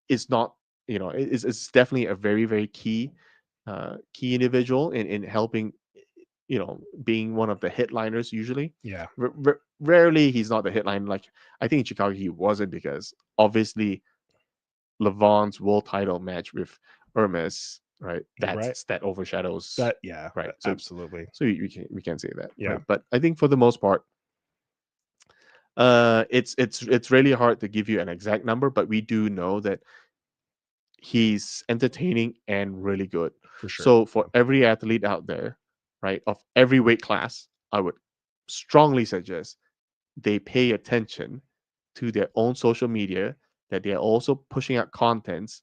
[SPEAKER 1] is not, is definitely a very, very key individual in helping, being one of the headliners usually.
[SPEAKER 2] Yeah.
[SPEAKER 1] Rarely he's not the headline. Like I think in Chicago he wasn't, because obviously Levon's world title match with Hermes, right?
[SPEAKER 2] You're right.
[SPEAKER 1] That overshadows,
[SPEAKER 2] That yeah,
[SPEAKER 1] right? So
[SPEAKER 2] absolutely.
[SPEAKER 1] we can say that,
[SPEAKER 2] Yeah.
[SPEAKER 1] right? But I think for the most part, it's really hard to give you an exact number, but we do know that he's entertaining and really good.
[SPEAKER 2] For sure.
[SPEAKER 1] So for every athlete out there, right, of every weight class, I would strongly suggest they pay attention to their own social media, that they're also pushing out contents,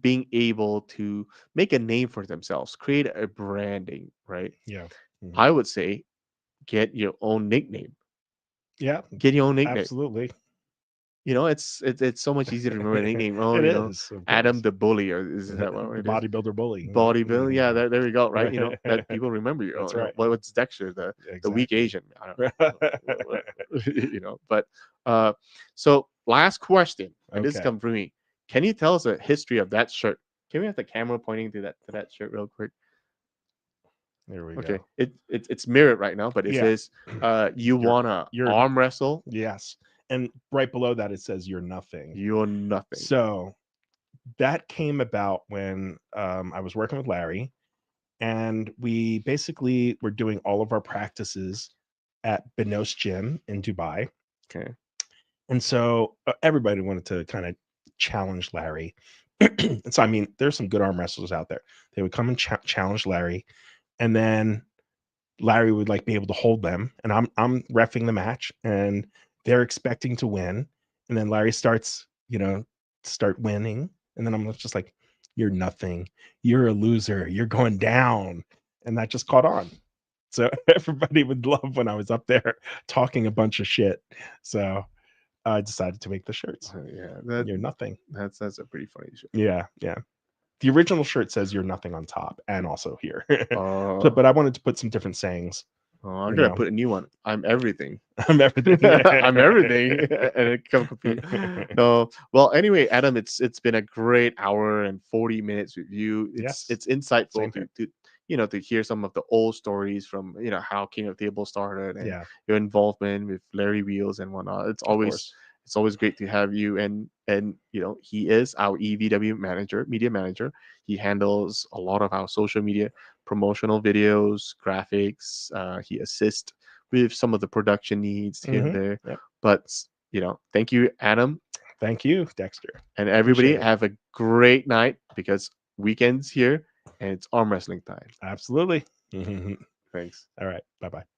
[SPEAKER 1] being able to make a name for themselves, create a branding, right?
[SPEAKER 2] Yeah. Mhm.
[SPEAKER 1] I would say get your own nickname.
[SPEAKER 2] Yeah,
[SPEAKER 1] Get your own nickname.
[SPEAKER 2] absolutely.
[SPEAKER 1] It's so much easier to remember a nickname. Oh,
[SPEAKER 2] It is, of
[SPEAKER 1] Adam
[SPEAKER 2] course.
[SPEAKER 1] the Bully, or is that what
[SPEAKER 2] The
[SPEAKER 1] it is?
[SPEAKER 2] bodybuilder bully.
[SPEAKER 1] Bodybuilding, yeah,
[SPEAKER 2] Mhm.
[SPEAKER 1] there we go, right?
[SPEAKER 2] Right.
[SPEAKER 1] That people remember you.
[SPEAKER 2] That's right.
[SPEAKER 1] What's Dexter, the weak
[SPEAKER 2] Exactly.
[SPEAKER 1] Asian? I don't know, But so last question, and this
[SPEAKER 2] Okay.
[SPEAKER 1] comes from me. Can you tell us a history of that shirt? Can we have the camera pointing to that shirt real quick?
[SPEAKER 2] There we
[SPEAKER 1] Okay,
[SPEAKER 2] go.
[SPEAKER 1] it's mirrored right now, but it
[SPEAKER 2] Yeah.
[SPEAKER 1] says, you
[SPEAKER 2] You're
[SPEAKER 1] wanna
[SPEAKER 2] you're
[SPEAKER 1] arm wrestle?
[SPEAKER 2] yes. And right below that it says you're nothing.
[SPEAKER 1] You're nothing.
[SPEAKER 2] So that came about when I was working with Larry, And we basically were doing all of our practices at Benos Gym in Dubai.
[SPEAKER 1] Okay.
[SPEAKER 2] And so everybody wanted to kind of challenge Larry. And so, I mean, there's some good arm wrestlers out there. They would come and challenge Larry, and then Larry would like be able to hold them, and I'm reffing the match, and they're expecting to win, and then Larry starts, start winning, and then I'm just like, "You're nothing. You're a loser. You're going down," and that just caught on. So everybody would love when I was up there talking a bunch of shit. So I decided to make the shirts.
[SPEAKER 1] Yeah,
[SPEAKER 2] You're nothing.
[SPEAKER 1] that's a pretty funny show.
[SPEAKER 2] Yeah, yeah. The original shirt says "You're nothing" on top and also here.
[SPEAKER 1] Oh,
[SPEAKER 2] But I wanted to put some different sayings.
[SPEAKER 1] I'm
[SPEAKER 2] You
[SPEAKER 1] gonna
[SPEAKER 2] know,
[SPEAKER 1] put a new one. I'm everything.
[SPEAKER 2] I'm everything.
[SPEAKER 1] I'm everything, and a cup of coffee. No, well, anyway, Adam, it's been a great hour and 40 minutes with you.
[SPEAKER 2] Yes.
[SPEAKER 1] It's insightful
[SPEAKER 2] Same
[SPEAKER 1] to
[SPEAKER 2] here.
[SPEAKER 1] to hear some of the old stories from how King of the Table started and
[SPEAKER 2] Yeah,
[SPEAKER 1] your involvement with Larry Wheels and whatnot.
[SPEAKER 2] of course.
[SPEAKER 1] It's always great to have you, and he is our EVW manager, media manager. He handles a lot of our social media promotional videos, graphics. He assists with some of the production needs here and there.
[SPEAKER 2] Yep.
[SPEAKER 1] But thank you, Adam,
[SPEAKER 2] Thank you, Dexter.
[SPEAKER 1] and everybody.
[SPEAKER 2] Appreciate it.
[SPEAKER 1] Have a great night because weekend's here and it's arm wrestling time.
[SPEAKER 2] Absolutely.
[SPEAKER 1] Thanks.
[SPEAKER 2] All right. Bye bye.